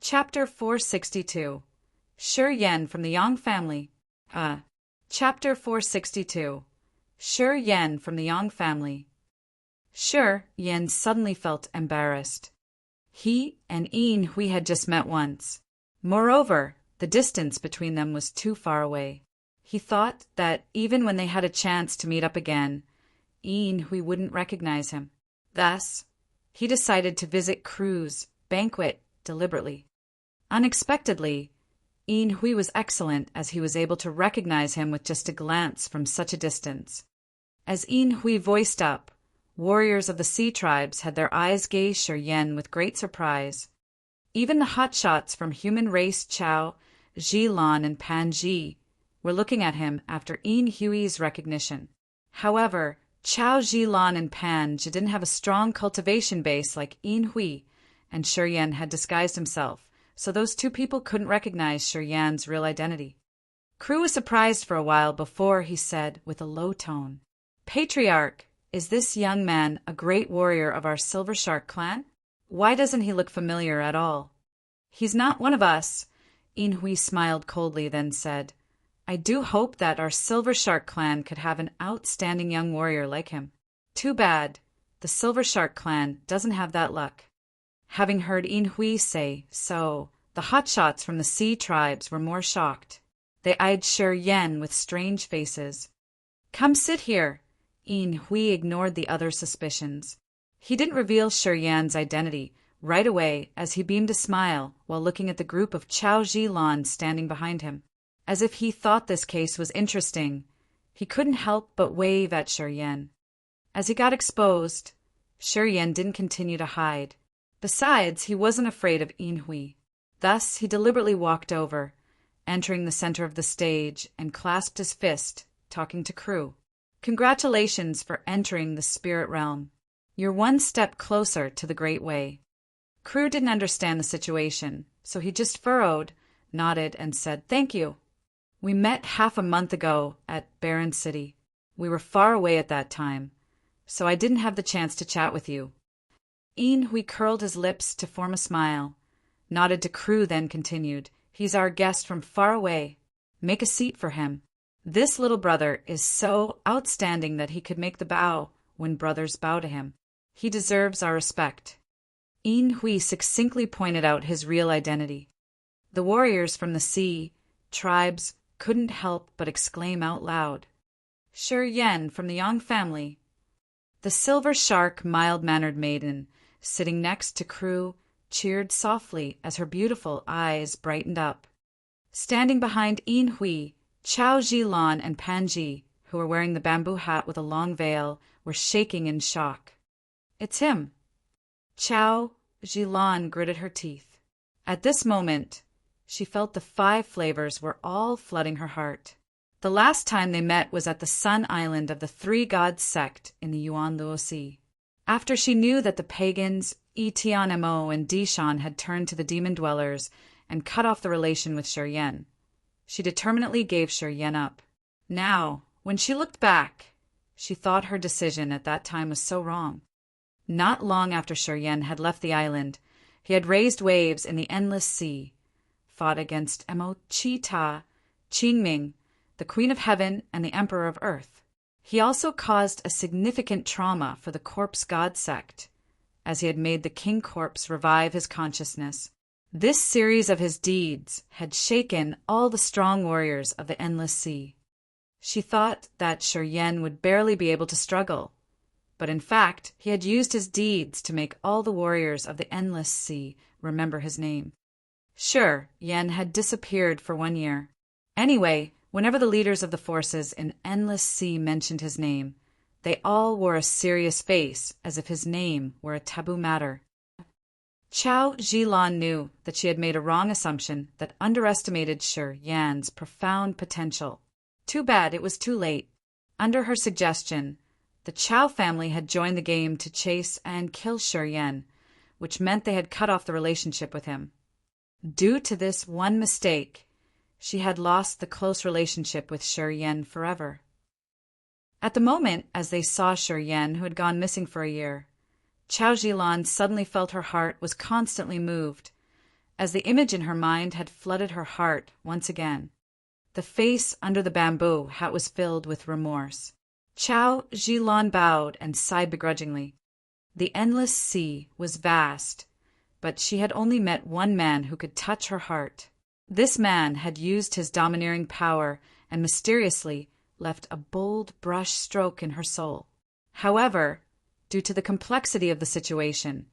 Chapter 462 Shi Yan from the Yang Family. Chapter 462 Shi Yan from the Yang Family. Shi Yan suddenly felt embarrassed. He and Yin Hui had just met once. Moreover, the distance between them was too far away. He thought that even when they had a chance to meet up again, Yin Hui wouldn't recognize him. Thus, he decided to visit Cru's banquet deliberately. Unexpectedly, Yin Hui was excellent as he was able to recognize him with just a glance from such a distance. As Yin Hui voiced up, warriors of the sea tribes had their eyes gaze Shi Yan with great surprise. Even the hotshots from human race Chao, Zhilan, and Pan Ji were looking at him after Yin Hui's recognition. However, Chao, Zhilan, and Pan Ji didn't have a strong cultivation base like Yin Hui, and Shi Yan had disguised himself, so those two people couldn't recognize Shi Yan's real identity. Cru was surprised for a while before he said with a low tone, "Patriarch, is this young man a great warrior of our Silver Shark clan? Why doesn't he look familiar at all?" "He's not one of us." Yin Hui smiled coldly, then said, "I do hope that our Silver Shark clan could have an outstanding young warrior like him. Too bad, the Silver Shark clan doesn't have that luck." Having heard Yin Hui say so, the hotshots from the sea tribes were more shocked. They eyed Shi Yan with strange faces. "Come sit here." Yin Hui ignored the other suspicions. He didn't reveal Shi Yan's identity right away as he beamed a smile while looking at the group of Chao Zhilan standing behind him. As if he thought this case was interesting, he couldn't help but wave at Shi Yan. As he got exposed, Shi Yan didn't continue to hide. Besides, he wasn't afraid of Yin Hui. Thus, he deliberately walked over, entering the center of the stage, and clasped his fist, talking to Cru. "Congratulations for entering the spirit realm. You're one step closer to the Great Way." Cru didn't understand the situation, so he just furrowed, nodded, and said, "Thank you. We met half a month ago at Barren City. We were far away at that time, so I didn't have the chance to chat with you." Yin Hui curled his lips to form a smile, nodded to Cru, then continued, "He's our guest from far away. Make a seat for him. This little brother is so outstanding that he could make the bow when brothers bow to him. He deserves our respect." Yin Hui succinctly pointed out his real identity. The warriors from the sea tribes couldn't help but exclaim out loud, "Shi Yan from the Yang Family." The Silver Shark mild-mannered maiden, sitting next to Cru, cheered softly as her beautiful eyes brightened up. Standing behind Yin Hui, Chao Zhilan and Pan Ji, who were wearing the bamboo hat with a long veil, were shaking in shock. "It's him." Chao Zhilan gritted her teeth. At this moment, she felt the 5 flavors were all flooding her heart. The last time they met was at the Sun Island of the 3 Gods sect in the Yuan Luo Sea. After she knew that the pagans Etianmo and Dishan had turned to the demon dwellers and cut off the relation with Shi Yan, she determinedly gave Shi Yan up. Now, when she looked back, she thought her decision at that time was so wrong. Not long after Shi Yan had left the island, he had raised waves in the endless sea, fought against Mo Chi Ta, Qingming, the Queen of Heaven, and the Emperor of Earth. He also caused a significant trauma for the Corpse God sect, as he had made the King Corpse revive his consciousness. This series of his deeds had shaken all the strong warriors of the Endless Sea. She thought that Shi Yan would barely be able to struggle, but in fact he had used his deeds to make all the warriors of the Endless Sea remember his name. Shi Yan had disappeared for 1 year. Anyway, whenever the leaders of the forces in Endless Sea mentioned his name, they all wore a serious face as if his name were a taboo matter. Chao Zhilan knew that she had made a wrong assumption that underestimated Shi Yan's profound potential. Too bad it was too late. Under her suggestion, the Chao family had joined the game to chase and kill Shi Yan, which meant they had cut off the relationship with him. Due to this one mistake, she had lost the close relationship with Shi Yan forever. At the moment, as they saw Shi Yan, who had gone missing for a year, Chao Zhilan suddenly felt her heart was constantly moved, as the image in her mind had flooded her heart once again. The face under the bamboo hat was filled with remorse. Chao Zhilan bowed and sighed begrudgingly. The endless sea was vast, but she had only met one man who could touch her heart. This man had used his domineering power and mysteriously left a bold brush stroke in her soul. However, due to the complexity of the situation,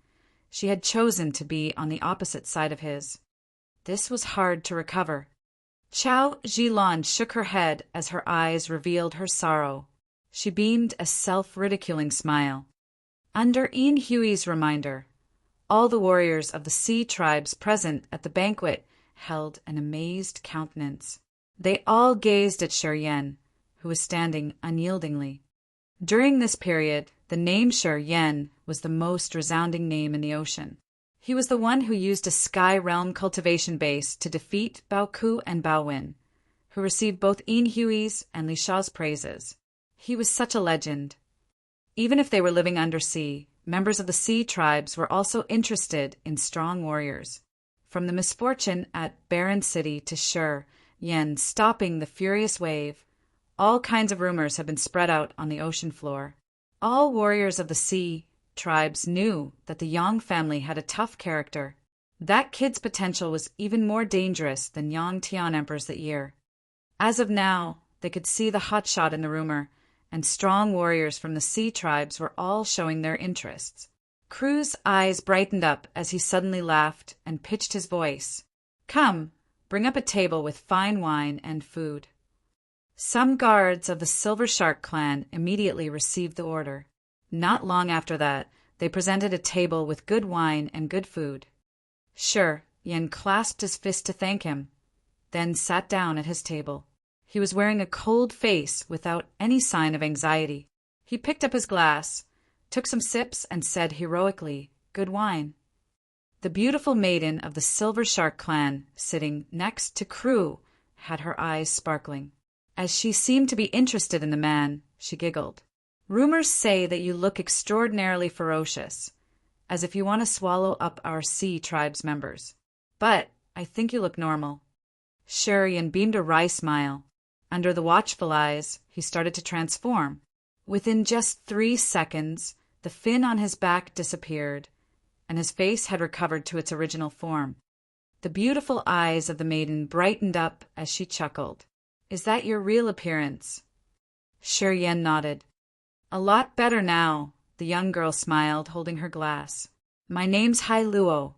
she had chosen to be on the opposite side of his. This was hard to recover. Chao Zhilan shook her head as her eyes revealed her sorrow. She beamed a self-ridiculing smile. Under Yin Hui's reminder, all the warriors of the sea tribes present at the banquet held an amazed countenance. They all gazed at Shi Yan, who was standing unyieldingly. During this period, the name Shi Yan was the most resounding name in the ocean. He was the one who used a sky realm cultivation base to defeat Bao Ku and Bao Wen, who received both Yin Hui's and Li Sha's praises. He was such a legend. Even if they were living undersea, members of the sea tribes were also interested in strong warriors. From the misfortune at Barren City to Shi Yan stopping the furious wave, all kinds of rumors have been spread out on the ocean floor. All warriors of the sea tribes knew that the Yang family had a tough character. That kid's potential was even more dangerous than Yang Tian emperors that year. As of now, they could see the hotshot in the rumor, and strong warriors from the sea tribes were all showing their interests. Kru's eyes brightened up as he suddenly laughed and pitched his voice. "Come, bring up a table with fine wine and food." Some guards of the Silver Shark clan immediately received the order. Not long after that, they presented a table with good wine and good food. Shi Yan clasped his fist to thank him, then sat down at his table. He was wearing a cold face without any sign of anxiety. He picked up his glass, took some sips, and said heroically, "Good wine." The beautiful maiden of the Silver Shark clan, sitting next to Kru, had her eyes sparkling. As she seemed to be interested in the man, she giggled. "Rumors say that you look extraordinarily ferocious, as if you want to swallow up our sea tribe's members. But I think you look normal." Shi Yan beamed a wry smile. Under the watchful eyes, he started to transform. Within just 3 seconds, the fin on his back disappeared, and his face had recovered to its original form. The beautiful eyes of the maiden brightened up as she chuckled. "Is that your real appearance?" Shi Yan nodded. "A lot better now," the young girl smiled, holding her glass. "My name's Hai Luo.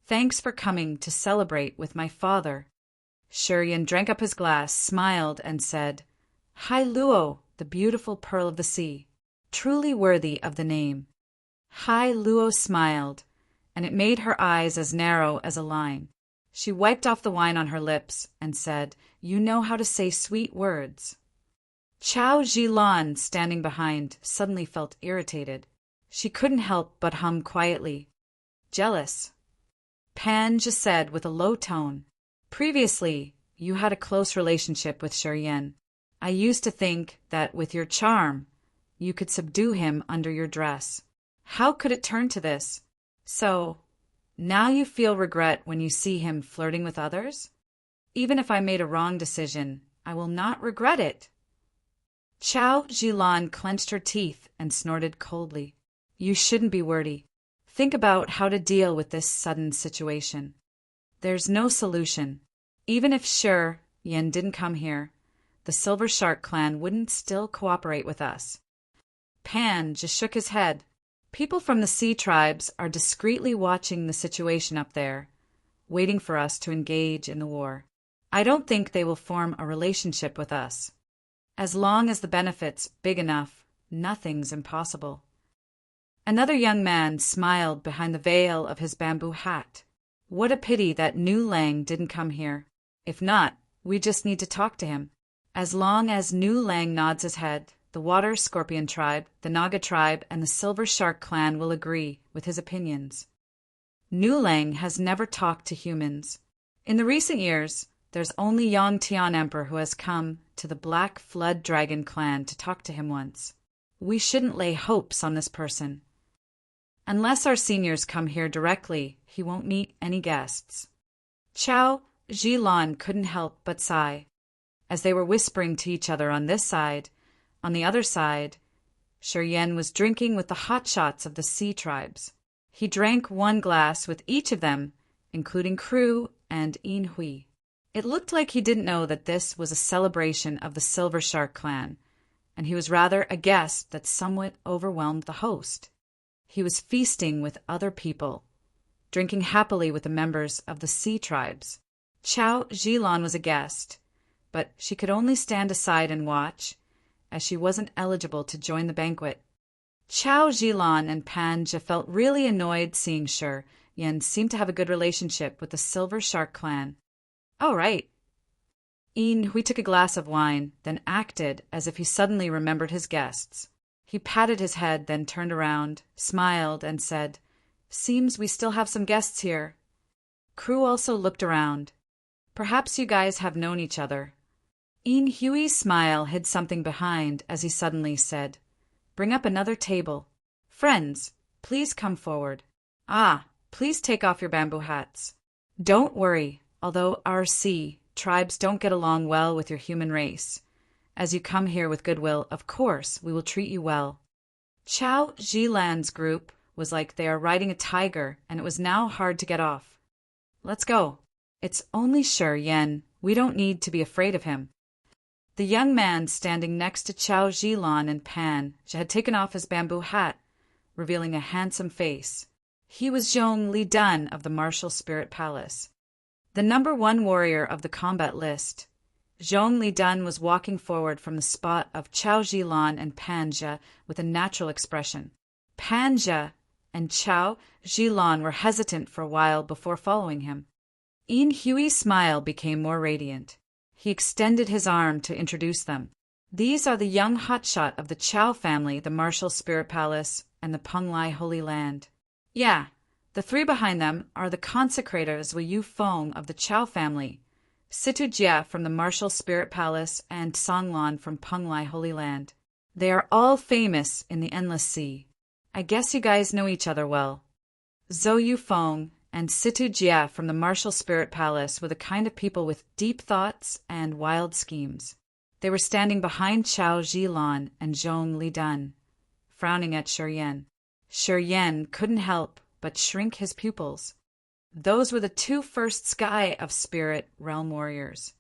Thanks for coming to celebrate with my father." Shi Yan drank up his glass, smiled, and said, "Hai Luo, the beautiful pearl of the sea, truly worthy of the name." Hai Luo smiled, and it made her eyes as narrow as a line. She wiped off the wine on her lips and said, "You know how to say sweet words." Chao Zhilan, standing behind, suddenly felt irritated. She couldn't help but hum quietly. "Jealous," Pan just said with a low tone. "Previously, you had a close relationship with Shi Yan. I used to think that with your charm, you could subdue him under your dress. How could it turn to this? So, now you feel regret when you see him flirting with others? Even if I made a wrong decision, I will not regret it." Chao Zhilan clenched her teeth and snorted coldly. "You shouldn't be wordy. Think about how to deal with this sudden situation. There's no solution. Even if Shi Yan didn't come here, the Silver Shark clan wouldn't still cooperate with us." Pan just shook his head. "People from the sea tribes are discreetly watching the situation up there, waiting for us to engage in the war. I don't think they will form a relationship with us. As long as the benefit's big enough, nothing's impossible." Another young man smiled behind the veil of his bamboo hat. "What a pity that Nu Lang didn't come here. If not, we just need to talk to him." As long as Nu Lang nods his head, the Water Scorpion tribe, the Naga tribe, and the Silver Shark clan will agree with his opinions. Nu Lang has never talked to humans. In the recent years, there's only Yang Tian Emperor who has come to the Black Flood Dragon clan to talk to him once. We shouldn't lay hopes on this person. Unless our seniors come here directly, he won't meet any guests. Chao Zhilan couldn't help but sigh. As they were whispering to each other on this side, on the other side, Shi Yan was drinking with the hotshots of the sea tribes. He drank one glass with each of them, including Crew and Yin Hui. It looked like he didn't know that this was a celebration of the Silver Shark clan, and he was rather a guest that somewhat overwhelmed the host. He was feasting with other people, drinking happily with the members of the sea tribes. Chao Zhilan was a guest, but she could only stand aside and watch, as she wasn't eligible to join the banquet. Chao Zhilan and Panja felt really annoyed seeing Shi Yan seem to have a good relationship with the Silver Shark clan. "All right." Yin Hui took a glass of wine, then acted as if he suddenly remembered his guests. He patted his head, then turned around, smiled, and said, "Seems we still have some guests here." Crew also looked around. "Perhaps you guys have known each other." Yin Hui's smile hid something behind as he suddenly said, "Bring up another table. Friends, please come forward. Ah, please take off your bamboo hats. Don't worry, although our sea tribes don't get along well with your human race. As you come here with goodwill, of course, we will treat you well." Chao Zhilan's group was like they are riding a tiger, and it was now hard to get off. "Let's go. It's only Shi Yan. We don't need to be afraid of him." The young man standing next to Chao Zhilan and Pan had taken off his bamboo hat, revealing a handsome face. He was Zhong Lidan of the Martial Spirit Palace, the #1 warrior of the combat list. Zhong Lidan was walking forward from the spot of Chao Zhilan and Panja with a natural expression. Panja and Chao Zhilan were hesitant for a while before following him. Yin Hui's smile became more radiant. He extended his arm to introduce them. "These are the young hotshot of the Chao family, the Martial Spirit Palace, and the Penglai Holy Land. Yeah, the three behind them are the consecrators Wu Yu Feng of the Chao family, Situ Jia from the Martial Spirit Palace, and Songlan from Penglai Holy Land. They are all famous in the Endless Sea. I guess you guys know each other well. Zhou Yu Feng and Situ Jia from the Martial Spirit Palace were the kind of people with deep thoughts and wild schemes. They were standing behind Chao Zhilan and Zhong Lidan, frowning at Shi Yan. Shi Yan couldn't help but shrink his pupils. Those were the two first sky of spirit realm warriors.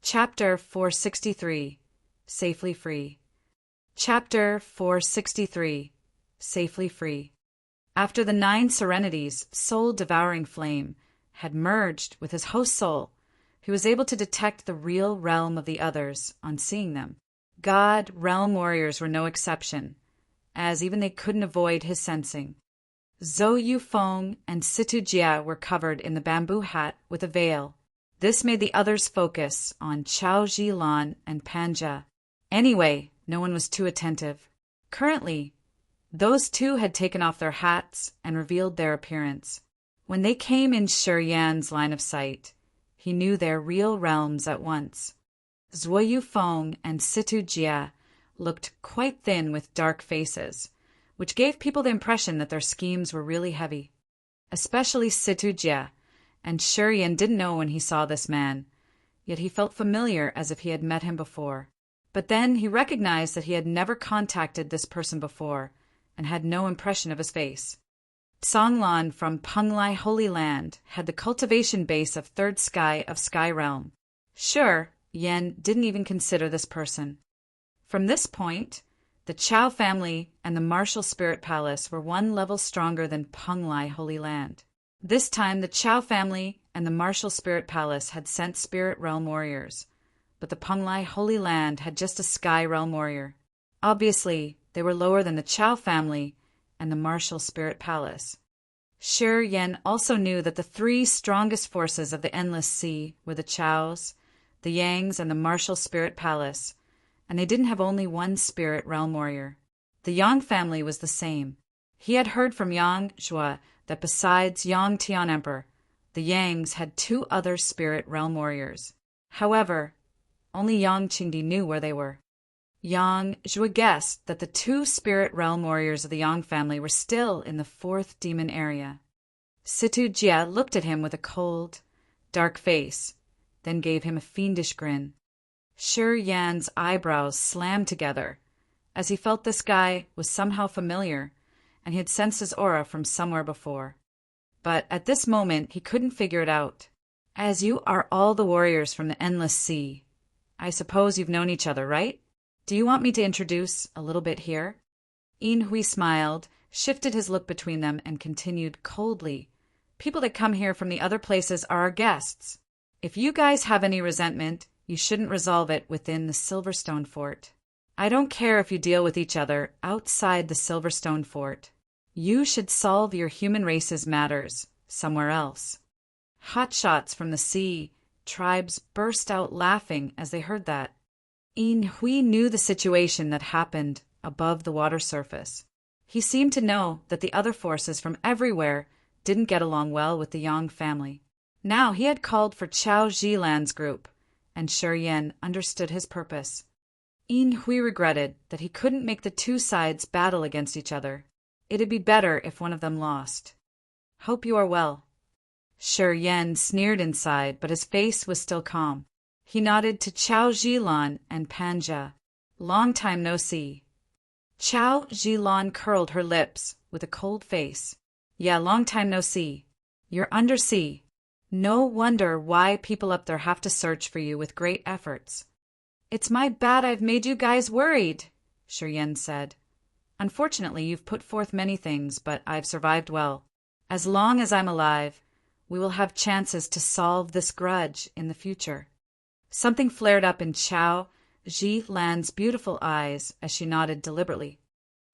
Chapter 463, Safely Free. Chapter 463, Safely Free. After the 9 serenities, soul-devouring flame, had merged with his host soul, he was able to detect the real realm of the others on seeing them. God realm warriors were no exception, as even they couldn't avoid his sensing. Zhou Yu Feng and Situ Jia were covered in the bamboo hat with a veil. This made the others focus on Chao Zhilan and Panja. Anyway, no one was too attentive. Currently, those two had taken off their hats and revealed their appearance. When they came in Shi Yan's line of sight, he knew their real realms at once. Zhou Yu Feng and Situ Jia looked quite thin with dark faces, which gave people the impression that their schemes were really heavy. Especially Situ Jia, and Shi Yan didn't know when he saw this man, yet he felt familiar as if he had met him before. But then he recognized that he had never contacted this person before, and had no impression of his face. Songlan from Penglai Holy Land had the cultivation base of third sky of Sky Realm. Shi Yan didn't even consider this person. From this point, the Chao family and the Martial Spirit Palace were 1 level stronger than Penglai Holy Land. This time, the Chao family and the Martial Spirit Palace had sent Spirit Realm warriors, but the Penglai Holy Land had just a Sky Realm warrior. Obviously, they were lower than the Chao family and the Martial Spirit Palace. Shi Yan also knew that the 3 strongest forces of the Endless Sea were the Chaos, the Yangs, and the Martial Spirit Palace, and they didn't have only 1 Spirit Realm warrior. The Yang family was the same. He had heard from Yang Zhua that besides Yang Tian Emperor, the Yangs had 2 other Spirit Realm warriors. However, only Yang Qingdi knew where they were. Yang Zhua guessed that the 2 Spirit Realm warriors of the Yang family were still in the 4th demon area. Situ Jia looked at him with a cold, dark face, then gave him a fiendish grin. Shi Yan's eyebrows slammed together, as he felt this guy was somehow familiar, and he had sensed his aura from somewhere before. But at this moment he couldn't figure it out. As you are all the warriors from the Endless Sea, I suppose you've known each other, right? Do you want me to introduce a little bit here? Yin Hui smiled, shifted his look between them, and continued coldly. People that come here from the other places are our guests. If you guys have any resentment, you shouldn't resolve it within the Silverstone Fort. I don't care if you deal with each other outside the Silverstone Fort. You should solve your human race's matters somewhere else. Hotshots from the sea tribes burst out laughing as they heard that. Yin Hui knew the situation that happened above the water surface. He seemed to know that the other forces from everywhere didn't get along well with the Yang family. Now he had called for Chao Zhilan's group, and Shi Yan understood his purpose. Yin Hui regretted that he couldn't make the two sides battle against each other. It'd be better if one of them lost. Hope you are well. Shi Yan sneered inside, but his face was still calm. He nodded to Chao Zhilan and Panja. Long time no see. Chao Zhilan curled her lips with a cold face. Yeah, long time no see. You're undersea. No wonder why people up there have to search for you with great efforts. It's my bad I've made you guys worried, Shi Yan said. Unfortunately, you've put forth many things, but I've survived well. As long as I'm alive, we will have chances to solve this grudge in the future. Something flared up in Chao Zhilan's beautiful eyes as she nodded deliberately.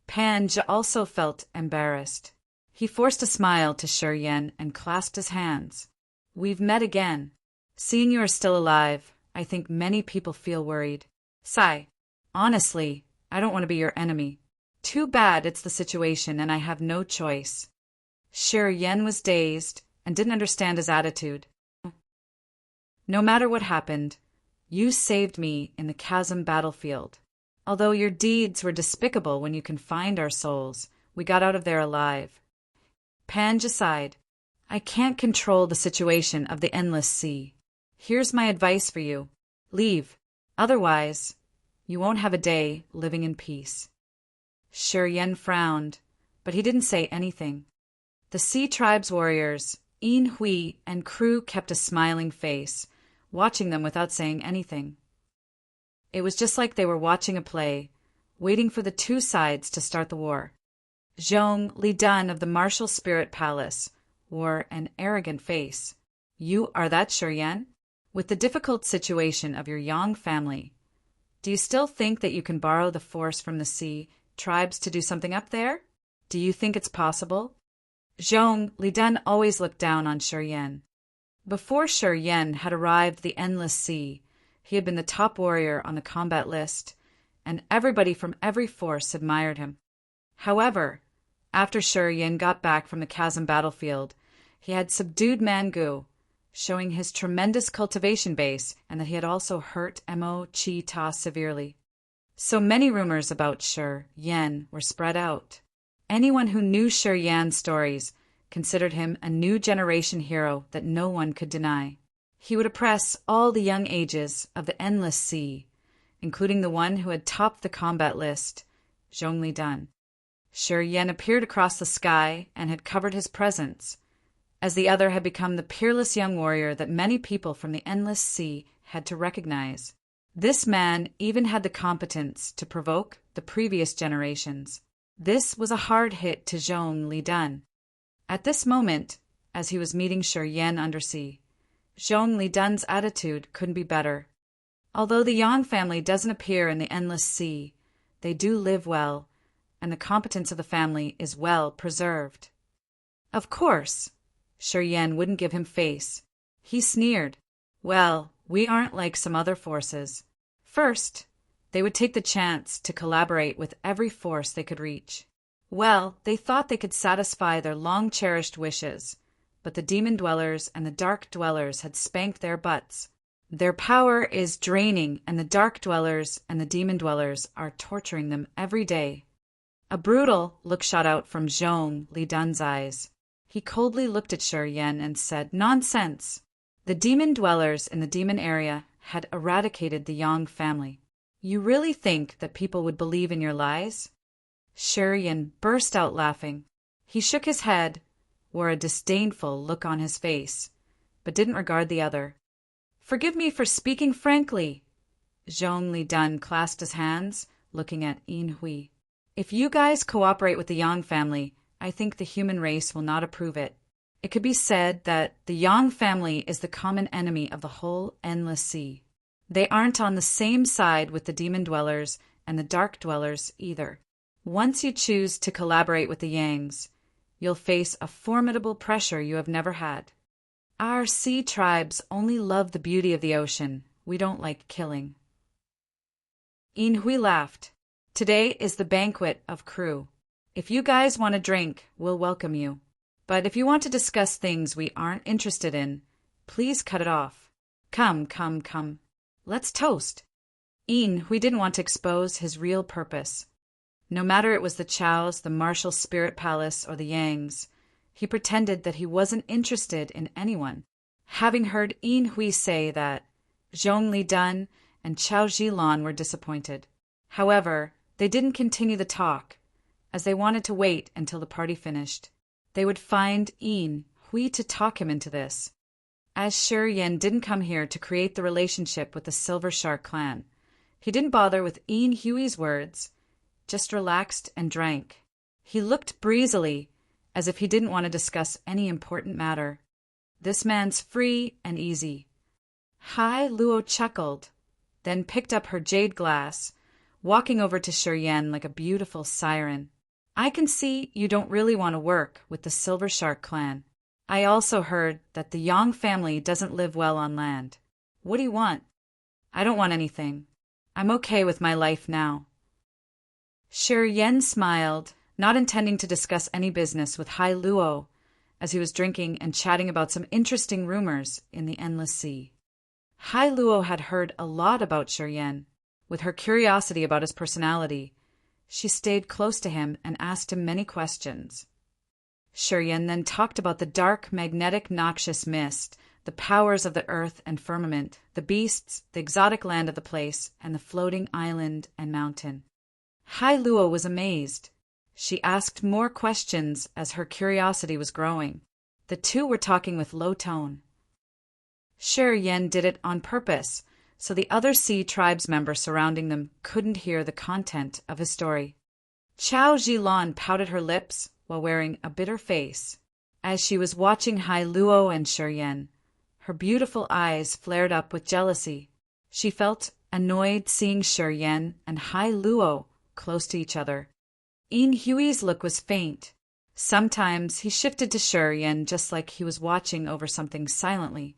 Panja also felt embarrassed. He forced a smile to Shi Yan and clasped his hands. We've met again. Seeing you are still alive, I think many people feel worried. Sigh. Honestly, I don't want to be your enemy. Too bad it's the situation and I have no choice. Shi Yan was dazed and didn't understand his attitude. No matter what happened, you saved me in the chasm battlefield. Although your deeds were despicable when you confined our souls, we got out of there alive. Panja sighed. I can't control the situation of the Endless Sea. Here's my advice for you. Leave. Otherwise, you won't have a day living in peace. Shi Yan frowned, but he didn't say anything. The Sea Tribe's warriors, Yin Hui and crew, kept a smiling face, watching them without saying anything. It was just like they were watching a play, waiting for the two sides to start the war. Zhong Lidan of the Martial Spirit Palace wore an arrogant face. You are that Shi Yan? With the difficult situation of your Yang family, do you still think that you can borrow the force from the Sea Tribes to do something up there? Do you think it's possible? Zhong Lidan always looked down on Shi Yan. Before Shi Yan had arrived at the Endless Sea, he had been the top warrior on the combat list, and everybody from every force admired him. However, after Shi Yan got back from the chasm battlefield, he had subdued Mangu, showing his tremendous cultivation base and that he had also hurt Mo Chi Ta severely. So many rumors about Shi Yan were spread out. Anyone who knew Shi Yan's stories considered him a new generation hero that no one could deny. He would oppress all the young ages of the Endless Sea, including the one who had topped the combat list, Zhong Lidan. Shi Yan appeared across the sky and had covered his presence, as the other had become the peerless young warrior that many people from the Endless Sea had to recognize. This man even had the competence to provoke the previous generations. This was a hard hit to Zhong Lidan. At this moment, as he was meeting Shi Yan undersea, Zhong Lidan's attitude couldn't be better. Although the Yang family doesn't appear in the Endless Sea, they do live well, and the competence of the family is well preserved. Of course, Shi Yan wouldn't give him face. He sneered. Well, we aren't like some other forces. First, they would take the chance to collaborate with every force they could reach. Well, they thought they could satisfy their long-cherished wishes, but the demon dwellers and the dark dwellers had spanked their butts. Their power is draining, and the dark dwellers and the demon dwellers are torturing them every day. A brutal look shot out from Zhong Lidan's eyes. He coldly looked at Shi Yan and said, "Nonsense." The demon dwellers in the demon area had eradicated the Yang family. "You really think that people would believe in your lies?" Shi Yan burst out laughing. He shook his head, wore a disdainful look on his face, but didn't regard the other. "Forgive me for speaking frankly." Zhong Li-dun clasped his hands, looking at Yin Hui. "If you guys cooperate with the Yang family, I think the human race will not approve it. It could be said that the Yang family is the common enemy of the whole endless sea. They aren't on the same side with the demon dwellers and the dark dwellers either. Once you choose to collaborate with the Yangs, you'll face a formidable pressure you have never had. Our sea tribes only love the beauty of the ocean. We don't like killing." Yin Hui laughed. "Today is the banquet of crew. If you guys want a drink, we'll welcome you. But if you want to discuss things we aren't interested in, please cut it off. Come, come, come. Let's toast." Yin Hui didn't want to expose his real purpose. No matter it was the Chow's, the martial spirit palace, or the Yang's, he pretended that he wasn't interested in anyone. Having heard Yin Hui say that, Zhong Li-dun and Chao Zhilan were disappointed. However, they didn't continue the talk, as they wanted to wait until the party finished. They would find Yin Hui to talk him into this. As Shi Yan didn't come here to create the relationship with the Silver Shark clan, he didn't bother with Yin Hui's words, just relaxed and drank. He looked breezily, as if he didn't want to discuss any important matter. This man's free and easy. Hai Luo chuckled, then picked up her jade glass, walking over to Shi Yan like a beautiful siren. "I can see you don't really want to work with the Silver Shark clan. I also heard that the Yang family doesn't live well on land. What do you want?" "I don't want anything. I'm okay with my life now." Shi Yan smiled, not intending to discuss any business with Hai Luo, as he was drinking and chatting about some interesting rumors in the endless sea. Hai Luo had heard a lot about Shi Yan. With her curiosity about his personality, she stayed close to him and asked him many questions. Shi Yan then talked about the dark, magnetic, noxious mist, the powers of the earth and firmament, the beasts, the exotic land of the place, and the floating island and mountain. Hai Luo was amazed. She asked more questions as her curiosity was growing. The two were talking with low tone. Shi Yan did it on purpose, so the other sea tribes members surrounding them couldn't hear the content of his story. Chao Zhilan pouted her lips while wearing a bitter face. As she was watching Hai Luo and Shi Yan, her beautiful eyes flared up with jealousy. She felt annoyed seeing Shi Yan and Hai Luo close to each other. Yin Hui's look was faint. Sometimes he shifted to Shi Yan just like he was watching over something silently.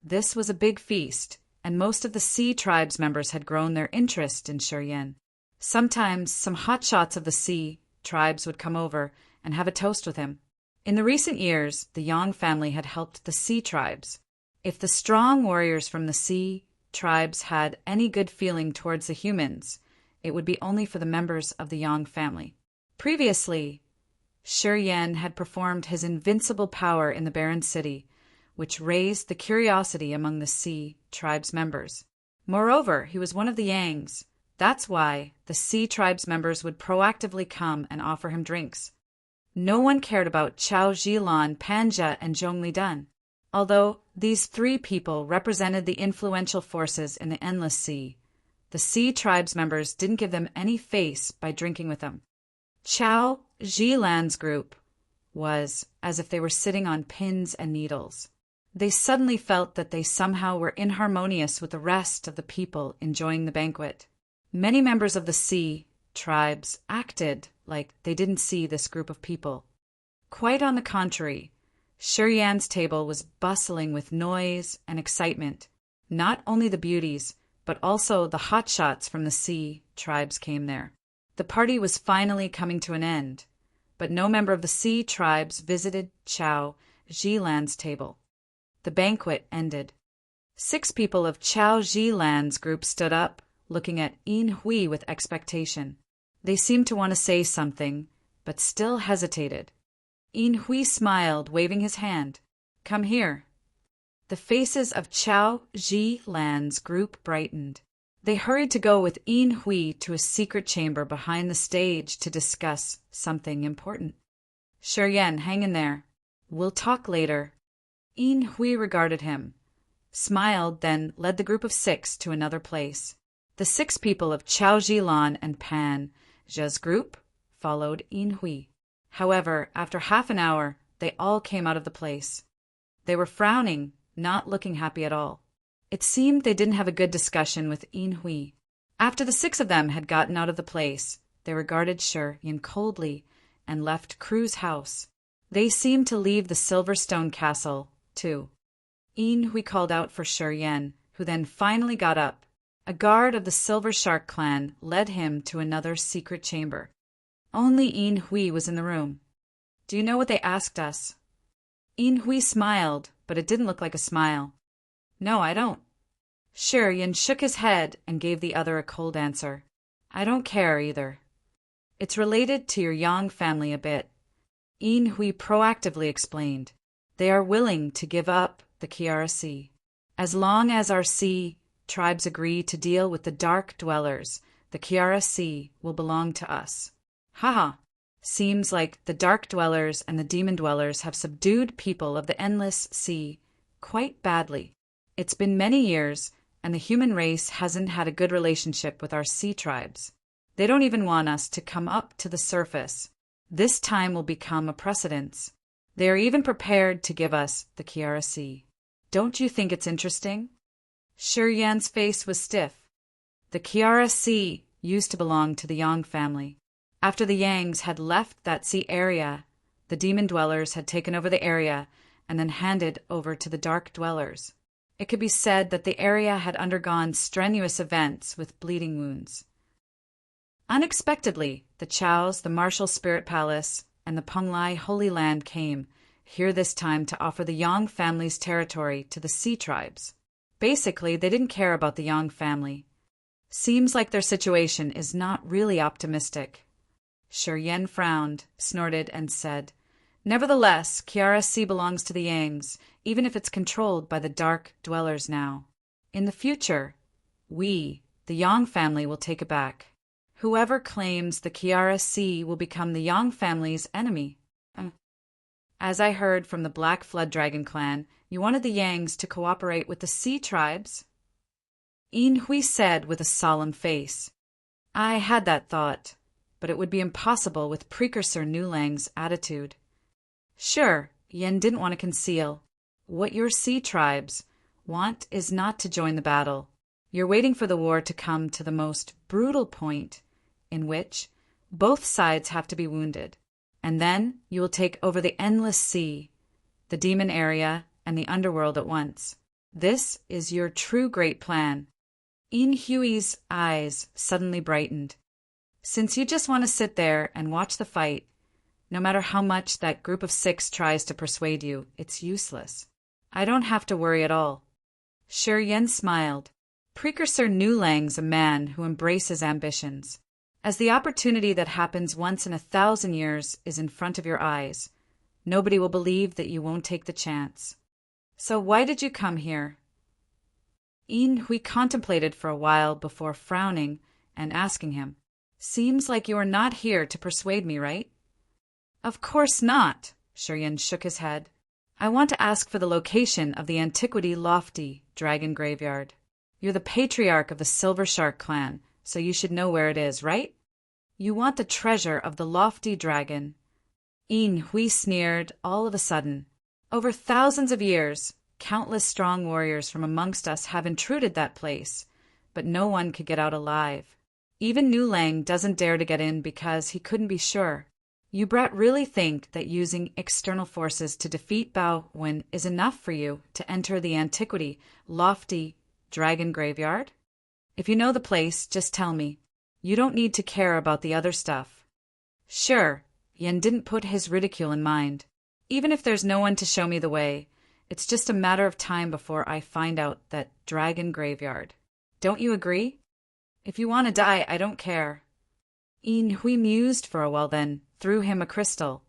This was a big feast, and most of the sea tribes members had grown their interest in Shi Yan. Sometimes some hotshots of the sea tribes would come over and have a toast with him. In the recent years, the Yang family had helped the sea tribes. If the strong warriors from the sea tribes had any good feeling towards the humans, it would be only for the members of the Yang family. Previously, Shi Yan had performed his invincible power in the barren city, which raised the curiosity among the sea tribes members. Moreover, he was one of the Yangs. That's why the sea tribes members would proactively come and offer him drinks. No one cared about Chao Zhilan, Panja, and Zhong Li-dun. Although these three people represented the influential forces in the endless sea, the sea tribes members didn't give them any face by drinking with them. Chao Zhilan's group was as if they were sitting on pins and needles. They suddenly felt that they somehow were inharmonious with the rest of the people enjoying the banquet. Many members of the sea tribes acted like they didn't see this group of people. Quite on the contrary, Shi Yan's table was bustling with noise and excitement. Not only the beauties, but also the hotshots from the sea tribes came there. The party was finally coming to an end, but no member of the sea tribes visited Chao Zhilan's table. The banquet ended. 6 people of Chao Zhilan's group stood up, looking at Yin Hui with expectation. They seemed to want to say something, but still hesitated. Yin Hui smiled, waving his hand. Come here. The faces of Chao Ji Lan's group brightened. They hurried to go with Yin Hui to a secret chamber behind the stage to discuss something important. Sure, Yen, hang in there. We'll talk later. Yin Hui regarded him, smiled, then led the group of 6 to another place. The 6 people of Chao Jilan and Pan Zhe's group followed Yin Hui. However, after half an hour, they all came out of the place. They were frowning, not looking happy at all. It seemed they didn't have a good discussion with Yin Hui. After the 6 of them had gotten out of the place, they regarded Shi Yin coldly and left Crew's house. They seemed to leave the Silverstone Castle, too. Yin Hui called out for Shi Yin, who then finally got up. A guard of the Silver Shark clan led him to another secret chamber. Only Yin Hui was in the room. Do you know what they asked us? Yin Hui smiled, but it didn't look like a smile. No, I don't. Shi Yin shook his head and gave the other a cold answer. I don't care either. It's related to your Yang family a bit. Yin Hui proactively explained. They are willing to give up the Kiara Sea. As long as our sea tribes agree to deal with the Dark Dwellers, the Kiara Sea will belong to us. Haha. Seems like the Dark Dwellers and the Demon Dwellers have subdued people of the Endless Sea quite badly. It's been many years, and the human race hasn't had a good relationship with our sea tribes. They don't even want us to come up to the surface. This time will become a precedence. They are even prepared to give us the Kiara Sea. Don't you think it's interesting? Shi Yan's face was stiff. The Kiara Sea used to belong to the Yang family. After the Yangs had left that sea area, the Demon Dwellers had taken over the area and then handed over to the Dark Dwellers. It could be said that the area had undergone strenuous events with bleeding wounds. Unexpectedly, the Chaos, the Martial Spirit Palace, and the Penglai Holy Land came here this time to offer the Yang family's territory to the Sea tribes. Basically, they didn't care about the Yang family. Seems like their situation is not really optimistic. Shi Yin frowned, snorted, and said, Nevertheless, Kiara Sea belongs to the Yangs, even if it's controlled by the Dark Dwellers now. In the future, we, the Yang family, will take it back. Whoever claims the Kiara Sea will become the Yang family's enemy. As I heard from the Black Flood Dragon clan, you wanted the Yangs to cooperate with the Sea tribes? Yin Hui said with a solemn face. I had that thought, but it would be impossible with Precursor Nulang's attitude. Sure, Yin didn't want to conceal. What your Sea tribes want is not to join the battle. You're waiting for the war to come to the most brutal point, in which both sides have to be wounded, and then you will take over the Endless Sea, the demon area, and the underworld at once. This is your true great plan. Yin Hui's eyes suddenly brightened. Since you just want to sit there and watch the fight, no matter how much that group of 6 tries to persuade you, it's useless. I don't have to worry at all. Shi Yin smiled. Precursor Nulang's a man who embraces ambitions. As the opportunity that happens once in 1,000 years is in front of your eyes, nobody will believe that you won't take the chance. So why did you come here? Yin Hui contemplated for a while before frowning and asking him, Seems like you are not here to persuade me, right? Of course not, Shi Yin shook his head. I want to ask for the location of the Antiquity Lofty Dragon Graveyard. You're the patriarch of the Silver Shark clan, so you should know where it is, right? You want the treasure of the Lofty Dragon. Yin Hui sneered all of a sudden. Over thousands of years, countless strong warriors from amongst us have intruded that place, but no one could get out alive. Even Nulang doesn't dare to get in because he couldn't be sure. You brat really think that using external forces to defeat Bao Wen is enough for you to enter the Antiquity Lofty Dragon Graveyard? If you know the place, just tell me. You don't need to care about the other stuff. Sure, Yin didn't put his ridicule in mind. Even if there's no one to show me the way, it's just a matter of time before I find out that Dragon Graveyard. Don't you agree? If you want to die, I don't care. Yin Hui mused for a while, then threw him a crystal.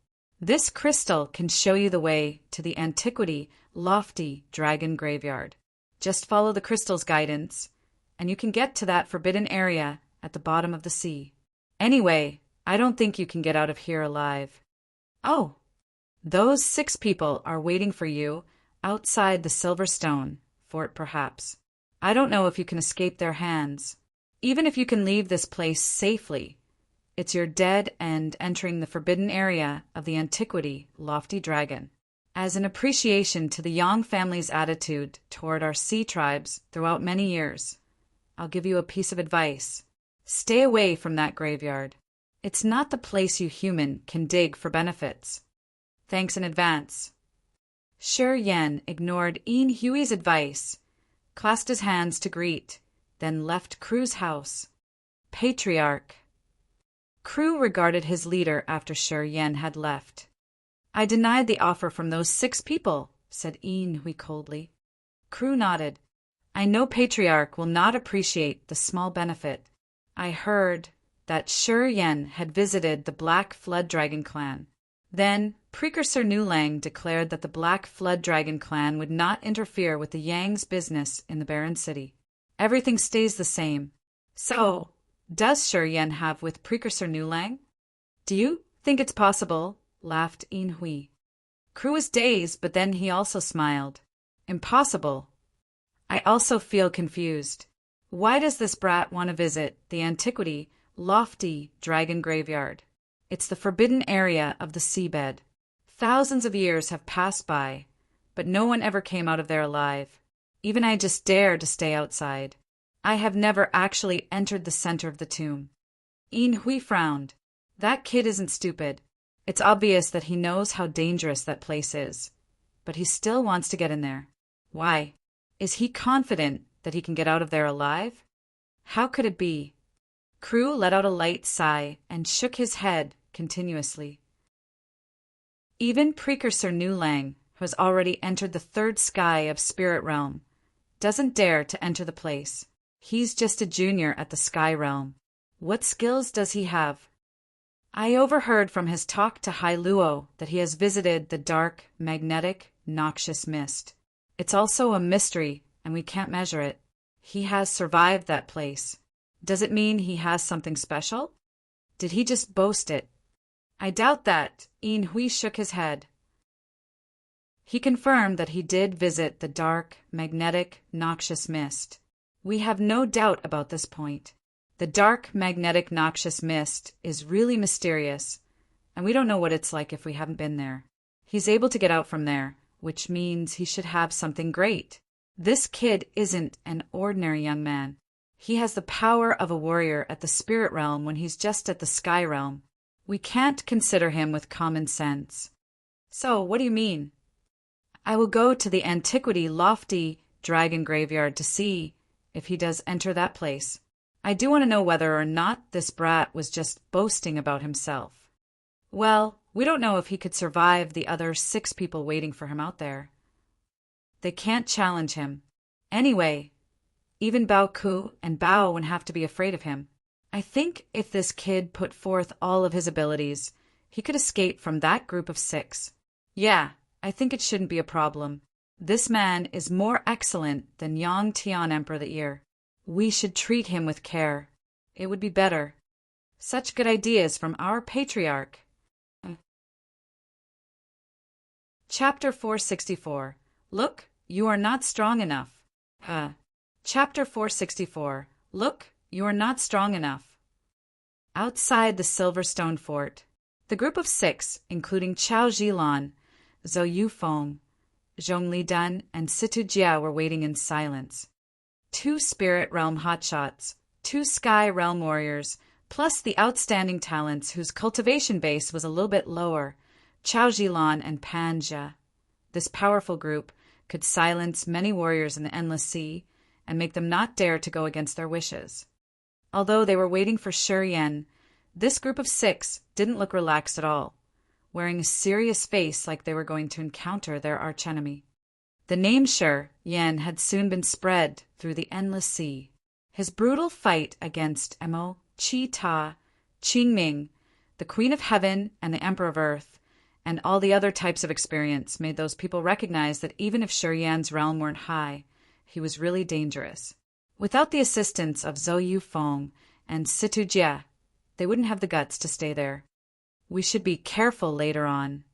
This crystal can show you the way to the antiquity, lofty dragon graveyard. Just follow the crystal's guidance, and you can get to that forbidden area at the bottom of the sea. Anyway, I don't think you can get out of here alive. Oh, those 6 people are waiting for you outside the Silverstone fort perhaps. I don't know if you can escape their hands. Even if you can leave this place safely, it's your dead end entering the forbidden area of the antiquity, lofty dragon. As an appreciation to the Yang family's attitude toward our sea tribes throughout many years, I'll give you a piece of advice. Stay away from that graveyard. It's not the place you human can dig for benefits. Thanks in advance. Shi Yan ignored Yin Hui's advice, clasped his hands to greet, then left Kru's house. Patriarch. Kru regarded his leader after Shi Yan had left. I denied the offer from those 6 people, said Yin Hui coldly. Kru nodded. I know Patriarch will not appreciate the small benefit. I heard that Shi Yan had visited the Black Flood Dragon clan. Then, Precursor Nulang declared that the Black Flood Dragon clan would not interfere with the Yang's business in the Barren City. Everything stays the same. So, does Shi Yan have with Precursor Nulang? Do you think it's possible? Laughed Yin Hui. Kru was dazed, but then he also smiled. Impossible. I also feel confused. Why does this brat want to visit the antiquity, lofty dragon graveyard? It's the forbidden area of the seabed. Thousands of years have passed by, but no one ever came out of there alive. Even I just dare to stay outside. I have never actually entered the center of the tomb. Yin Hui frowned. That kid isn't stupid. It's obvious that he knows how dangerous that place is, but he still wants to get in there. Why? Is he confident that he can get out of there alive? How could it be? Kru let out a light sigh and shook his head continuously. Even Precursor Nulang, who has already entered the 3rd sky of Spirit Realm, doesn't dare to enter the place. He's just a junior at the Sky Realm. What skills does he have? I overheard from his talk to Hai Luo that he has visited the dark, magnetic, noxious mist. It's also a mystery, and we can't measure it. He has survived that place. Does it mean he has something special? Did he just boast it? I doubt that. Yin Hui shook his head. He confirmed that he did visit the dark, magnetic, noxious mist. We have no doubt about this point. The dark, magnetic, noxious mist is really mysterious, and we don't know what it's like if we haven't been there. He's able to get out from there, which means he should have something great. This kid isn't an ordinary young man. He has the power of a warrior at the spirit realm when he's just at the sky realm. We can't consider him with common sense. So, what do you mean? I will go to the antiquity lofty dragon graveyard to see if he does enter that place. I do want to know whether or not this brat was just boasting about himself. Well, we don't know if he could survive the other 6 people waiting for him out there. They can't challenge him. Anyway, even Bao Ku and Bao would have to be afraid of him. I think if this kid put forth all of his abilities, he could escape from that group of 6. Yeah, I think it shouldn't be a problem. This man is more excellent than Yang Tian Emperor the Ear. We should treat him with care. It would be better. Such good ideas from our patriarch. Chapter 464. Look, you are not strong enough. Chapter 464. Look, you are not strong enough. Outside the Silverstone Fort, the group of 6, including Chao Zhilan, Zhou Yufeng, Zhong Lidan, and Situ Jia were waiting in silence. 2 Spirit Realm hotshots, 2 Sky Realm warriors, plus the outstanding talents whose cultivation base was a little bit lower, Chao Zhilan and Pan Jia. This powerful group could silence many warriors in the Endless Sea and make them not dare to go against their wishes. Although they were waiting for Shi Yan, this group of 6 didn't look relaxed at all, wearing a serious face like they were going to encounter their archenemy. The name Shi Yan had soon been spread through the Endless Sea. His brutal fight against Emo, Qi Ta, Qingming, the Queen of Heaven and the Emperor of Earth, and all the other types of experience made those people recognize that even if Shi Yan's realm weren't high, he was really dangerous. Without the assistance of Zhou Yufeng and Situ Jie, they wouldn't have the guts to stay there. We should be careful later on.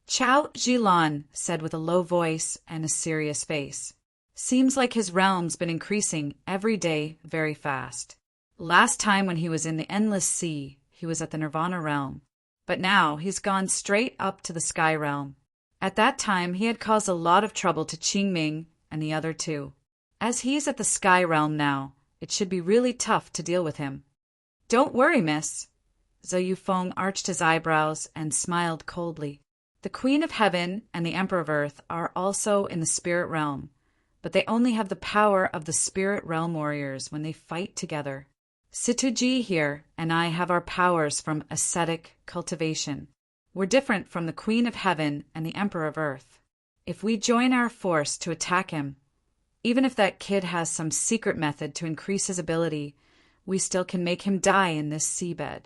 Chao Zhilan said with a low voice and a serious face. Seems like his realm's been increasing every day very fast. Last time when he was in the Endless Sea, he was at the Nirvana realm. But now he's gone straight up to the Sky realm. At that time, he had caused a lot of trouble to Qingming and the other two. As he's at the Sky realm now, it should be really tough to deal with him. Don't worry, miss. Zhou Yufeng arched his eyebrows and smiled coldly. The Queen of Heaven and the Emperor of Earth are also in the Spirit realm, but they only have the power of the Spirit realm warriors when they fight together. Situji here and I have our powers from ascetic cultivation. We're different from the Queen of Heaven and the Emperor of Earth. If we join our force to attack him, even if that kid has some secret method to increase his ability, we still can make him die in this seabed.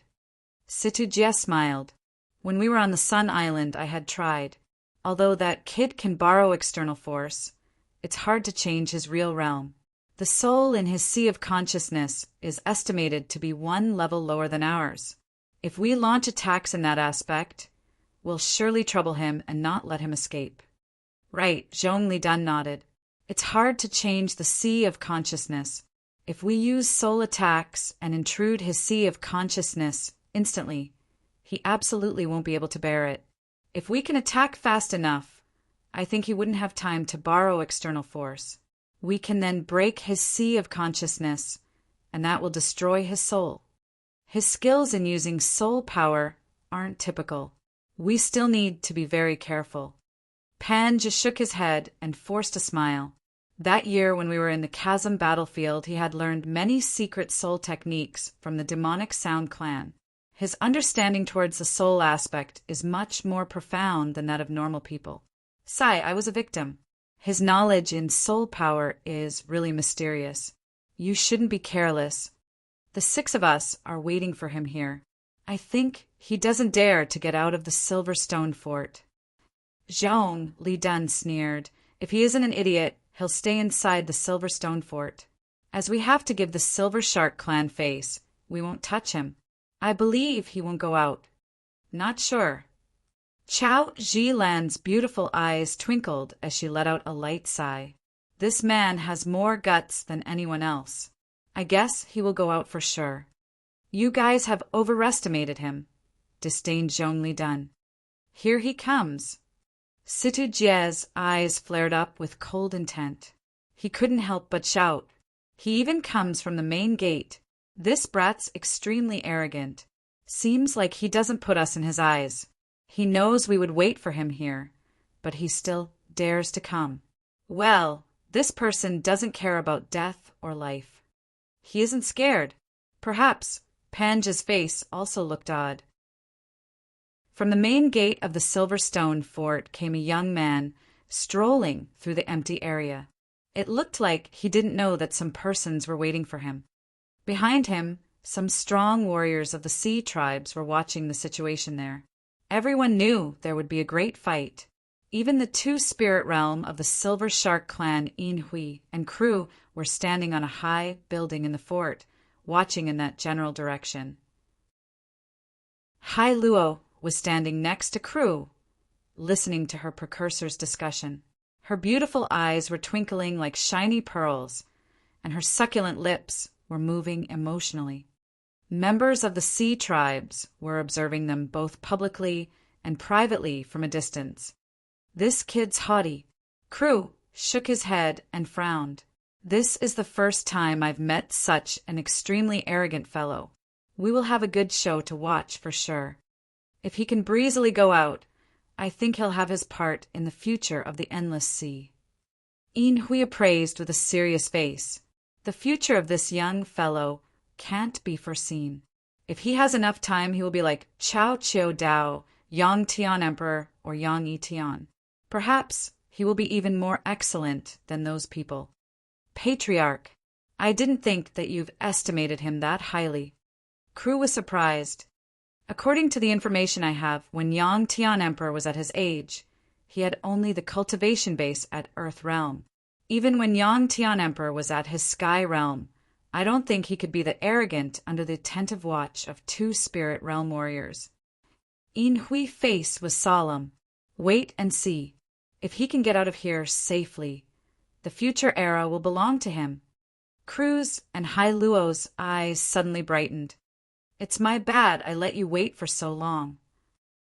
Situji smiled. When we were on the Sun Island, I had tried. Although that kid can borrow external force, it's hard to change his real realm. The soul in his sea of consciousness is estimated to be 1 level lower than ours. If we launch attacks in that aspect, we'll surely trouble him and not let him escape. Right, Zhong Lidan nodded. It's hard to change the sea of consciousness. If we use soul attacks and intrude his sea of consciousness instantly, he absolutely won't be able to bear it. If we can attack fast enough, I think he wouldn't have time to borrow external force. We can then break his sea of consciousness, and that will destroy his soul. His skills in using soul power aren't typical. We still need to be very careful. Pan just shook his head and forced a smile. That year when we were in the Chasm battlefield, he had learned many secret soul techniques from the demonic Sound clan. His understanding towards the soul aspect is much more profound than that of normal people. Sai, I was a victim. His knowledge in soul power is really mysterious. You shouldn't be careless. The 6 of us are waiting for him here. I think he doesn't dare to get out of the Silverstone fort. Zhong Lidan sneered. If he isn't an idiot, he'll stay inside the Silverstone fort. As we have to give the Silver Shark clan face, we won't touch him. I believe he won't go out. Not sure. Chao Zhilan's beautiful eyes twinkled as she let out a light sigh. This man has more guts than anyone else. I guess he will go out for sure. You guys have overestimated him, disdained Zhong Lidan. Here he comes. Situ Jie's eyes flared up with cold intent. He couldn't help but shout. He even comes from the main gate. This brat's extremely arrogant. Seems like he doesn't put us in his eyes. He knows we would wait for him here, but he still dares to come. Well, this person doesn't care about death or life. He isn't scared. Perhaps Panja's face also looked odd. From the main gate of the Silverstone fort came a young man, strolling through the empty area. It looked like he didn't know that some persons were waiting for him. Behind him, some strong warriors of the sea tribes were watching the situation there. Everyone knew there would be a great fight. Even the 2 spirit realm of the Silver Shark clan Yin Hui and crew were standing on a high building in the fort, watching in that general direction. Hai Luo was standing next to crew, listening to her precursor's discussion. Her beautiful eyes were twinkling like shiny pearls, and her succulent lips were moving emotionally. Members of the sea tribes were observing them both publicly and privately from a distance. This kid's haughty. Crew shook his head and frowned. This is the first time I've met such an extremely arrogant fellow. We will have a good show to watch for sure. If he can breezily go out, I think he'll have his part in the future of the Endless Sea. Yin Hui appraised with a serious face. The future of this young fellow can't be foreseen. If he has enough time, he will be like Chao Chiu Dao, Yang Tian Emperor, or Yang Yi Tian. Perhaps he will be even more excellent than those people. Patriarch, I didn't think that you've estimated him that highly. Crew was surprised. According to the information I have, when Yang Tian Emperor was at his age, he had only the cultivation base at Earth Realm. Even when Yang Tian Emperor was at his Sky Realm, I don't think he could be that arrogant under the attentive watch of 2 Spirit Realm warriors. Yin Hui's face was solemn. Wait and see. If he can get out of here safely, the future era will belong to him. Cruz and Hai Luo's eyes suddenly brightened. It's my bad I let you wait for so long.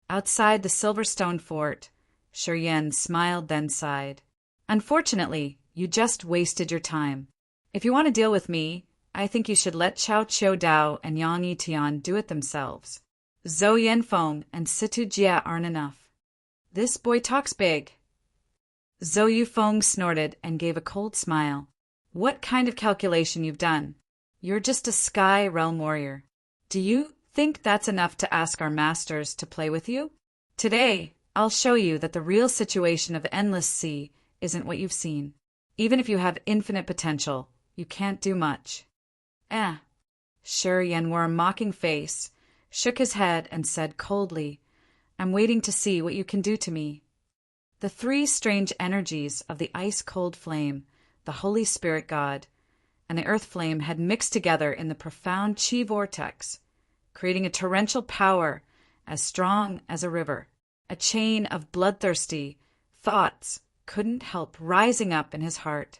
Outside the Silverstone Fort, Shi Yan smiled then sighed. Unfortunately, you just wasted your time. If you want to deal with me, I think you should let Chao Qiu Dao and Yang Yitian do it themselves. Zhou Yanfeng and Situ Jia aren't enough. This boy talks big. Zhou Yufeng snorted and gave a cold smile. What kind of calculation you've done? You're just a Sky Realm warrior. Do you think that's enough to ask our masters to play with you? Today, I'll show you that the real situation of Endless Sea isn't what you've seen. Even if you have infinite potential, you can't do much. Shi Yan wore a mocking face, shook his head, and said coldly, I'm waiting to see what you can do to me. The 3 strange energies of the ice-cold flame, the Holy Spirit God, and the earth flame had mixed together in the profound chi vortex, creating a torrential power as strong as a river. A chain of bloodthirsty thoughts couldn't help rising up in his heart.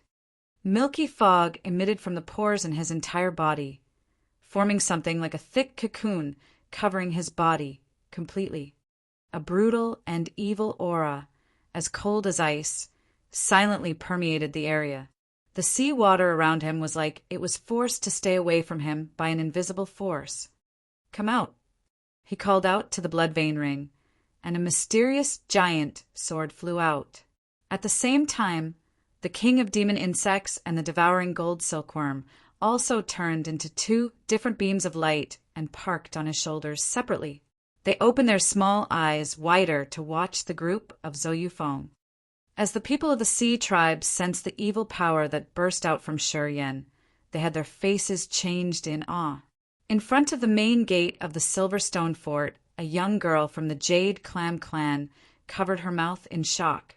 Milky fog emitted from the pores in his entire body, forming something like a thick cocoon covering his body completely. A brutal and evil aura, as cold as ice, silently permeated the area. The sea water around him was like it was forced to stay away from him by an invisible force. Come out, he called out to the blood vein ring, and a mysterious giant sword flew out. At the same time, the king of demon insects and the devouring gold silkworm also turned into 2 different beams of light and parked on his shoulders separately. They opened their small eyes wider to watch the group of Zhou Yufeng. As the people of the sea tribes sensed the evil power that burst out from Shi Yan, they had their faces changed in awe. In front of the main gate of the Silverstone Fort, a young girl from the Jade Clam clan covered her mouth in shock,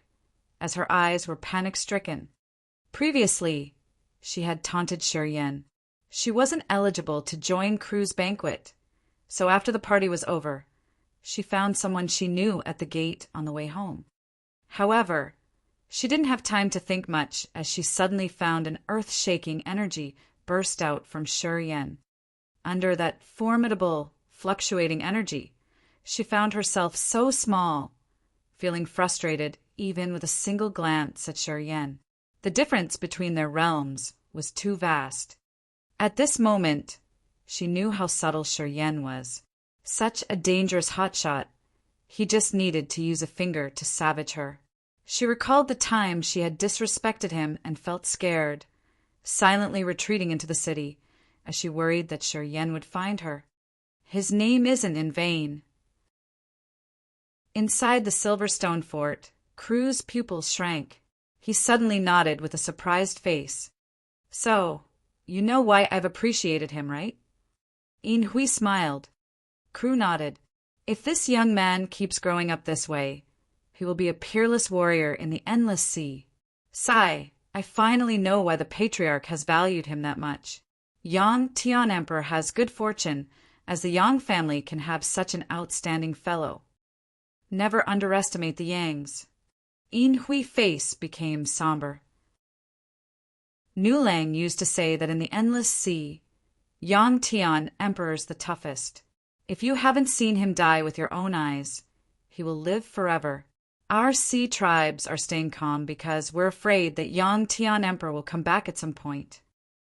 as her eyes were panic-stricken. Previously, she had taunted Shi Yan. She wasn't eligible to join Cruz's banquet, so after the party was over, she found someone she knew at the gate on the way home. However, she didn't have time to think much as she suddenly found an earth-shaking energy burst out from Shi Yan. Under that formidable, fluctuating energy, she found herself so small, feeling frustrated even with a single glance at Shi Yan. The difference between their realms was too vast. At this moment, she knew how subtle Shi Yan was. Such a dangerous hotshot, he just needed to use a finger to savage her. She recalled the time she had disrespected him and felt scared, silently retreating into the city, as she worried that Shi Yan would find her. His name isn't in vain. Inside the Silverstone Fort, Cruz's pupils shrank. He suddenly nodded with a surprised face. So, you know why I've appreciated him, right? Yin Hui smiled. Cruz nodded. If this young man keeps growing up this way, he will be a peerless warrior in the Endless Sea. Sigh, I finally know why the Patriarch has valued him that much. Yang Tian Emperor has good fortune, as the Yang family can have such an outstanding fellow. Never underestimate the Yangs. Yin Hui's face became somber. Nu Lang used to say that in the Endless Sea, Yang Tian Emperor's the toughest. If you haven't seen him die with your own eyes, he will live forever. Our sea tribes are staying calm because we're afraid that Yang Tian Emperor will come back at some point.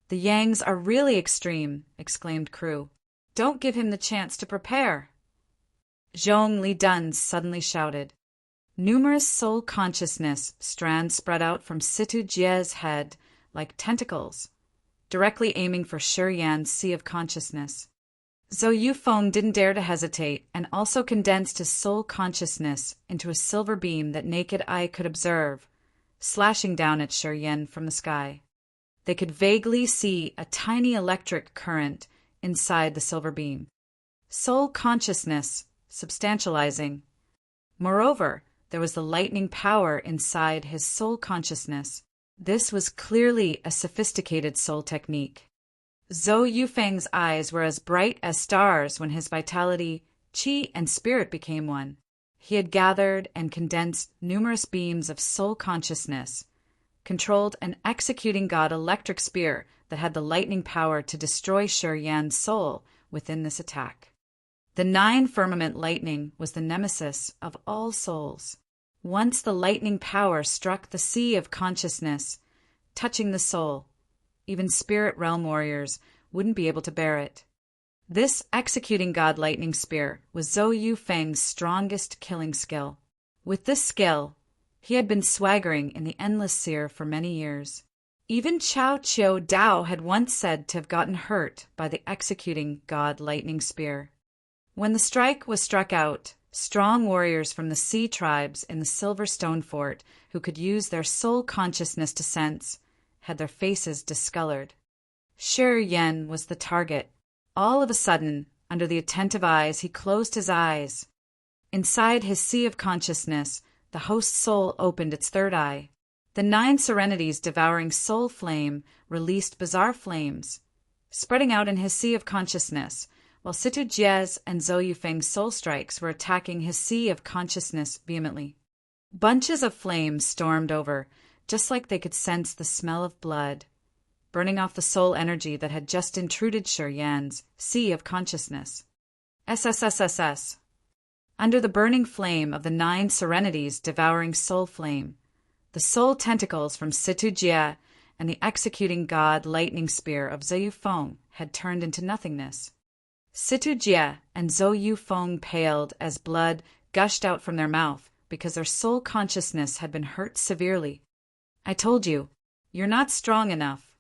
The Yangs are really extreme, exclaimed Cruz. Don't give him the chance to prepare. Zhong Li Dun suddenly shouted. Numerous soul consciousness strands spread out from Situ Jie's head like tentacles, directly aiming for Shi Yan's sea of consciousness. Zhou Yufeng didn't dare to hesitate and also condensed his soul consciousness into a silver beam that naked eye could observe, slashing down at Shi Yan from the sky. They could vaguely see a tiny electric current inside the silver beam. soul consciousness, substantializing. Moreover, there was the lightning power inside his soul consciousness. This was clearly a sophisticated soul technique. Zhou Yufeng's eyes were as bright as stars when his vitality, qi, and spirit became one. He had gathered and condensed numerous beams of soul consciousness, controlled an executing god electric spear that had the lightning power to destroy Shi Yan's soul within this attack. The 9 firmament lightning was the nemesis of all souls. Once the lightning power struck the sea of consciousness, touching the soul, even spirit realm warriors wouldn't be able to bear it. This executing god lightning spear was Zhou Yufeng's strongest killing skill. With this skill, he had been swaggering in the endless seer for many years. Even Chao Qiu Dao had once said to have gotten hurt by the executing god lightning spear. When the strike was struck out, strong warriors from the sea tribes in the Silver Stone Fort, who could use their soul consciousness to sense, had their faces discolored. Shi Yan was the target. All of a sudden, under the attentive eyes, he closed his eyes. Inside his sea of consciousness, the host's soul opened its third eye. The 9 serenities devouring soul flame released bizarre flames, spreading out in his sea of consciousness, while Situ Jie's and Zhou Yufeng's soul strikes were attacking his sea of consciousness vehemently. Bunches of flames stormed over, just like they could sense the smell of blood, burning off the soul energy that had just intruded Shi Yan's sea of consciousness. SSSSS. Under the burning flame of the 9 serenities devouring soul flame, the soul tentacles from Situ Jie and the executing god lightning spear of Zhou Yufeng had turned into nothingness. Situ Jie and Zhou Yufeng paled as blood gushed out from their mouth because their soul consciousness had been hurt severely. I told you, you're not strong enough.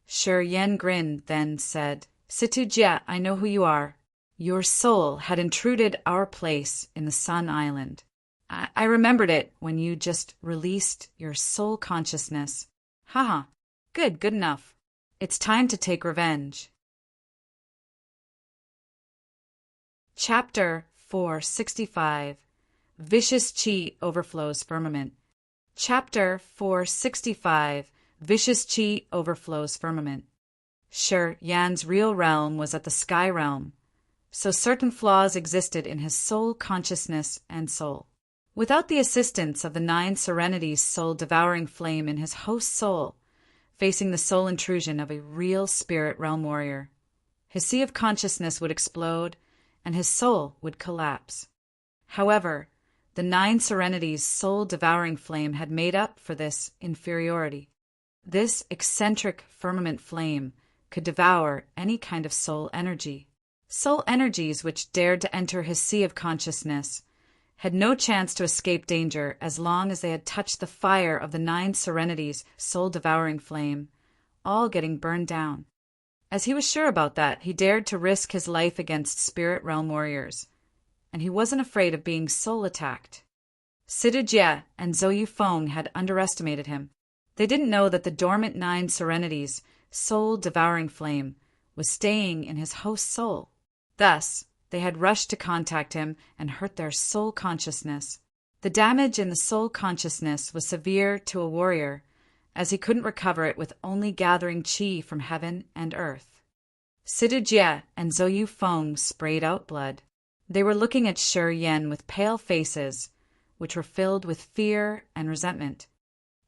Shi Yan grinned, then said, Situ Jie, I know who you are. Your soul had intruded our place in the Sun Island. I remembered it when you just released your soul consciousness. Haha, good enough. It's time to take revenge. Chapter 465. Vicious Qi Overflows Firmament. Chapter 465. Vicious Qi Overflows Firmament. Shi Yan's real realm was at the sky realm, so certain flaws existed in his soul consciousness and soul. Without the assistance of the 9 serenities' soul-devouring flame in his host's soul, facing the soul intrusion of a real spirit realm warrior, his sea of consciousness would explode and his soul would collapse. However, the 9 serenities' soul-devouring flame had made up for this inferiority. This eccentric firmament flame could devour any kind of soul energy. Soul energies which dared to enter his sea of consciousness had no chance to escape danger as long as they had touched the fire of the 9 serenities' soul-devouring flame, all getting burned down. As he was sure about that, he dared to risk his life against spirit realm warriors, and he wasn't afraid of being soul-attacked. Situ Jie and Zhou Yufeng had underestimated him. They didn't know that the dormant 9 serenities' soul-devouring flame was staying in his host's soul. Thus, they had rushed to contact him and hurt their soul consciousness. The damage in the soul consciousness was severe to a warrior, as he couldn't recover it with only gathering qi from heaven and earth. Situ Jie and Zhou Yufeng sprayed out blood. They were looking at Shi Yan with pale faces, which were filled with fear and resentment.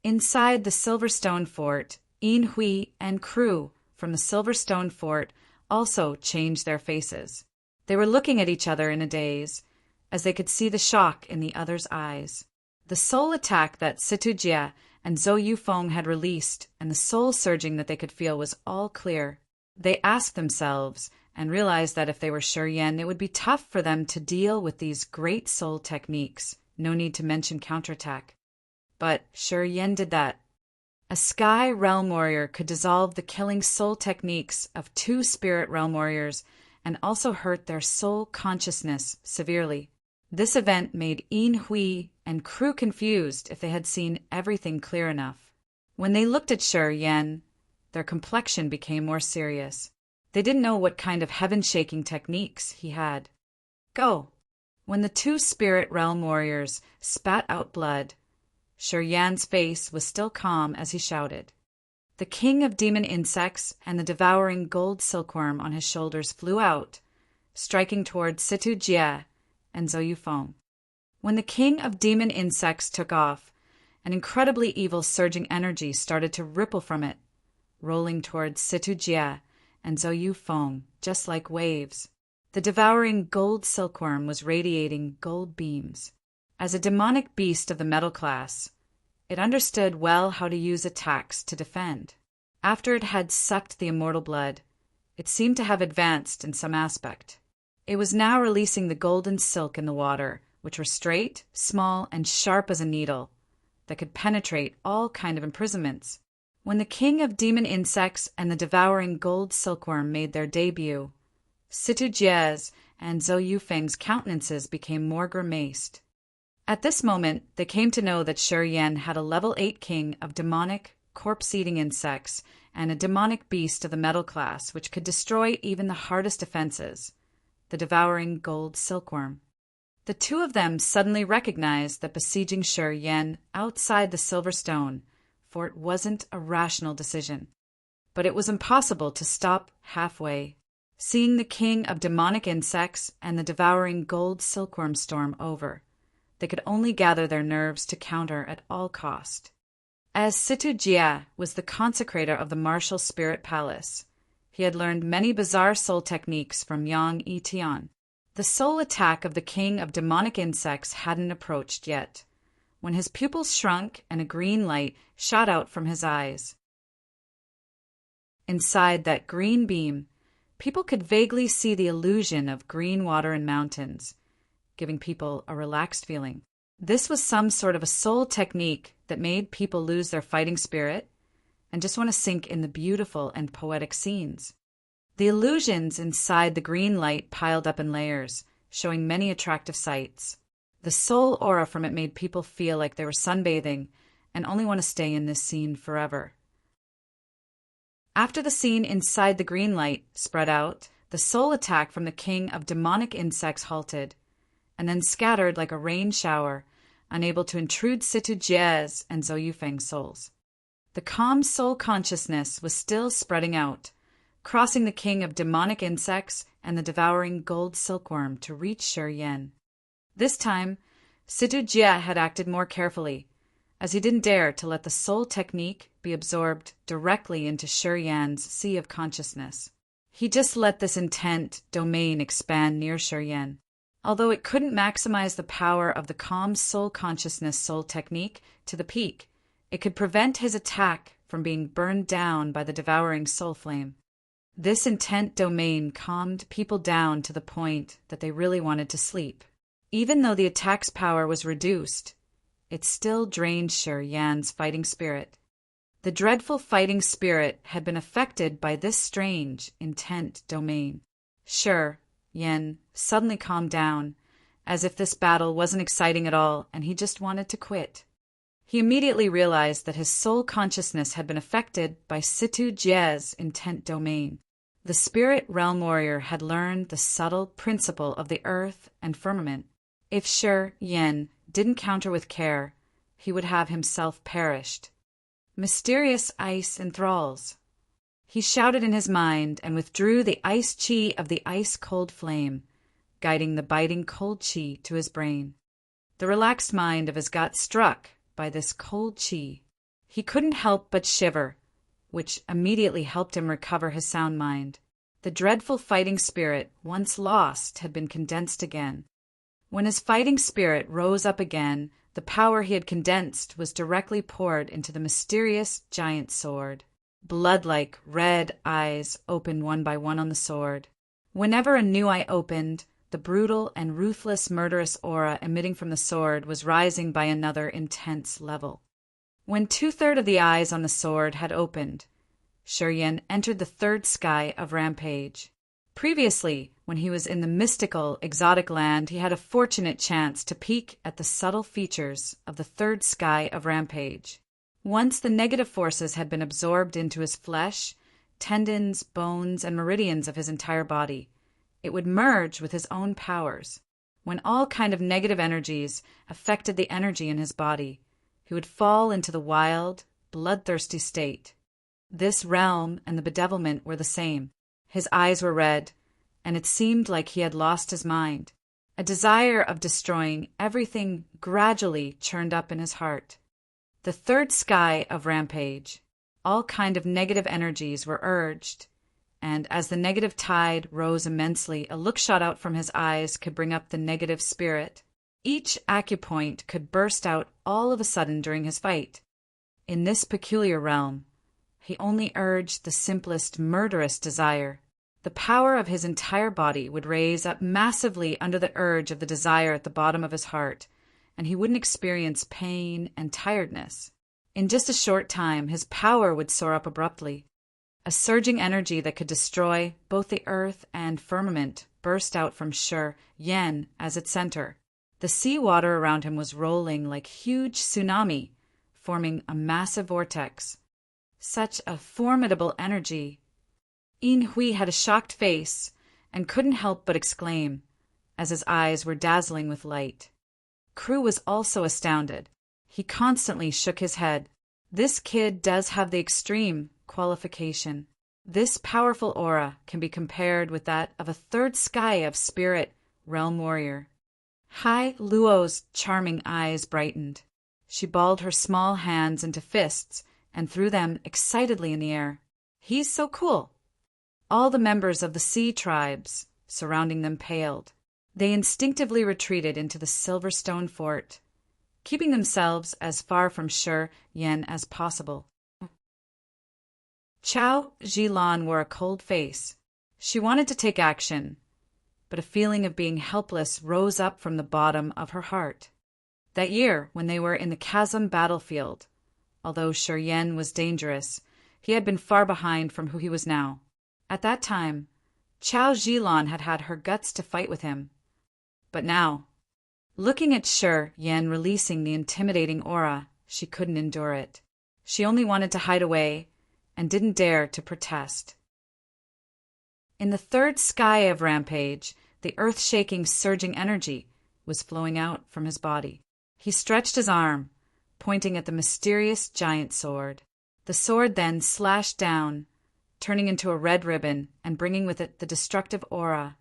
Inside the Silver Stone Fort, Yin Hui and crew from the Silver Stone Fort also changed their faces. They were looking at each other in a daze, as they could see the shock in the other's eyes. The soul attack that Situ Jie and Zhou Yufeng had released and the soul surging that they could feel was all clear. They asked themselves and realized that if they were Shi Yan, it would be tough for them to deal with these great soul techniques, no need to mention counterattack. But Shi Yan did that. A sky realm warrior could dissolve the killing soul techniques of 2 spirit realm warriors and also hurt their soul consciousness severely. This event made Yin Hui and crew confused if they had seen everything clear enough. When they looked at Shi Yan, their complexion became more serious. They didn't know what kind of heaven-shaking techniques he had. Go! When the two spirit realm warriors spat out blood, Shi Yan's face was still calm as he shouted. The king of demon insects and the devouring gold silkworm on his shoulders flew out, striking toward Situ Jie and Zhou Yufeng. When the king of demon insects took off, an incredibly evil surging energy started to ripple from it, rolling toward Situ Jie and Zhou Yufeng just like waves. The devouring gold silkworm was radiating gold beams. As a demonic beast of the metal class, it understood well how to use attacks to defend. After it had sucked the immortal blood, it seemed to have advanced in some aspect. It was now releasing the golden silk in the water, which were straight, small, and sharp as a needle, that could penetrate all kind of imprisonments. When the king of demon insects and the devouring gold silkworm made their debut, Situ Jie's and Zhou Yufeng's countenances became more grimaced. At this moment, they came to know that Shi Yan had a level 8 king of demonic, corpse-eating insects and a demonic beast of the metal class which could destroy even the hardest defenses, the devouring gold silkworm. The two of them suddenly recognized that besieging Shi Yan outside the Silver Stone fort wasn't a rational decision. But it was impossible to stop halfway. Seeing the king of demonic insects and the devouring gold silkworm storm over, they could only gather their nerves to counter at all cost. As Situ Jie was the consecrator of the martial spirit palace, he had learned many bizarre soul techniques from Yang Yitian. The soul attack of the king of demonic insects hadn't approached yet, when his pupils shrunk and a green light shot out from his eyes. Inside that green beam, people could vaguely see the illusion of green water and mountains, giving people a relaxed feeling. This was some sort of a soul technique that made people lose their fighting spirit and just want to sink in the beautiful and poetic scenes. The illusions inside the green light piled up in layers, showing many attractive sights. The soul aura from it made people feel like they were sunbathing and only want to stay in this scene forever. After the scene inside the green light spread out, the soul attack from the king of demonic insects halted, and then scattered like a rain shower, unable to intrude Situ Jie's and Zhou Yufeng's souls. The calm soul consciousness was still spreading out, crossing the king of demonic insects and the devouring gold silkworm to reach Shi Yan. This time, Situ Jie had acted more carefully, as he didn't dare to let the soul technique be absorbed directly into Shi Yan's sea of consciousness. He just let this intent domain expand near Shi Yan. Although it couldn't maximize the power of the calm soul consciousness soul technique to the peak, it could prevent his attack from being burned down by the devouring soul flame. This intent domain calmed people down to the point that they really wanted to sleep. Even though the attack's power was reduced, it still drained Shi Yan's fighting spirit. The dreadful fighting spirit had been affected by this strange intent domain. Shi Yan suddenly calmed down, as if this battle wasn't exciting at all and he just wanted to quit. He immediately realized that his soul consciousness had been affected by Situ Jie's intent domain. The spirit realm warrior had learned the subtle principle of the earth and firmament. If Shi Yan didn't counter with care, he would have himself perished. Mysterious ice enthralls. He shouted in his mind and withdrew the ice chi of the ice-cold flame, guiding the biting cold chi to his brain. The relaxed mind of his got struck by this cold chi. He couldn't help but shiver, which immediately helped him recover his sound mind. The dreadful fighting spirit, once lost, had been condensed again. When his fighting spirit rose up again, the power he had condensed was directly poured into the mysterious giant sword. Blood-like red eyes opened one by one on the sword. Whenever a new eye opened, the brutal and ruthless murderous aura emitting from the sword was rising by another intense level. When 2/3 of the eyes on the sword had opened, Shi Yan entered the third sky of Rampage. Previously, when he was in the mystical, exotic land, he had a fortunate chance to peek at the subtle features of the third sky of Rampage. Once the negative forces had been absorbed into his flesh, tendons, bones, and meridians of his entire body. It would merge with his own powers. When all kind of negative energies affected the energy in his body, he would fall into the wild, bloodthirsty state. This realm and the bedevilment were the same. His eyes were red, and it seemed like he had lost his mind. A desire of destroying everything gradually churned up in his heart. The third sky of rampage. All kind of negative energies were urged, and as the negative tide rose immensely, a look shot out from his eyes could bring up the negative spirit. Each acupoint could burst out all of a sudden during his fight. In this peculiar realm, he only urged the simplest murderous desire. The power of his entire body would raise up massively under the urge of the desire at the bottom of his heart, and he wouldn't experience pain and tiredness. In just a short time, his power would soar up abruptly. A surging energy that could destroy both the earth and firmament burst out from Shi Yan as its center. The sea water around him was rolling like huge tsunami, forming a massive vortex. Such a formidable energy. Yin Hui had a shocked face and couldn't help but exclaim, as his eyes were dazzling with light. Crew was also astounded. He constantly shook his head. This kid does have the extreme qualification. This powerful aura can be compared with that of a third sky of spirit realm warrior. Hai Luo's charming eyes brightened. She balled her small hands into fists and threw them excitedly in the air. He's so cool. All the members of the sea tribes surrounding them paled. They instinctively retreated into the Silverstone fort, keeping themselves as far from Shi Yan as possible. Chao Zhilan wore a cold face. She wanted to take action, but a feeling of being helpless rose up from the bottom of her heart. That year, when they were in the chasm battlefield, although Shi Yan was dangerous, he had been far behind from who he was now. At that time, Chao Zhilan had had her guts to fight with him. But now, looking at Shi Yan releasing the intimidating aura, she couldn't endure it. She only wanted to hide away and didn't dare to protest. In the third sky of rampage, the earth-shaking, surging energy was flowing out from his body. He stretched his arm, pointing at the mysterious giant sword. The sword then slashed down, turning into a red ribbon and bringing with it the destructive aura,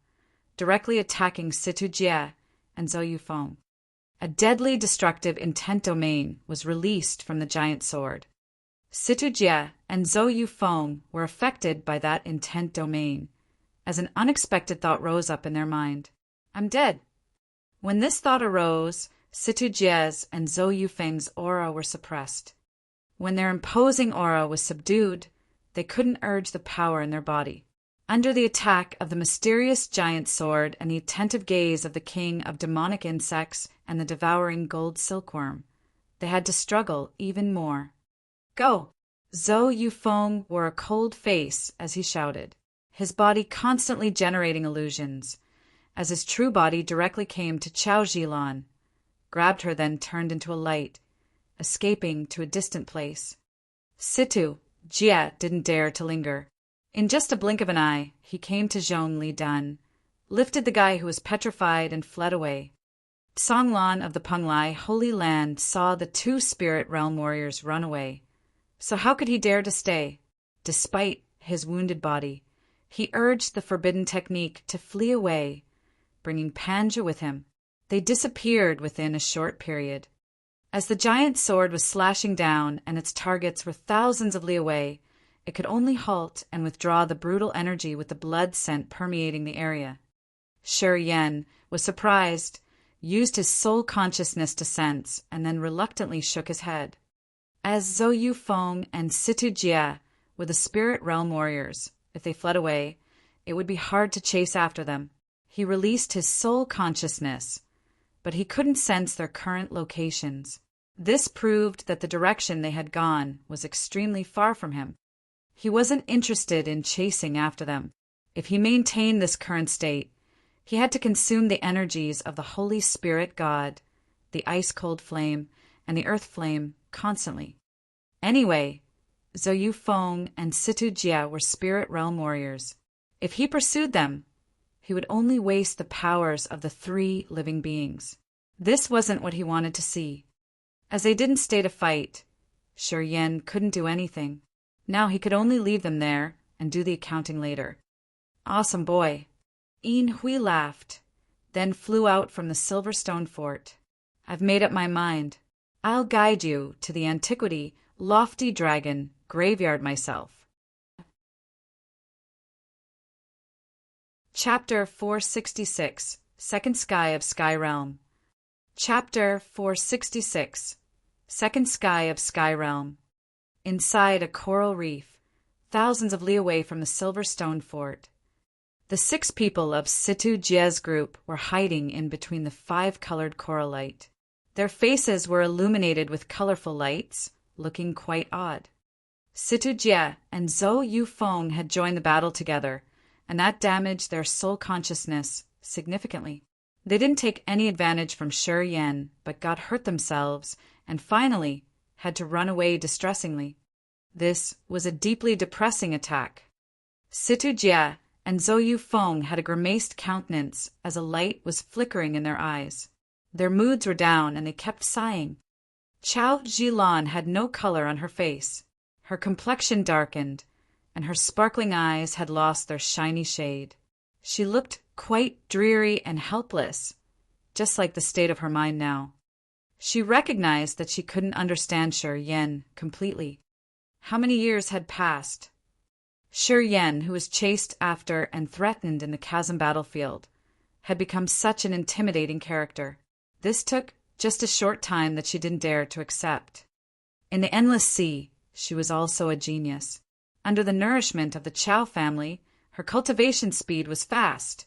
directly attacking Situ Jie and Zhou Yufeng. A deadly destructive intent domain was released from the giant sword. Situ Jie and Zhou Yufeng were affected by that intent domain, as an unexpected thought rose up in their mind. I'm dead. When this thought arose, Situ Jie's and Zhou Yufeng's aura were suppressed. When their imposing aura was subdued, they couldn't urge the power in their body. Under the attack of the mysterious giant sword and the attentive gaze of the king of demonic insects and the devouring gold silkworm, they had to struggle even more. Go! Zhou Yufeng wore a cold face as he shouted, his body constantly generating illusions, as his true body directly came to Chao Zhilan, grabbed her, then turned into a light, escaping to a distant place. Situ Jie didn't dare to linger. In just a blink of an eye, he came to Zhong Li Dan, lifted the guy who was petrified, and fled away. Songlan of the Penglai Holy Land saw the two spirit realm warriors run away. So how could he dare to stay? Despite his wounded body, he urged the forbidden technique to flee away, bringing Panja with him. They disappeared within a short period. As the giant sword was slashing down and its targets were thousands of li away, it could only halt and withdraw the brutal energy with the blood scent permeating the area. Shi Yan was surprised, used his soul consciousness to sense, and then reluctantly shook his head. As Zhou Yufeng and Situ Jie were the spirit realm warriors, if they fled away, it would be hard to chase after them. He released his soul consciousness, but he couldn't sense their current locations. This proved that the direction they had gone was extremely far from him. He wasn't interested in chasing after them. If he maintained this current state, he had to consume the energies of the Holy Spirit God, the ice-cold flame, and the earth flame constantly. Anyway, Zhou Yufeng and Situ Jie were spirit realm warriors. If he pursued them, he would only waste the powers of the three living beings. This wasn't what he wanted to see. As they didn't stay to fight, Shi Yan couldn't do anything. Now he could only leave them there and do the accounting later. Awesome boy. Yin Hui laughed, then flew out from the Silverstone fort. I've made up my mind. I'll guide you to the antiquity lofty dragon graveyard myself. Chapter 466, Second Sky of Sky Realm. Chapter 466, Second Sky of Sky Realm. Inside a coral reef, thousands of li away from the Silverstone fort, the 6 people of Situ Jie's group were hiding in between the 5-colored coral light. Their faces were illuminated with colorful lights, looking quite odd. Situ Jie and Zhou Yufeng had joined the battle together, and that damaged their soul consciousness significantly. They didn't take any advantage from Shi Yan, but got hurt themselves, and finally had to run away distressingly. This was a deeply depressing attack. Situ Jie and Zhou Yufeng had a grimaced countenance as a light was flickering in their eyes. Their moods were down, and they kept sighing. Chao Zhilan had no color on her face. Her complexion darkened, and her sparkling eyes had lost their shiny shade. She looked quite dreary and helpless, just like the state of her mind now. She recognized that she couldn't understand Shi Yan completely. How many years had passed? Shi Yan, who was chased after and threatened in the chasm battlefield, had become such an intimidating character. This took just a short time that she didn't dare to accept. In the endless sea, she was also a genius. Under the nourishment of the Chao family, her cultivation speed was fast,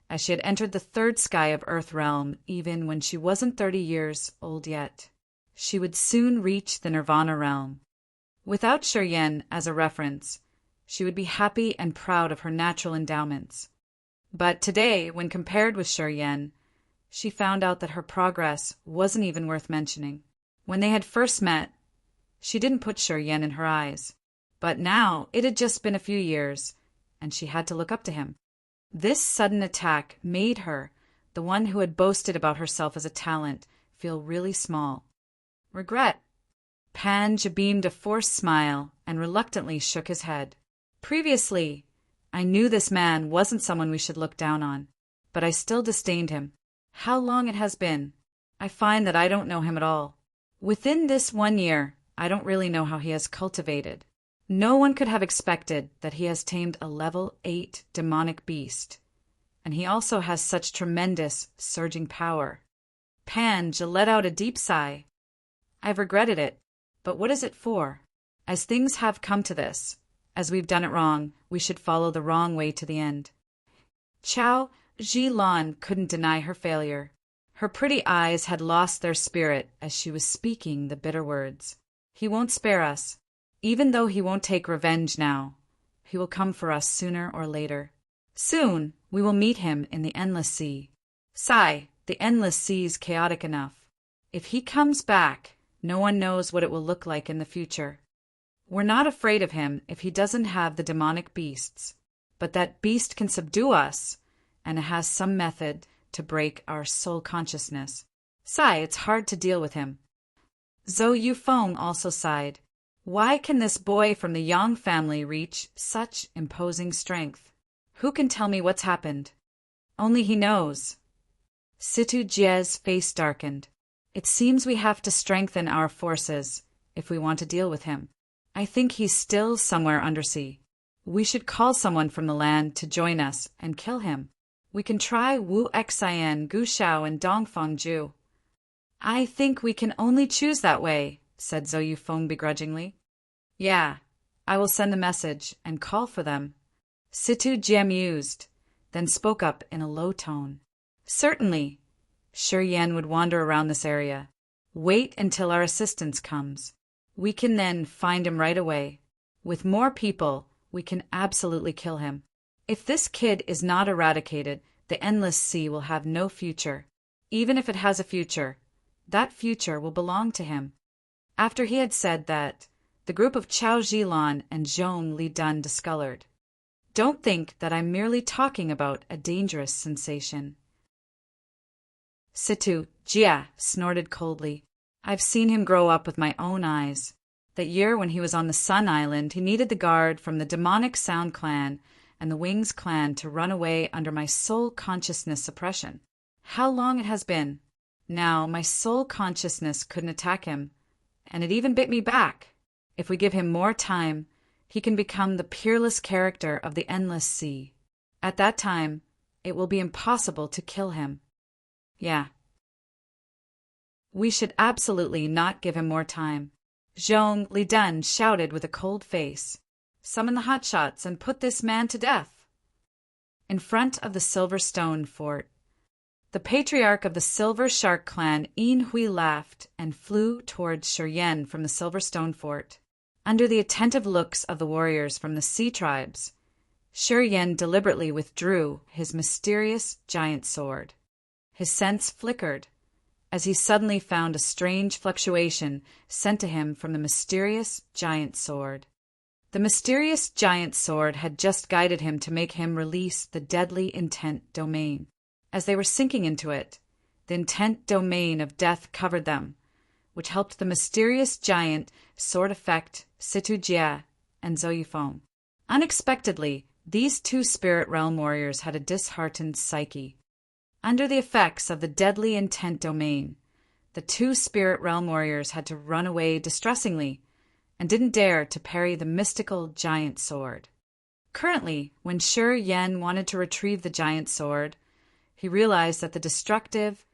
as she had entered the 3rd sky of Earth Realm even when she wasn't 30 years old yet. She would soon reach the Nirvana Realm. Without Shi Yan as a reference, she would be happy and proud of her natural endowments. But today, when compared with Shi Yan, she found out that her progress wasn't even worth mentioning. When they had first met, she didn't put Shi Yan in her eyes. But now it had just been a few years, and she had to look up to him. This sudden attack made her, the one who had boasted about herself as a talent, feel really small. Regret. Pan beamed a forced smile and reluctantly shook his head. Previously, I knew this man wasn't someone we should look down on, but I still disdained him. How long it has been. I find that I don't know him at all. Within this 1 year, I don't really know how he has cultivated. No one could have expected that he has tamed a level 8 demonic beast, and he also has such tremendous, surging power. Pan let out a deep sigh. I've regretted it, but what is it for? As things have come to this, as we've done it wrong, we should follow the wrong way to the end. Chao Zhilan couldn't deny her failure. Her pretty eyes had lost their spirit as she was speaking the bitter words. He won't spare us. Even though he won't take revenge now, he will come for us sooner or later. Soon we will meet him in the endless sea. Sigh, the endless sea's chaotic enough. If he comes back, no one knows what it will look like in the future. We're not afraid of him if he doesn't have the demonic beasts, but that beast can subdue us, and it has some method to break our soul consciousness. Sigh, it's hard to deal with him. Zhou Yufeng also sighed. Why can this boy from the Yang family reach such imposing strength? Who can tell me what's happened? Only he knows. Situ Jie's face darkened. It seems we have to strengthen our forces if we want to deal with him. I think he's still somewhere undersea. We should call someone from the land to join us and kill him. We can try Wu Xian, Gu Shao, and Dongfeng Ju. I think we can only choose that way, said Zhou Yufeng begrudgingly. Yeah, I will send the message and call for them. Situ Jie mused, then spoke up in a low tone. Certainly. Shi Yan would wander around this area. Wait until our assistance comes. We can then find him right away. With more people, we can absolutely kill him. If this kid is not eradicated, the endless sea will have no future. Even if it has a future, that future will belong to him. After he had said that, The group of Chao Zhilan and Zhong Li Dun discolored. Don't think that I'm merely talking about a dangerous sensation. Situ Jia snorted coldly. I've seen him grow up with my own eyes. That year when he was on the Sun Island, he needed the guard from the demonic Sound Clan and the Wings Clan to run away under my soul consciousness suppression. How long it has been. Now, my soul consciousness couldn't attack him, and it even bit me back. If we give him more time, he can become the peerless character of the endless sea. At that time, it will be impossible to kill him. Yeah. We should absolutely not give him more time. Zhong Li Dun shouted with a cold face. Summon the hotshots and put this man to death. In front of the Silver Stone Fort, the patriarch of the Silver Shark Clan, Yin Hui, laughed and flew towards Shi Yan from the Silver Stone Fort. Under the attentive looks of the warriors from the Sea Tribes, Shi Yan deliberately withdrew his mysterious giant sword. His sense flickered as he suddenly found a strange fluctuation sent to him from the mysterious giant sword. The mysterious giant sword had just guided him to make him release the deadly intent domain. As they were sinking into it, the intent domain of death covered them, which helped the mysterious giant sword affect Situ Jia and Zhou Yifeng. Unexpectedly, these two spirit realm warriors had a disheartened psyche. Under the effects of the deadly intent domain, the two spirit realm warriors had to run away distressingly and didn't dare to parry the mystical giant sword. Currently, when Shi Yan wanted to retrieve the giant sword, he realized that the destructive,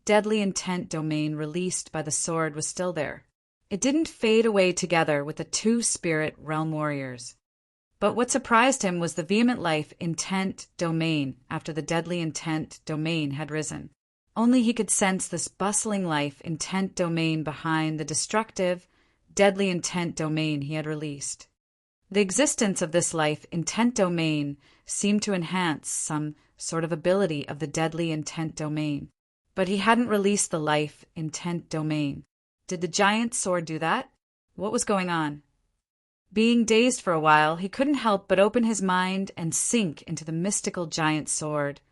deadly intent domain released by the sword was still there. It didn't fade away together with the two spirit realm warriors. But what surprised him was the vehement life intent domain after the deadly intent domain had risen. Only he could sense this bustling life intent domain behind the destructive, deadly intent domain he had released. The existence of this life intent domain seemed to enhance some sort of ability of the deadly intent domain. But he hadn't released the life intent domain. Did the giant sword do that? What was going on? Being dazed for a while, he couldn't help but open his mind and sink into the mystical giant sword,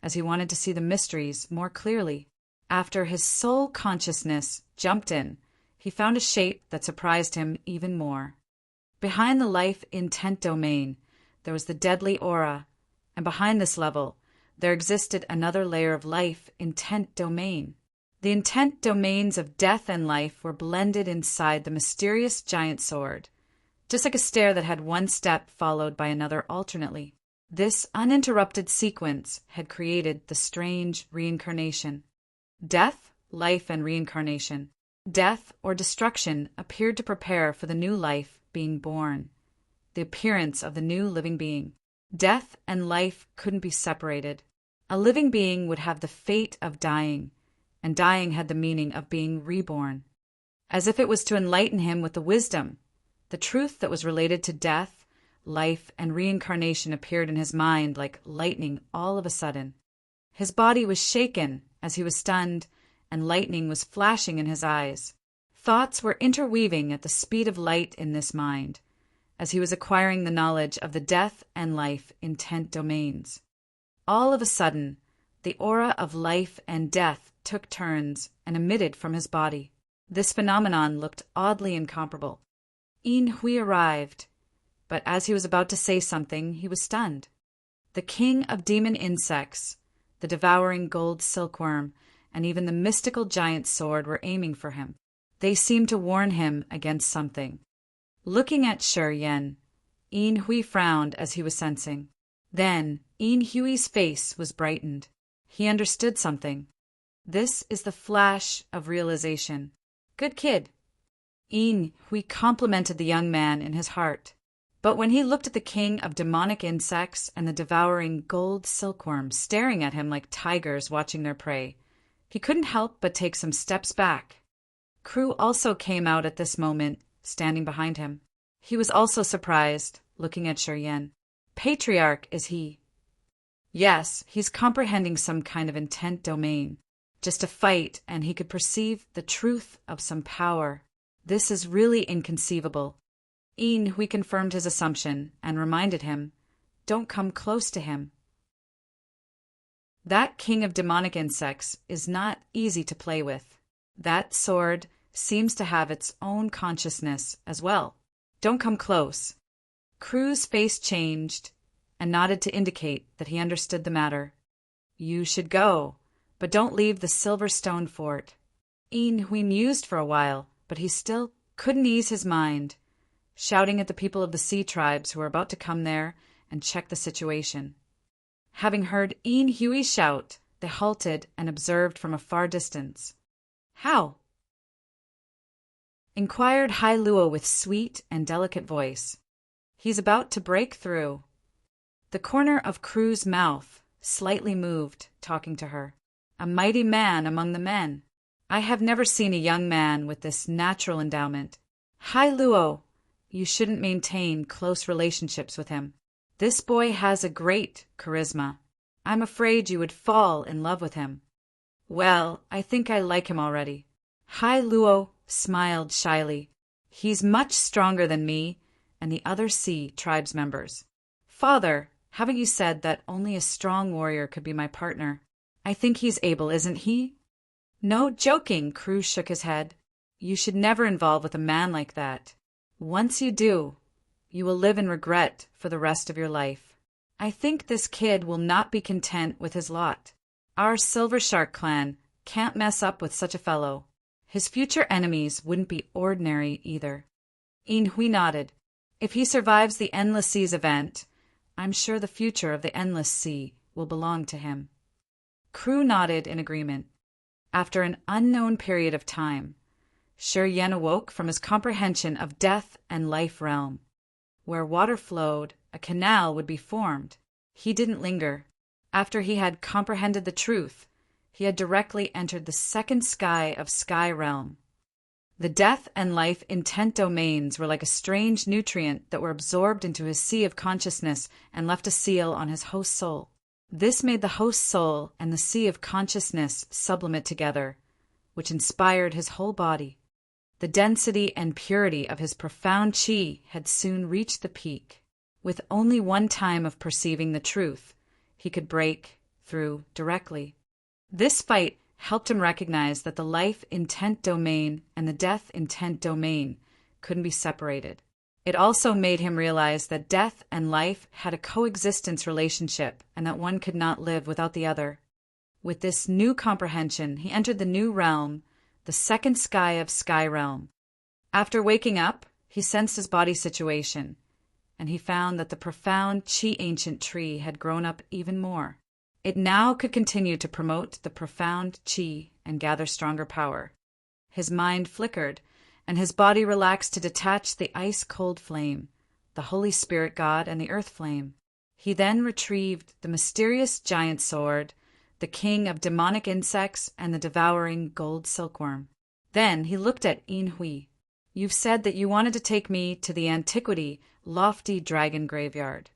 as he wanted to see the mysteries more clearly. After his soul consciousness jumped in, he found a shape that surprised him even more. Behind the life intent domain, there was the deadly aura, and behind this level, there existed another layer of life intent domain. The intent domains of death and life were blended inside the mysterious giant sword, just like a stair that had one step followed by another alternately. This uninterrupted sequence had created the strange reincarnation. Death, life, and reincarnation. Death or destruction appeared to prepare for the new life being born, the appearance of the new living being. Death and life couldn't be separated. A living being would have the fate of dying, and dying had the meaning of being reborn. As if it was to enlighten him with the wisdom, the truth that was related to death, life, and reincarnation appeared in his mind like lightning all of a sudden. His body was shaken as he was stunned, and lightning was flashing in his eyes. Thoughts were interweaving at the speed of light in this mind, as he was acquiring the knowledge of the death and life intent domains. All of a sudden, the aura of life and death took turns and emitted from his body. This phenomenon looked oddly incomparable. Yin Hui arrived, but as he was about to say something, he was stunned. The king of demon insects, the devouring gold silkworm, and even the mystical giant sword were aiming for him. They seemed to warn him against something. Looking at Shi Yan, Yin Hui frowned as he was sensing. Then, Yin Hui's face was brightened. He understood something. This is the flash of realization. Good kid. Yin Hui complimented the young man in his heart. But when he looked at the king of demonic insects and the devouring gold silkworm staring at him like tigers watching their prey, he couldn't help but take some steps back. Crew also came out at this moment, standing behind him. He was also surprised, looking at Shi Yan. Patriarch, is he? Yes, he's comprehending some kind of intent domain. Just a fight, and he could perceive the truth of some power. This is really inconceivable. Yin Hui confirmed his assumption and reminded him, "Don't come close to him. That king of demonic insects is not easy to play with. That sword seems to have its own consciousness as well. Don't come close." Kru's face changed and nodded to indicate that he understood the matter. "You should go, but don't leave the Silverstone Fort." Yin Hui mused for a while, but he still couldn't ease his mind, shouting at the people of the sea tribes who were about to come there and check the situation. Having heard Yin Hui shout, they halted and observed from a far distance. "How?" inquired Hai Luo with sweet and delicate voice. "He's about to break through." The corner of Kru's mouth slightly moved, talking to her. "A mighty man among the men. I have never seen a young man with this natural endowment. Hai Luo, you shouldn't maintain close relationships with him. This boy has a great charisma. I'm afraid you would fall in love with him." "Well, I think I like him already." Hai Luo smiled shyly. "He's much stronger than me and the other sea tribes members. Father, haven't you said that only a strong warrior could be my partner? I think he's able, isn't he?" "No joking," Kru shook his head. "You should never involve with a man like that. Once you do, you will live in regret for the rest of your life. I think this kid will not be content with his lot. Our Silver Shark clan can't mess up with such a fellow. His future enemies wouldn't be ordinary either." Yin Hui nodded. "If he survives the Endless Seas event, I'm sure the future of the Endless Sea will belong to him." Kru nodded in agreement. After an unknown period of time, Shi Yan awoke from his comprehension of death and life realm. Where water flowed, a canal would be formed. He didn't linger. After he had comprehended the truth, he had directly entered the second sky of Sky Realm. The death and life intent domains were like a strange nutrient that were absorbed into his sea of consciousness and left a seal on his host soul. This made the host soul and the sea of consciousness sublimate together, which inspired his whole body. The density and purity of his profound chi had soon reached the peak. With only one time of perceiving the truth, he could break through directly. This fight helped him recognize that the life intent domain and the death intent domain couldn't be separated. It also made him realize that death and life had a coexistence relationship and that one could not live without the other. With this new comprehension, he entered the new realm, the second sky of Sky Realm. After waking up, he sensed his body situation, and he found that the profound Qi ancient tree had grown up even more. It now could continue to promote the profound Qi and gather stronger power. His mind flickered, and his body relaxed to detach the ice-cold flame, the Holy Spirit God and the Earth Flame. He then retrieved the mysterious giant sword, the king of demonic insects and the devouring gold silkworm. Then he looked at Yin Hui. "You've said that you wanted to take me to the antiquity, lofty dragon graveyard."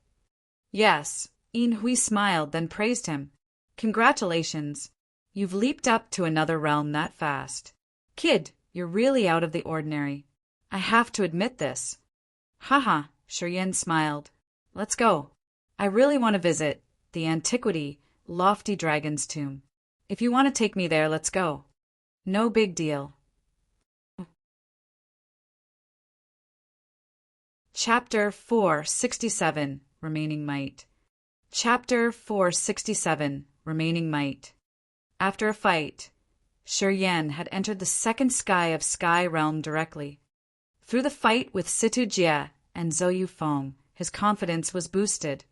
"Yes." Yin Hui smiled, then praised him. "Congratulations. You've leaped up to another realm that fast. Kid, you're really out of the ordinary. I have to admit this." "Haha," Shi Yan smiled. "Let's go. I really want to visit the antiquity, lofty dragon's tomb. If you want to take me there, let's go. No big deal." Chapter 467, Remaining Might. Chapter 467, Remaining Might. After a fight, Shi Yan had entered the second sky of Sky Realm directly. Through the fight with Situ Jie and Zhou Yufeng, his confidence was boosted,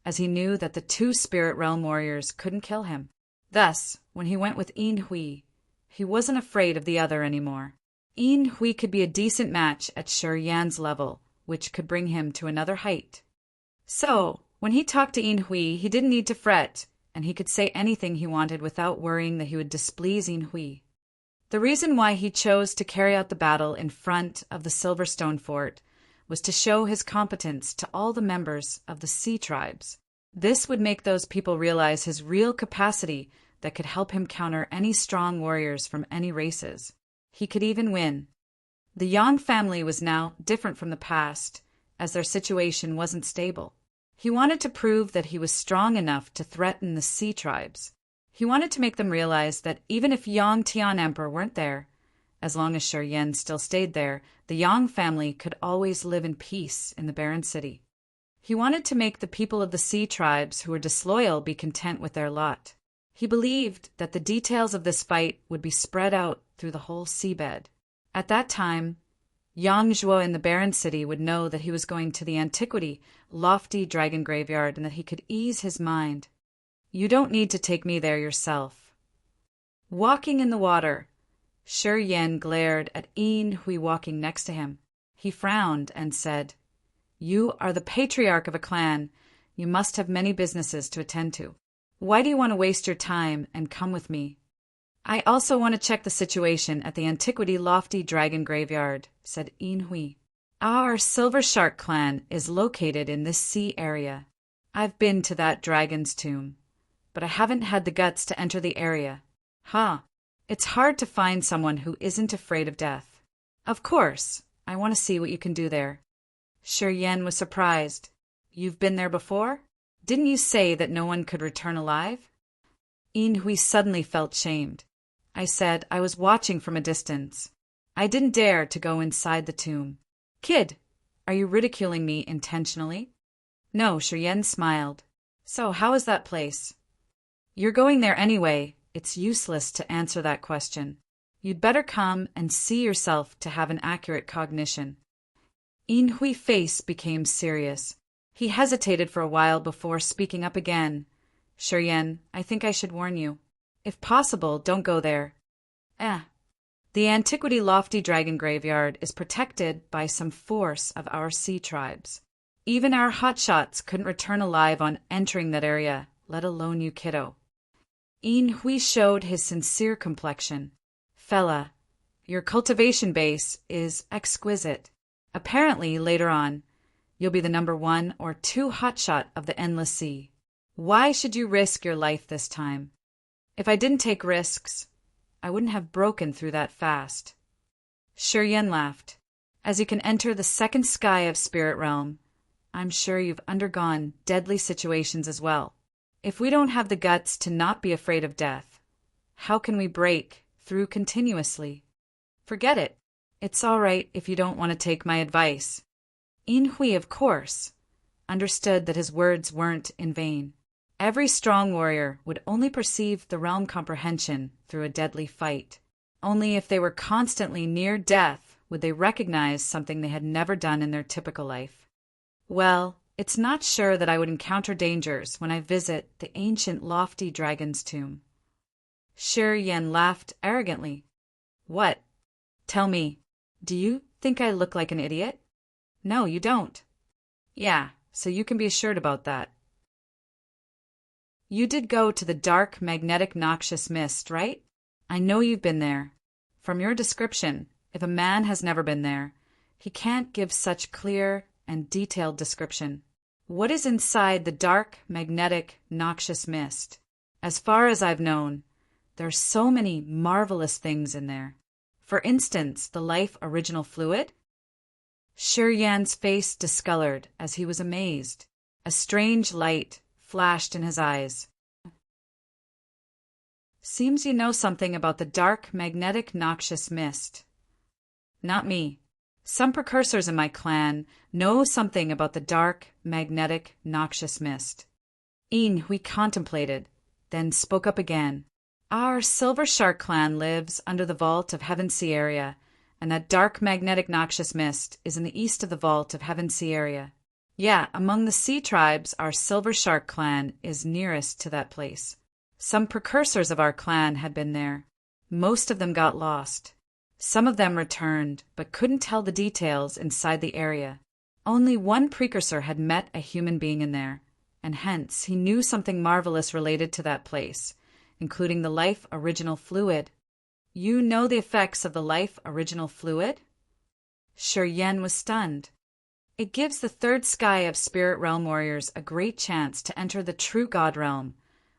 as he knew that the two Spirit Realm warriors couldn't kill him. Thus, when he went with Yin Hui, he wasn't afraid of the other anymore. Yin Hui could be a decent match at Shi Yan's level, which could bring him to another height. So, when he talked to Yin Hui, he didn't need to fret, and he could say anything he wanted without worrying that he would displease Yin Hui. The reason why he chose to carry out the battle in front of the Silverstone Fort was to show his competence to all the members of the sea tribes. This would make those people realize his real capacity that could help him counter any strong warriors from any races. He could even win. The Yang family was now different from the past, as their situation wasn't stable. He wanted to prove that he was strong enough to threaten the sea tribes. He wanted to make them realize that even if Yang Tian Emperor weren't there, as long as Shi Yan still stayed there, the Yang family could always live in peace in the barren city. He wanted to make the people of the sea tribes who were disloyal be content with their lot. He believed that the details of this fight would be spread out through the whole seabed. At that time, Yang Zhuo in the barren city would know that he was going to the antiquity, lofty dragon graveyard and that he could ease his mind. You don't need to take me there yourself. Walking in the water, Shi Yan glared at Yin Hui walking next to him. He frowned and said, "You are the patriarch of a clan. You must have many businesses to attend to. Why do you want to waste your time and come with me?" "I also want to check the situation at the antiquity lofty dragon graveyard," said Yin Hui. "Our Silver Shark clan is located in this sea area. I've been to that dragon's tomb, but I haven't had the guts to enter the area. It's hard to find someone who isn't afraid of death. Of course, I want to see what you can do there." Shi Yan was surprised. "You've been there before? Didn't you say that no one could return alive?" Yin Hui suddenly felt shamed. "I said I was watching from a distance. I didn't dare to go inside the tomb." "Kid, are you ridiculing me intentionally?" "No," Shi Yan smiled. "So how is that place?" "You're going there anyway. It's useless to answer that question. You'd better come and see yourself to have an accurate cognition." Yin Hui's face became serious. He hesitated for a while before speaking up again. "Shi Yan, I think I should warn you. If possible, don't go there." The antiquity lofty dragon graveyard is protected by some force of our sea tribes. Even our hotshots couldn't return alive on entering that area, let alone you, kiddo. Yin Hui showed his sincere complexion. "Fella, your cultivation base is exquisite. Apparently, later on, you'll be the number 1 or 2 hotshot of the endless sea. Why should you risk your life this time? If I didn't take risks, I wouldn't have broken through that fast." Shi Yan laughed. "As you can enter the second sky of spirit realm, I'm sure you've undergone deadly situations as well. If we don't have the guts to not be afraid of death, how can we break through continuously? Forget it. It's all right if you don't want to take my advice." Yin Hui, of course, understood that his words weren't in vain. Every strong warrior would only perceive the realm comprehension through a deadly fight. Only if they were constantly near death would they recognize something they had never done in their typical life. "Well, it's not sure that I would encounter dangers when I visit the ancient lofty dragon's tomb." Shi Yan laughed arrogantly. "What? Tell me, do you think I look like an idiot?" "No, you don't." "Yeah, so you can be assured about that. You did go to the dark, magnetic, noxious mist, right? I know you've been there. From your description, if a man has never been there, he can't give such clear and detailed description. What is inside the dark, magnetic, noxious mist? As far as I've known, there are so many marvelous things in there. For instance, the life original fluid?" Shi Yan's face discolored as he was amazed. A strange light flashed in his eyes. "Seems you know something about the dark, magnetic, noxious mist." "Not me. Some precursors in my clan know something about the dark, magnetic, noxious mist." Yin Hui contemplated, then spoke up again. "Our Silver Shark clan lives under the vault of Heaven Sea area, and that dark, magnetic, noxious mist is in the east of the vault of Heaven Sea area. Yeah, among the sea tribes, our Silver Shark clan is nearest to that place. Some precursors of our clan had been there. Most of them got lost. Some of them returned, but couldn't tell the details inside the area. Only one precursor had met a human being in there, and hence he knew something marvelous related to that place, including the life original fluid." "You know the effects of the life original fluid?" Shi Yan was stunned. "It gives the third sky of spirit realm warriors a great chance to enter the true God realm,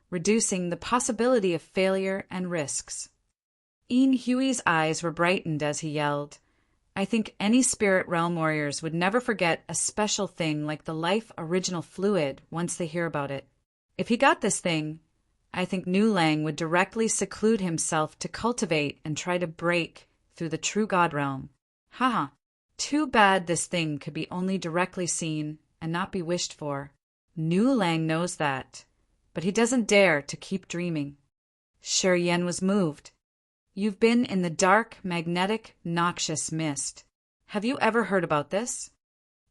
reducing the possibility of failure and risks." Yin Hui's eyes were brightened as he yelled, I think any spirit realm warriors would never forget a special thing like the life original fluid once they hear about it. If he got this thing, I think Nu Lang would directly seclude himself to cultivate and try to break through the true God realm. Haha. Too bad this thing could be only directly seen and not be wished for. Nu Lang knows that, but he doesn't dare to keep dreaming. Shi Yan was moved. You've been in the dark, magnetic, noxious mist. Have you ever heard about this?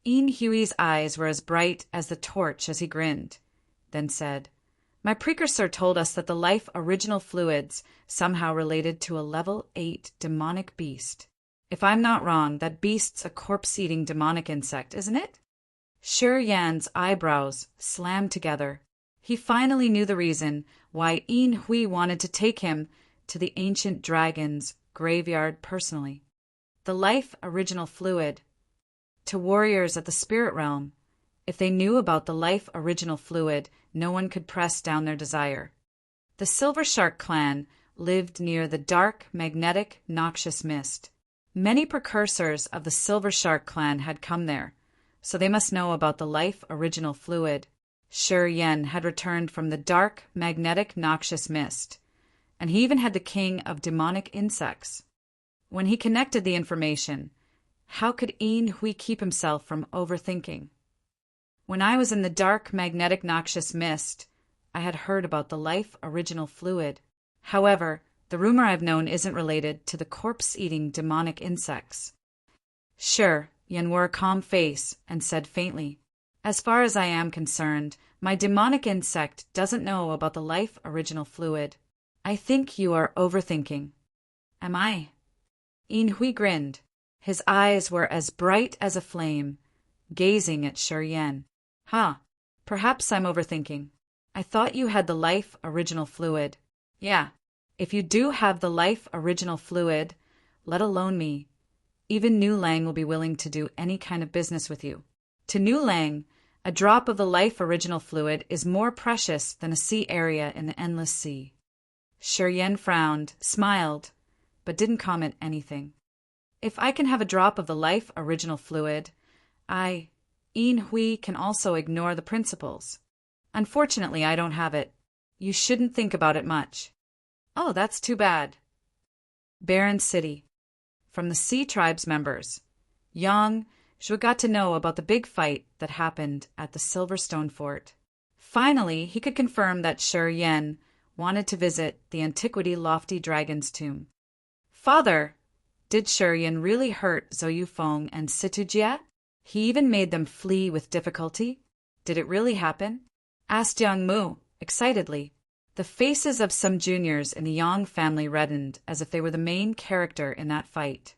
Yin Hui's eyes were as bright as the torch as he grinned, then said, My precursor told us that the life original fluids somehow related to a level 8 demonic beast. If I'm not wrong, that beast's a corpse-eating demonic insect, isn't it? Shi Yan's eyebrows slammed together. He finally knew the reason why Yin Hui wanted to take him to the ancient dragon's graveyard personally. The life original fluid. To warriors at the spirit realm, if they knew about the life original fluid, no one could press down their desire. The Silver Shark clan lived near the dark, magnetic, noxious mist. Many precursors of the Silver Shark clan had come there, so they must know about the life original fluid. Shi Yan had returned from the dark, magnetic, noxious mist, and he even had the king of demonic insects. When he connected the information, how could Yin Hui keep himself from overthinking? When I was in the dark, magnetic, noxious mist, I had heard about the life original fluid. However, the rumor I've known isn't related to the corpse-eating demonic insects. Sure, Yan wore a calm face and said faintly, As far as I am concerned, my demonic insect doesn't know about the life original fluid. I think you are overthinking. Am I? Yin Hui grinned. His eyes were as bright as a flame, gazing at Shi Yan. Perhaps I'm overthinking. I thought you had the life original fluid. Yeah, if you do have the life original fluid, let alone me, even Nu Lang will be willing to do any kind of business with you. To Nu Lang, a drop of the life original fluid is more precious than a sea area in the endless sea. Shi Yan frowned, smiled, but didn't comment anything. If I can have a drop of the life original fluid, Yin Hui can also ignore the principles. Unfortunately, I don't have it. You shouldn't think about it much. Oh, that's too bad. Barren City. From the Sea Tribe's members, Yang Zhu got to know about the big fight that happened at the Silverstone Fort. Finally, he could confirm that Shi Yan wanted to visit the Antiquity Lofty Dragon's tomb. Father, did Shi Yan really hurt Zhou Yufeng and Situjia? He even made them flee with difficulty? Did it really happen? Asked Yang Mu, excitedly. The faces of some juniors in the Yang family reddened as if they were the main character in that fight.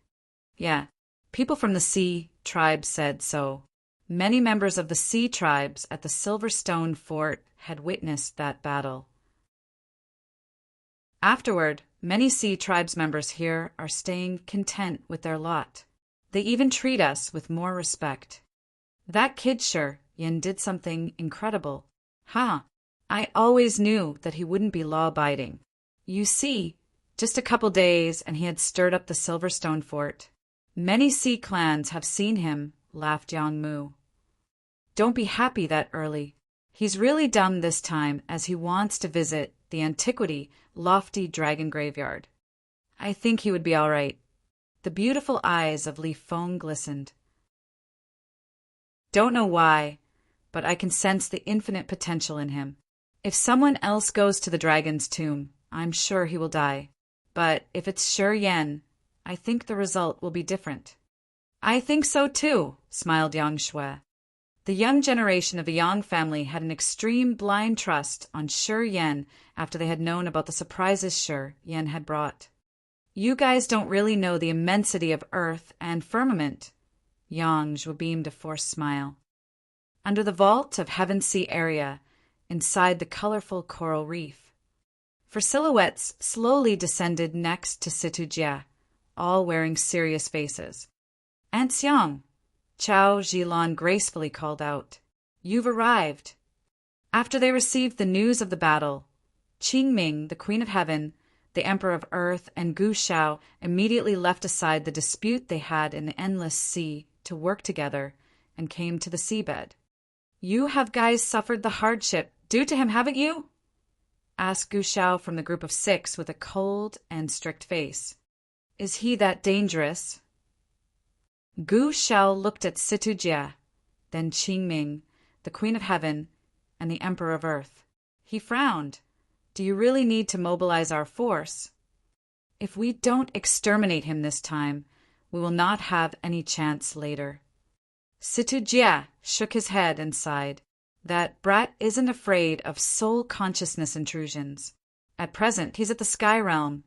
Yeah, people from the Sea Tribe said so. Many members of the Sea Tribes at the Silverstone Fort had witnessed that battle. Afterward, many Sea Tribes members here are staying content with their lot. They even treat us with more respect. That kid Shi Yan did something incredible. I always knew that he wouldn't be law-abiding. You see, just a couple days and he had stirred up the Silverstone Fort. Many sea clans have seen him, laughed Yang Mu. Don't be happy that early. He's really dumb this time as he wants to visit the Antiquity Lofty Dragon Graveyard. I think he would be all right. The beautiful eyes of Li Feng glistened. Don't know why, but I can sense the infinite potential in him. If someone else goes to the dragon's tomb, I'm sure he will die. But if it's Shi Yan, I think the result will be different. I think so too, smiled Yang Shui. The young generation of the Yang family had an extreme blind trust on Shi Yan after they had known about the surprises Shi Yan had brought. You guys don't really know the immensity of earth and firmament. Yang Zhu beamed a forced smile. Under the vault of Heaven Sea area, inside the colorful coral reef. For silhouettes slowly descended next to Situjia, all wearing serious faces. Aunt Xiang, Chao Zhilan gracefully called out, You've arrived. After they received the news of the battle, Qingming, the Queen of Heaven, The Emperor of Earth and Gu Shao immediately left aside the dispute they had in the endless sea to work together and came to the seabed. "You have guys suffered the hardship due to him, haven't you?" asked Gu Shao from the group of 6 with a cold and strict face. "Is he that dangerous?" Gu Shao looked at Situ Jie, then Qing Ming, the Queen of Heaven, and the Emperor of Earth. He frowned. "Do you really need to mobilize our force? If we don't exterminate him this time, we will not have any chance later." Situ Jie shook his head and sighed. "That brat isn't afraid of soul consciousness intrusions. At present, he's at the Sky Realm,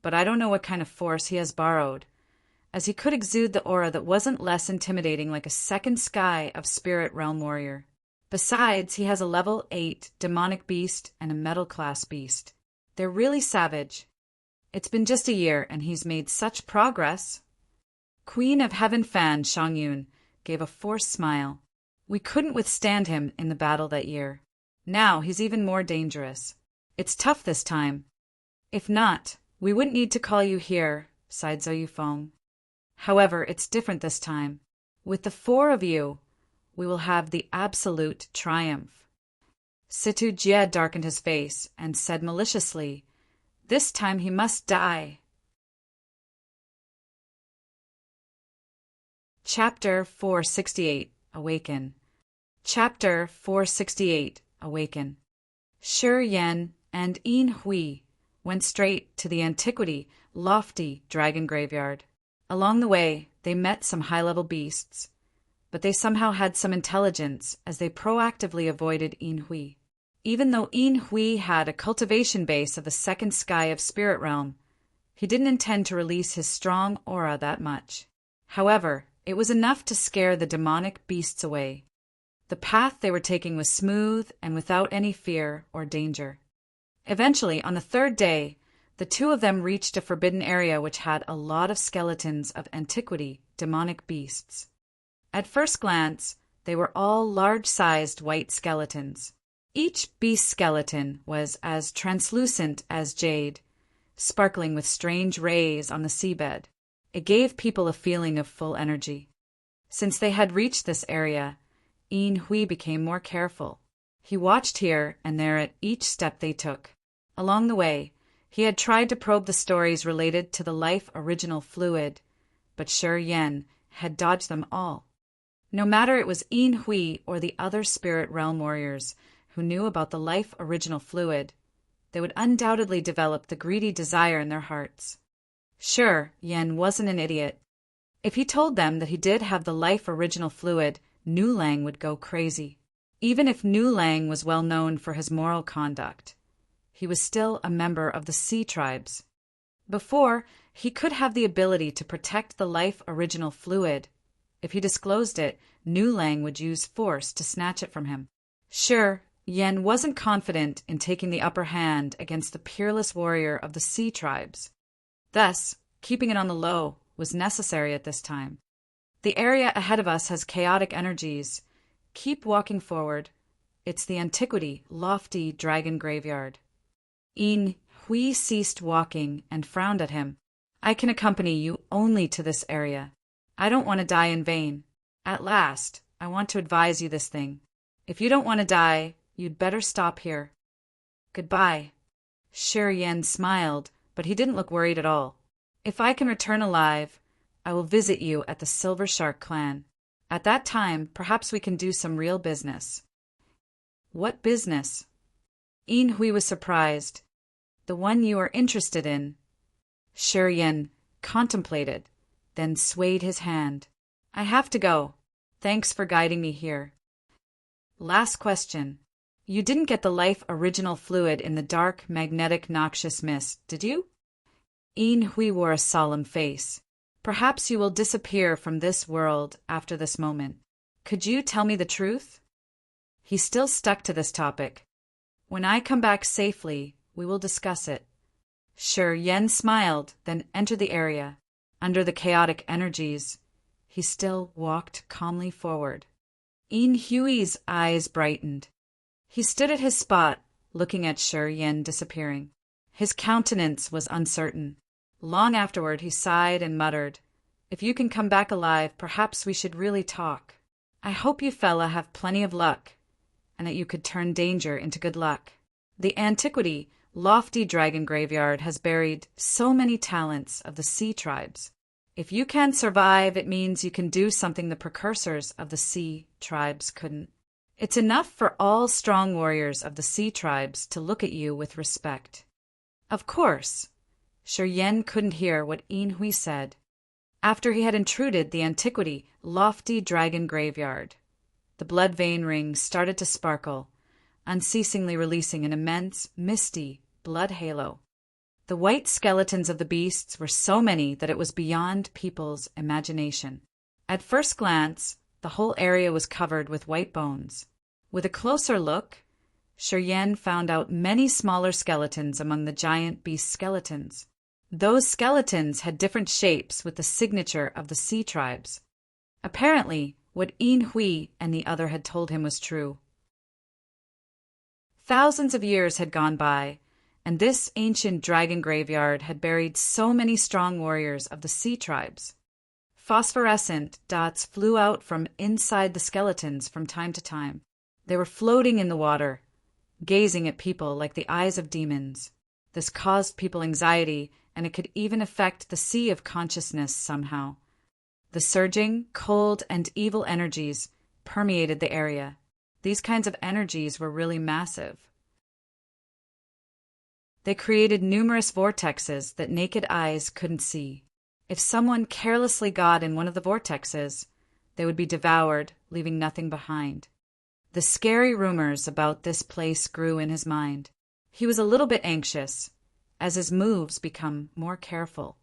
but I don't know what kind of force he has borrowed, as he could exude the aura that wasn't less intimidating, like a second sky of Spirit Realm warrior. Besides, he has a level 8 demonic beast and a metal class beast. They're really savage. It's been just a year, and he's made such progress." Queen of Heaven Fan Shangyun gave a forced smile. "We couldn't withstand him in the battle that year. Now he's even more dangerous. It's tough this time." "If not, we wouldn't need to call you here," sighed Zhou Yufeng. "However, it's different this time. With the 4 of you, we will have the absolute triumph." Situ Jie darkened his face and said maliciously, "This time he must die." Chapter 468 Awaken. Chapter 468 Awaken. Shi Yan and Yin Hui went straight to the antiquity, lofty dragon graveyard. Along the way, they met some high-level beasts, but they somehow had some intelligence as they proactively avoided Yin Hui. Even though Yin Hui had a cultivation base of the second sky of Spirit Realm, he didn't intend to release his strong aura that much. However, it was enough to scare the demonic beasts away. The path they were taking was smooth and without any fear or danger. Eventually, on the 3rd day, the 2 of them reached a forbidden area which had a lot of skeletons of antiquity, demonic beasts. At first glance, they were all large-sized white skeletons. Each beast skeleton was as translucent as jade, sparkling with strange rays on the seabed. It gave people a feeling of full energy. Since they had reached this area, Yin Hui became more careful. He watched here and there at each step they took. Along the way, he had tried to probe the stories related to the life original fluid, but Shi Yan had dodged them all. No matter it was Yin Hui or the other Spirit Realm warriors who knew about the life original fluid, they would undoubtedly develop the greedy desire in their hearts. Sure, Yan wasn't an idiot. If he told them that he did have the life original fluid, Nu Lang would go crazy. Even if Nu Lang was well known for his moral conduct, he was still a member of the Sea Tribes. Before, he could have the ability to protect the life original fluid. If he disclosed it, Nu Lang would use force to snatch it from him. Sure, Yan wasn't confident in taking the upper hand against the peerless warrior of the Sea Tribes. Thus, keeping it on the low was necessary at this time. The area ahead of us has chaotic energies. Keep walking forward. It's the antiquity, lofty dragon graveyard. Yin Hui ceased walking and frowned at him. "I can accompany you only to this area. I don't want to die in vain. At last, I want to advise you this thing. If you don't want to die, you'd better stop here. Goodbye." Shi Yan smiled, but he didn't look worried at all. "If I can return alive, I will visit you at the Silver Shark clan. At that time, perhaps we can do some real business." "What business?" Yin Hui was surprised. "The one you are interested in." Shi Yan contemplated, then swayed his hand. "I have to go. Thanks for guiding me here. Last question. You didn't get the life original fluid in the dark, magnetic, noxious mist, did you?" Yin Hui wore a solemn face. "Perhaps you will disappear from this world after this moment. Could you tell me the truth?" He still stuck to this topic. "When I come back safely, we will discuss it." Shi Yan smiled, then entered the area. Under the chaotic energies, he still walked calmly forward. Yin Hui's eyes brightened. He stood at his spot, looking at Shi Yan disappearing. His countenance was uncertain. Long afterward he sighed and muttered, "If you can come back alive, perhaps we should really talk. I hope you fella have plenty of luck, and that you could turn danger into good luck. The antiquity, lofty dragon graveyard has buried so many talents of the sea tribes. If you can survive, it means you can do something the precursors of the sea tribes couldn't. It's enough for all strong warriors of the sea tribes to look at you with respect." Of course, Sir Yen couldn't hear what Yin Hui said. After he had intruded the antiquity, lofty dragon graveyard, the blood vein ring started to sparkle, unceasingly releasing an immense, misty blood halo. The white skeletons of the beasts were so many that it was beyond people's imagination. At first glance, the whole area was covered with white bones. With a closer look, Sir Yen found out many smaller skeletons among the giant beast skeletons. Those skeletons had different shapes with the signature of the sea tribes. Apparently, what Yin Hui and the other had told him was true. Thousands of years had gone by, and this ancient dragon graveyard had buried so many strong warriors of the sea tribes. Phosphorescent dots flew out from inside the skeletons from time to time. They were floating in the water, gazing at people like the eyes of demons. This caused people anxiety, and it could even affect the sea of consciousness somehow. The surging, cold, and evil energies permeated the area. These kinds of energies were really massive. They created numerous vortexes that naked eyes couldn't see. If someone carelessly got in one of the vortexes, they would be devoured, leaving nothing behind. The scary rumors about this place grew in his mind. He was a little bit anxious, as his moves become more careful.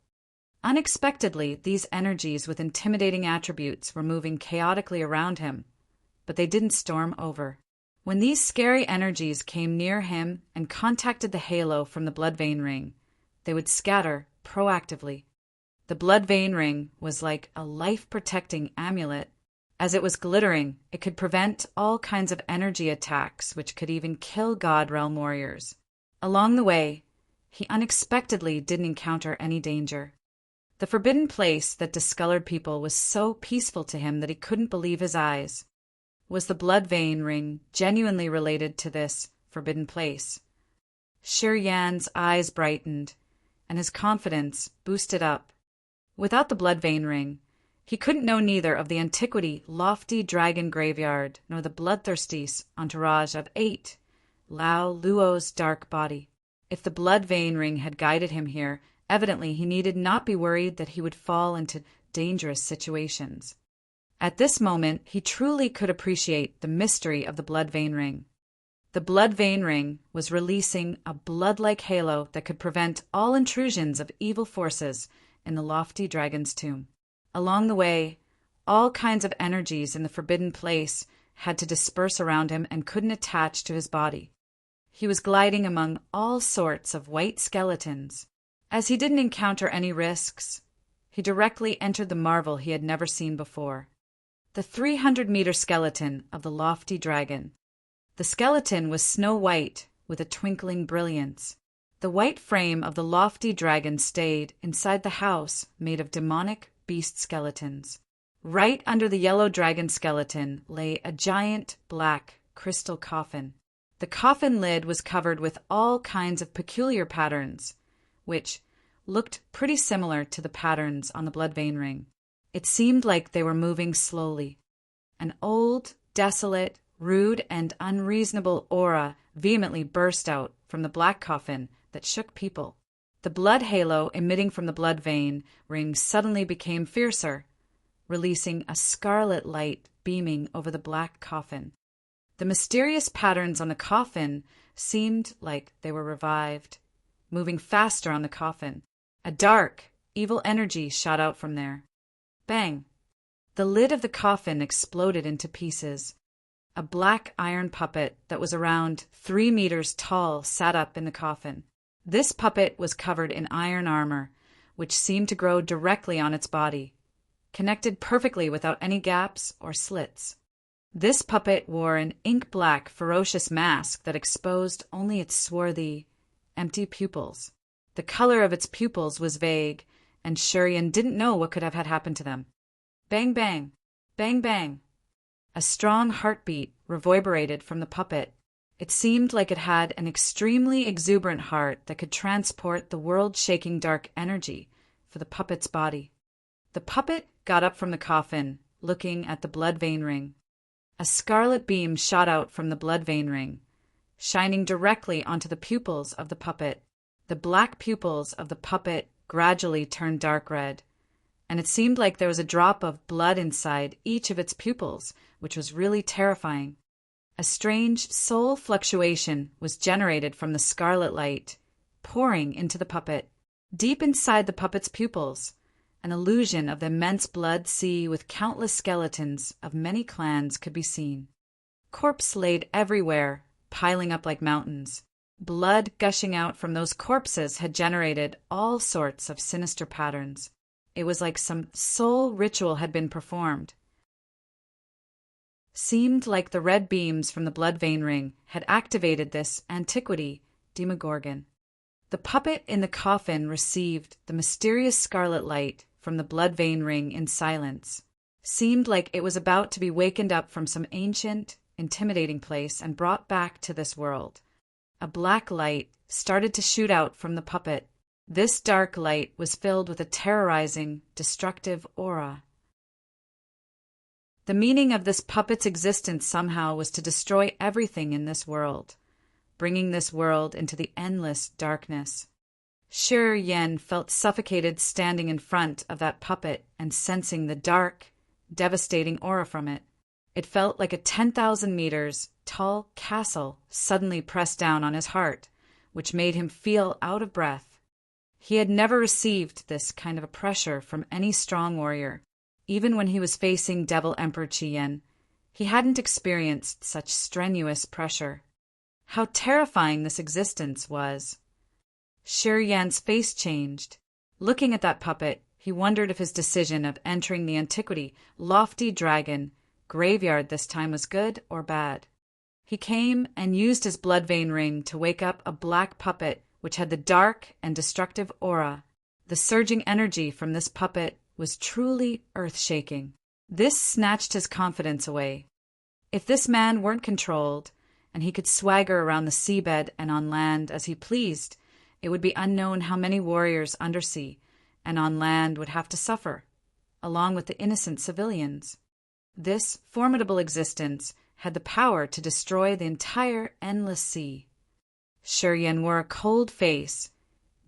Unexpectedly, these energies with intimidating attributes were moving chaotically around him, but they didn't storm over. When these scary energies came near him and contacted the halo from the blood vein ring, they would scatter proactively. The blood vein ring was like a life-protecting amulet. As it was glittering, it could prevent all kinds of energy attacks, which could even kill God Realm warriors. Along the way, he unexpectedly didn't encounter any danger. The forbidden place that discolored people was so peaceful to him that he couldn't believe his eyes. Was the blood vein ring genuinely related to this forbidden place? Sir Yan's eyes brightened, and his confidence boosted up. Without the blood vein ring, he couldn't know neither of the antiquity lofty dragon graveyard nor the bloodthirsty entourage of 8, Lao Luo's dark body. If the blood vein ring had guided him here, evidently he needed not be worried that he would fall into dangerous situations. At this moment, he truly could appreciate the mystery of the blood vein ring. The blood vein ring was releasing a blood-like halo that could prevent all intrusions of evil forces in the lofty dragon's tomb. Along the way, all kinds of energies in the forbidden place had to disperse around him and couldn't attach to his body. He was gliding among all sorts of white skeletons. As he didn't encounter any risks, he directly entered the marvel he had never seen before. The 300-meter skeleton of the lofty dragon. The skeleton was snow white with a twinkling brilliance. The white frame of the lofty dragon stayed inside the house made of demonic beast skeletons. Right under the yellow dragon skeleton lay a giant black crystal coffin. The coffin lid was covered with all kinds of peculiar patterns, which looked pretty similar to the patterns on the blood vein ring. It seemed like they were moving slowly. An old, desolate, rude, and unreasonable aura vehemently burst out from the black coffin that shook people. The blood halo emitting from the blood vein ring suddenly became fiercer, releasing a scarlet light beaming over the black coffin. The mysterious patterns on the coffin seemed like they were revived, moving faster on the coffin. A dark, evil energy shot out from there. Bang! The lid of the coffin exploded into pieces. A black iron puppet that was around 3 meters tall sat up in the coffin. This puppet was covered in iron armor, which seemed to grow directly on its body, connected perfectly without any gaps or slits. This puppet wore an ink-black, ferocious mask that exposed only its swarthy, empty pupils. The color of its pupils was vague, and Shurian didn't know what could have had happened to them. Bang bang, bang bang. A strong heartbeat reverberated from the puppet. It seemed like it had an extremely exuberant heart that could transport the world-shaking dark energy for the puppet's body. The puppet got up from the coffin, looking at the blood vein ring. A scarlet beam shot out from the blood vein ring, shining directly onto the pupils of the puppet. The black pupils of the puppet gradually turned dark red, and it seemed like there was a drop of blood inside each of its pupils, which was really terrifying. A strange soul fluctuation was generated from the scarlet light, pouring into the puppet. Deep inside the puppet's pupils, an illusion of the immense blood sea with countless skeletons of many clans could be seen. Corpses laid everywhere, piling up like mountains. Blood gushing out from those corpses had generated all sorts of sinister patterns. It was like some soul ritual had been performed. Seemed like the red beams from the blood vein ring had activated this antiquity Demogorgon. The puppet in the coffin received the mysterious scarlet light from the blood vein ring in silence. Seemed like it was about to be wakened up from some ancient, intimidating place and brought back to this world. A black light started to shoot out from the puppet. This dark light was filled with a terrorizing, destructive aura. The meaning of this puppet's existence somehow was to destroy everything in this world, bringing this world into the endless darkness. Shurian felt suffocated standing in front of that puppet and sensing the dark, devastating aura from it. It felt like a 10,000 meters tall castle suddenly pressed down on his heart, which made him feel out of breath. He had never received this kind of a pressure from any strong warrior. Even when he was facing Devil Emperor Chien, he hadn't experienced such strenuous pressure. How terrifying this existence was. Shurian's face changed. Looking at that puppet, he wondered if his decision of entering the antiquity, lofty dragon, graveyard this time was good or bad. He came and used his blood vein ring to wake up a black puppet which had the dark and destructive aura. The surging energy from this puppet was truly earth-shaking. This snatched his confidence away. If this man weren't controlled, and he could swagger around the seabed and on land as he pleased, it would be unknown how many warriors undersea and on land would have to suffer, along with the innocent civilians. This formidable existence had the power to destroy the entire endless sea. Shurian wore a cold face,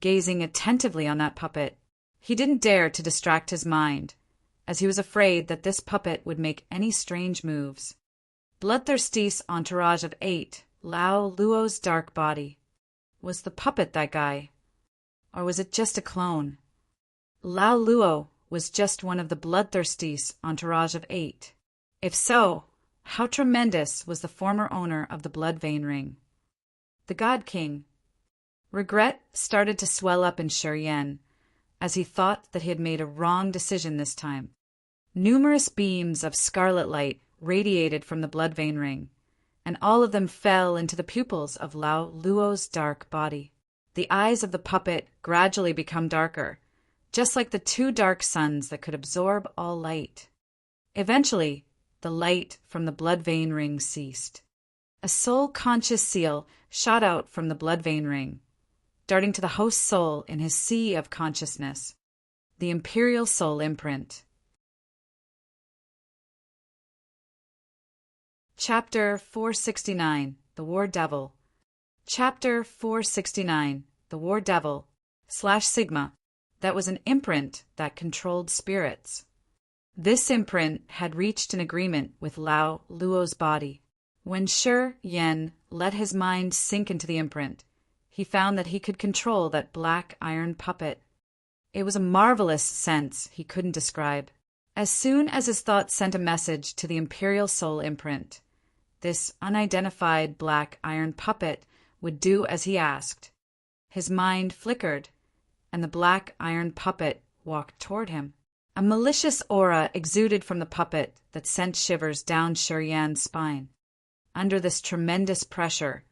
gazing attentively on that puppet. He didn't dare to distract his mind, as he was afraid that this puppet would make any strange moves. Bloodthirsty's entourage of 8, Lao Luo's dark body. Was the puppet that guy? Or was it just a clone? Lao Luo was just one of the Bloodthirsty's entourage of 8. If so, how tremendous was the former owner of the blood vein ring? The God King. Regret started to swell up in Shurian, as he thought that he had made a wrong decision this time. Numerous beams of scarlet light radiated from the blood vein ring, and all of them fell into the pupils of Lao Luo's dark body. The eyes of the puppet gradually become darker, just like the 2 dark suns that could absorb all light. Eventually, the light from the blood vein ring ceased. A soul-conscious seal shot out from the blood vein ring, darting to the host's soul in his sea of consciousness, the Imperial Soul Imprint. Chapter 469, The War Devil. Chapter 469, The War Devil / Sigma. That was an imprint that controlled spirits. This imprint had reached an agreement with Lao Luo's body. When Shurian let his mind sink into the imprint, he found that he could control that black iron puppet. It was a marvelous sense he couldn't describe. As soon as his thoughts sent a message to the Imperial Soul Imprint, this unidentified black iron puppet would do as he asked. His mind flickered, and the black iron puppet walked toward him. A malicious aura exuded from the puppet that sent shivers down Shurian's spine. Under this tremendous pressure,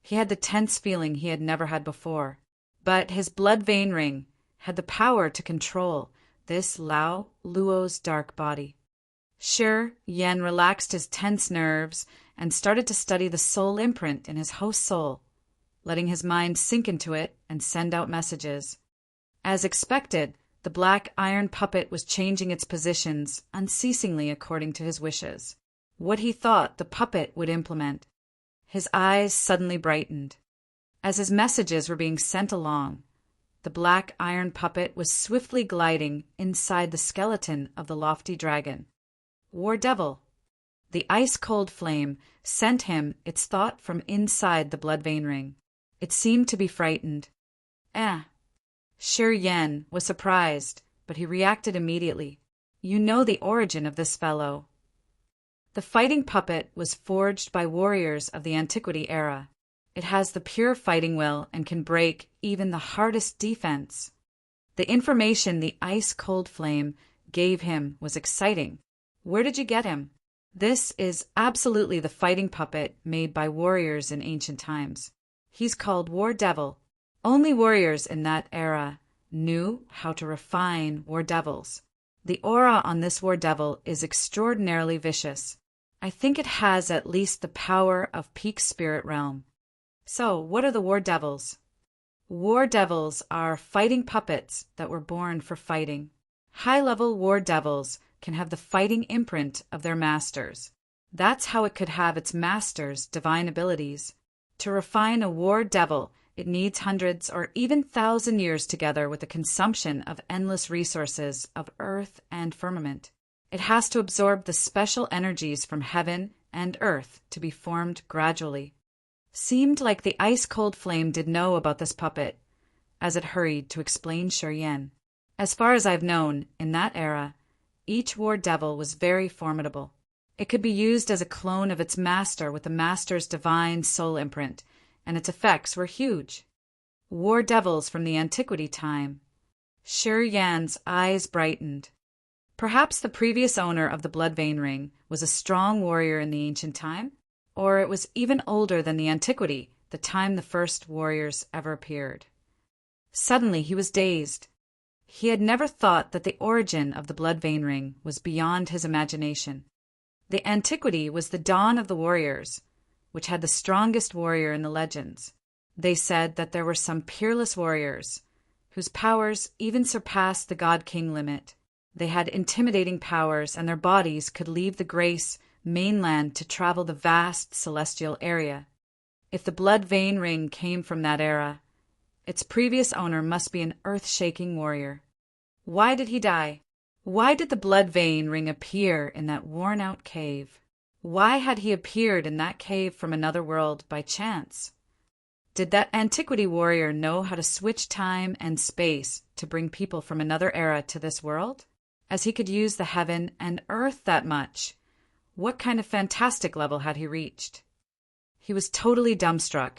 He had the tense feeling he had never had before. But his blood vein ring had the power to control this Lao Luo's dark body. Shi Yan relaxed his tense nerves and started to study the soul imprint in his host's soul, letting his mind sink into it and send out messages. As expected, the black iron puppet was changing its positions unceasingly according to his wishes, what he thought the puppet would implement. His eyes suddenly brightened. As his messages were being sent along, the black iron puppet was swiftly gliding inside the skeleton of the lofty dragon. War Devil. The ice-cold flame sent him its thought from inside the blood vein ring. It seemed to be frightened. Shi Yan was surprised, but he reacted immediately. You know the origin of this fellow. The fighting puppet was forged by warriors of the antiquity era. It has the pure fighting will and can break even the hardest defense. The information the ice-cold flame gave him was exciting. Where did you get him? This is absolutely the fighting puppet made by warriors in ancient times. He's called War Devil. Only warriors in that era knew how to refine war devils. The aura on this war devil is extraordinarily vicious. I think it has at least the power of peak spirit realm. So, what are the war devils? War devils are fighting puppets that were born for fighting. High-level war devils can have the fighting imprint of their masters. That's how it could have its master's divine abilities. To refine a war devil, it needs hundreds or even 1,000 years together with the consumption of endless resources of earth and firmament. It has to absorb the special energies from heaven and earth to be formed gradually. Seemed like the ice-cold flame did know about this puppet, as it hurried to explain Shi Yan. As far as I've known, in that era, each war devil was very formidable. It could be used as a clone of its master with the master's divine soul imprint, and its effects were huge. War devils from the antiquity time. Shi Yan's eyes brightened. Perhaps the previous owner of the blood vein ring was a strong warrior in the ancient time, or it was even older than the antiquity, the time the first warriors ever appeared. Suddenly he was dazed. He had never thought that the origin of the blood vein ring was beyond his imagination. The antiquity was the dawn of the warriors, which had the strongest warrior in the legends. They said that there were some peerless warriors, whose powers even surpassed the god-king limit. They had intimidating powers, and their bodies could leave the Grace mainland to travel the vast celestial area. If the blood vein ring came from that era, its previous owner must be an earth-shaking warrior. Why did he die? Why did the blood vein ring appear in that worn-out cave? Why had he appeared in that cave from another world by chance? Did that antiquity warrior know how to switch time and space to bring people from another era to this world? As he could use the heaven and earth that much, what kind of fantastic level had he reached? He was totally dumbstruck.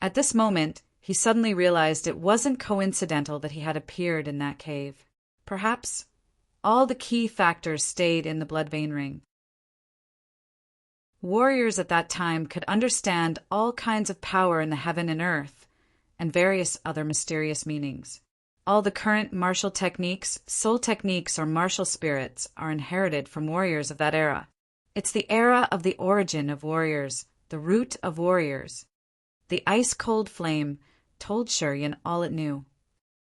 At this moment, he suddenly realized it wasn't coincidental that he had appeared in that cave. Perhaps all the key factors stayed in the blood vein ring. Warriors at that time could understand all kinds of power in the heaven and earth, and various other mysterious meanings. All the current martial techniques, soul techniques, or martial spirits are inherited from warriors of that era. It's the era of the origin of warriors, the root of warriors. The ice-cold flame told Shi Yan all it knew.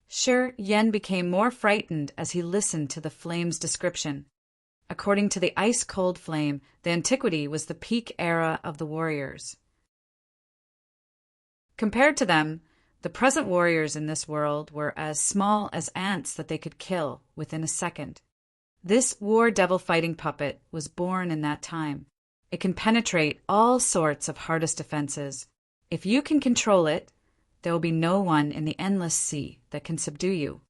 Shi Yan became more frightened as he listened to the flame's description. According to the ice-cold flame, the antiquity was the peak era of the warriors. Compared to them, the present warriors in this world were as small as ants that they could kill within a second. This war devil fighting puppet was born in that time. It can penetrate all sorts of hardest defenses. If you can control it, there will be no one in the endless sea that can subdue you.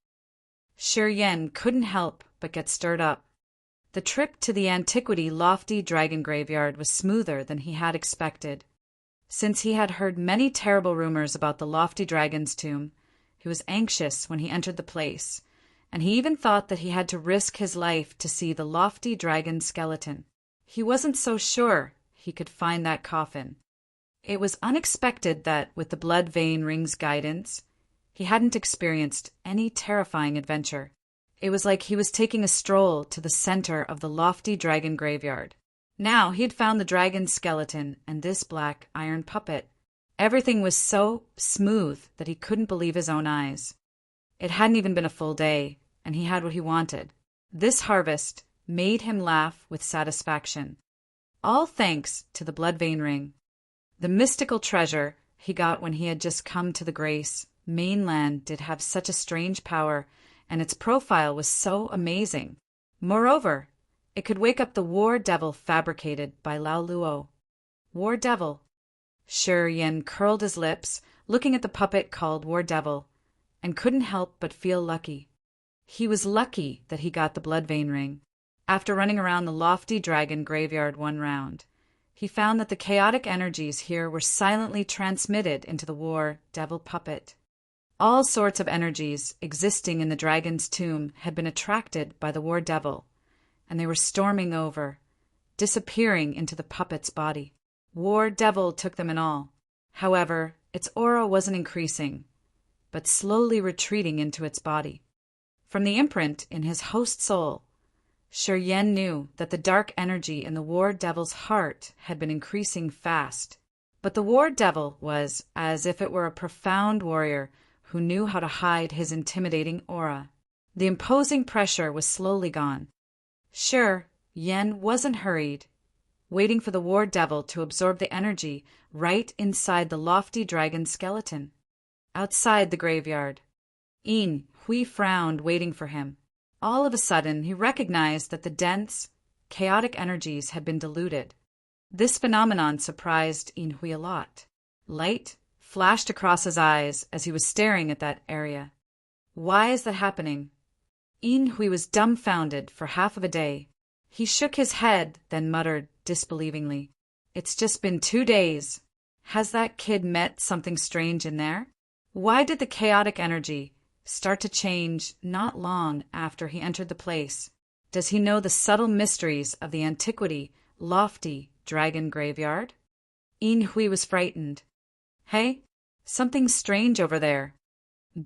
Shi Yan couldn't help but get stirred up. The trip to the antiquity lofty dragon graveyard was smoother than he had expected. Since he had heard many terrible rumors about the lofty dragon's tomb, he was anxious when he entered the place, and he even thought that he had to risk his life to see the lofty dragon's skeleton. He wasn't so sure he could find that coffin. It was unexpected that, with the blood vein ring's guidance, he hadn't experienced any terrifying adventure. It was like he was taking a stroll to the center of the lofty dragon graveyard. Now he had found the dragon's skeleton and this black iron puppet. Everything was so smooth that he couldn't believe his own eyes. It hadn't even been a full day, and he had what he wanted. This harvest made him laugh with satisfaction. All thanks to the blood vein ring. The mystical treasure he got when he had just come to the Grace mainland did have such a strange power, and its profile was so amazing. Moreover, it could wake up the war devil fabricated by Lao Luo. War devil. Shi Yin curled his lips, looking at the puppet called War Devil, and couldn't help but feel lucky. He was lucky that he got the blood vein ring. After running around the lofty dragon graveyard one round, he found that the chaotic energies here were silently transmitted into the war devil puppet. All sorts of energies existing in the dragon's tomb had been attracted by the war devil, and they were storming over, disappearing into the puppet's body. War devil took them in all. However, its aura wasn't increasing, but slowly retreating into its body. From the imprint in his host soul, Shi Yin knew that the dark energy in the war devil's heart had been increasing fast. But the war devil was as if it were a profound warrior who knew how to hide his intimidating aura. The imposing pressure was slowly gone. Shi Yin wasn't hurried, waiting for the war devil to absorb the energy right inside the lofty dragon skeleton. Outside the graveyard, Yin Hui frowned, waiting for him. All of a sudden, he recognized that the dense, chaotic energies had been diluted. This phenomenon surprised Yin Hui a lot. Light flashed across his eyes as he was staring at that area. Why is that happening? Yin Hui was dumbfounded for half of a day. He shook his head, then muttered disbelievingly, "It's just been 2 days. Has that kid met something strange in there? Why did the chaotic energy start to change not long after he entered the place? Does he know the subtle mysteries of the antiquity, lofty dragon graveyard?" Yin Hui was frightened. "Hey, something strange over there."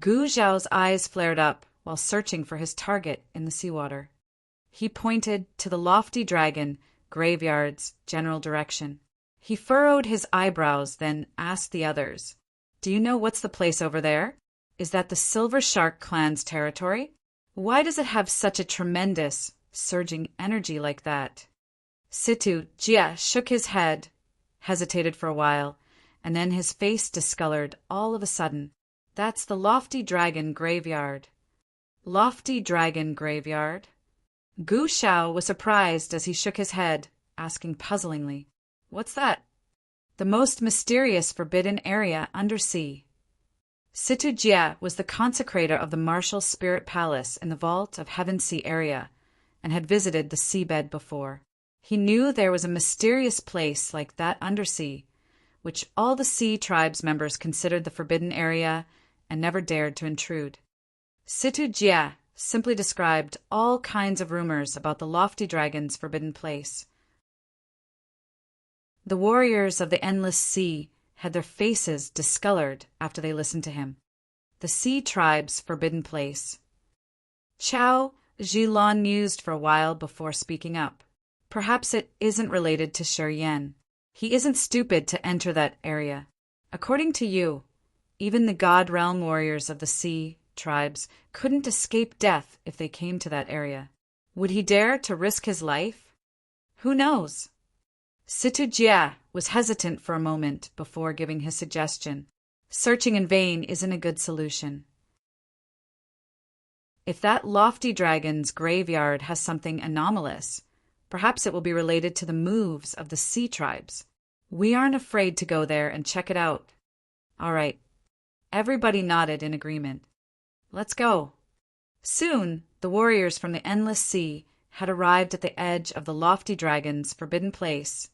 Gu Zhao's eyes flared up while searching for his target in the seawater. He pointed to the lofty dragon graveyard's general direction. He furrowed his eyebrows, then asked the others, "Do you know what's the place over there? Is that the Silver Shark clan's territory? Why does it have such a tremendous, surging energy like that?" Situ Jia shook his head, hesitated for a while, and then his face discolored all of a sudden. "That's the lofty dragon graveyard." Lofty dragon graveyard? Gu Shao was surprised as he shook his head, asking puzzlingly, "What's that?" "The most mysterious forbidden area undersea." Situ Jia was the consecrator of the martial spirit palace in the vault of Heaven Sea area, and had visited the seabed before. He knew there was a mysterious place like that undersea, which all the sea tribes members considered the forbidden area and never dared to intrude. Situ Jia simply described all kinds of rumors about the lofty dragon's forbidden place. The warriors of the endless sea had their faces discolored after they listened to him. The sea tribe's forbidden place. Chao Zhilan mused for a while before speaking up. Perhaps it isn't related to Shi Yin. He isn't stupid to enter that area. According to you, even the God Realm warriors of the sea tribes couldn't escape death if they came to that area. Would he dare to risk his life? Who knows? Situ Jia was hesitant for a moment before giving his suggestion. Searching in vain isn't a good solution. If that lofty dragon's graveyard has something anomalous, perhaps it will be related to the moves of the sea tribes. We aren't afraid to go there and check it out. All right. Everybody nodded in agreement. Let's go. Soon, the warriors from the endless sea had arrived at the edge of the lofty dragon's forbidden place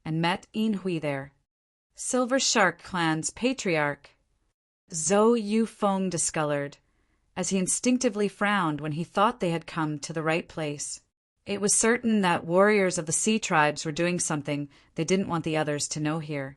and met Yin Hui there. Silver Shark clan's patriarch. Zhou Yufeng discolored, as he instinctively frowned when he thought they had come to the right place. It was certain that warriors of the sea tribes were doing something they didn't want the others to know here.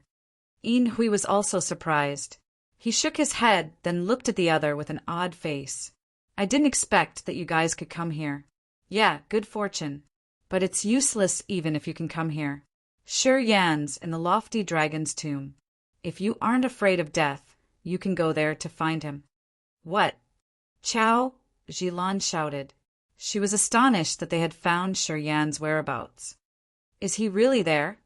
Yin Hui was also surprised. He shook his head, then looked at the other with an odd face. I didn't expect that you guys could come here. Yeah, good fortune. But it's useless even if you can come here. Sure Yan's in the lofty dragon's tomb. If you aren't afraid of death, you can go there to find him. What? Chow? Jilan shouted. She was astonished that they had found Sure Yan's whereabouts. Is he really there?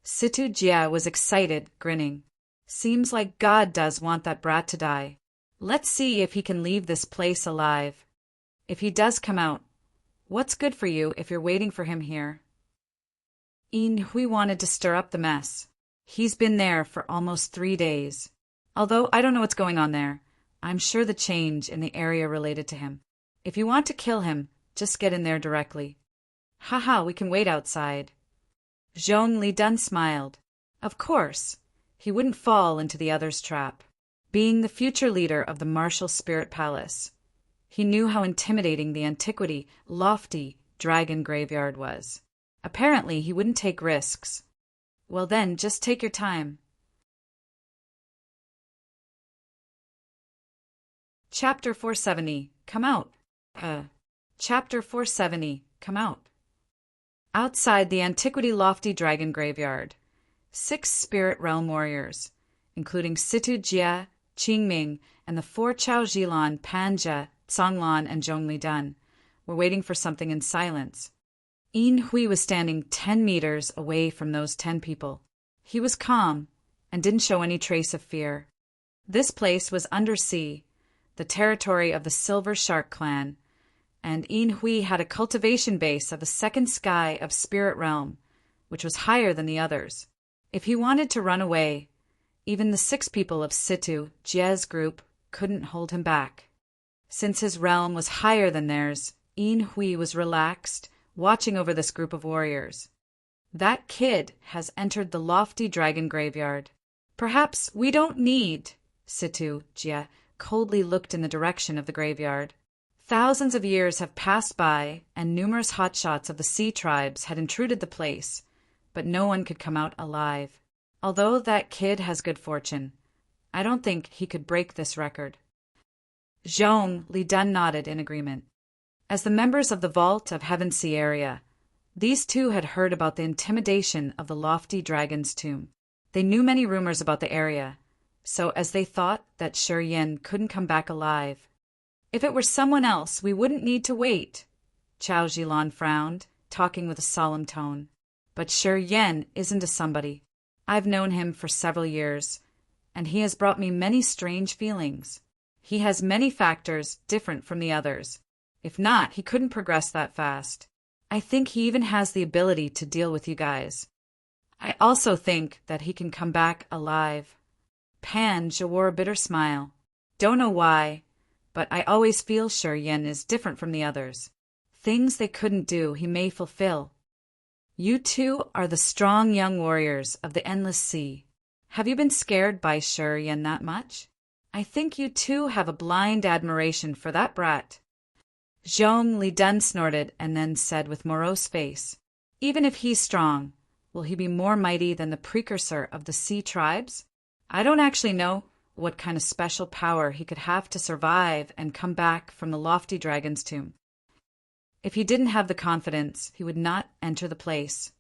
Situ Jia was excited, grinning. Seems like God does want that brat to die. Let's see if he can leave this place alive. If he does come out, what's good for you if you're waiting for him here? Yin Hui wanted to stir up the mess. He's been there for almost 3 days. Although I don't know what's going on there, I'm sure the change in the area related to him. If you want to kill him, just get in there directly. Haha, we can wait outside. Zhong Lidun smiled. Of course. He wouldn't fall into the other's trap. Being the future leader of the martial spirit palace, he knew how intimidating the antiquity, lofty dragon graveyard was. Apparently, he wouldn't take risks. Well then, just take your time. Chapter 470. Come out. Chapter 470. Come out. Outside the antiquity lofty dragon graveyard, 6 spirit realm warriors, including Situ Jia, Qingming, and the 4 Chao Jilan, Panja, Tsanglan, and Zhongli Dun, were waiting for something in silence. Yin Hui was standing 10 meters away from those 10 people. He was calm and didn't show any trace of fear. This place was undersea, the territory of the Silver Shark clan, and Yin Hui had a cultivation base of the second sky of Spirit Realm, which was higher than the others. If he wanted to run away, even the 6 people of Situ, Jia's group, couldn't hold him back. Since his realm was higher than theirs, Yin Hui was relaxed, watching over this group of warriors. That kid has entered the lofty dragon graveyard. Perhaps we don't need. Situ, Jia, coldly looked in the direction of the graveyard. Thousands of years have passed by, and numerous hotshots of the sea tribes had intruded the place, but no one could come out alive. Although that kid has good fortune, I don't think he could break this record. Zhong Lidun nodded in agreement. As the members of the Vault of Heavensea area, these two had heard about the intimidation of the lofty dragon's tomb. They knew many rumors about the area, so as they thought that Sure Yin couldn't come back alive. If it were someone else, we wouldn't need to wait. Chao Jilan frowned, talking with a solemn tone. But Sure Yin isn't a somebody. I've known him for several years, and he has brought me many strange feelings. He has many factors different from the others. If not, he couldn't progress that fast. I think he even has the ability to deal with you guys. I also think that he can come back alive. Pan wore a bitter smile. Don't know why, but I always feel Sure Yin is different from the others. Things they couldn't do, he may fulfill. You two are the strong young warriors of the Endless Sea. Have you been scared by Sure Yin that much? I think you two have a blind admiration for that brat. Zhong Lidun snorted and then said with morose face, even if he's strong, will he be more mighty than the precursor of the sea tribes? I don't actually know what kind of special power he could have to survive and come back from the lofty dragon's tomb. If he didn't have the confidence, he would not enter the place.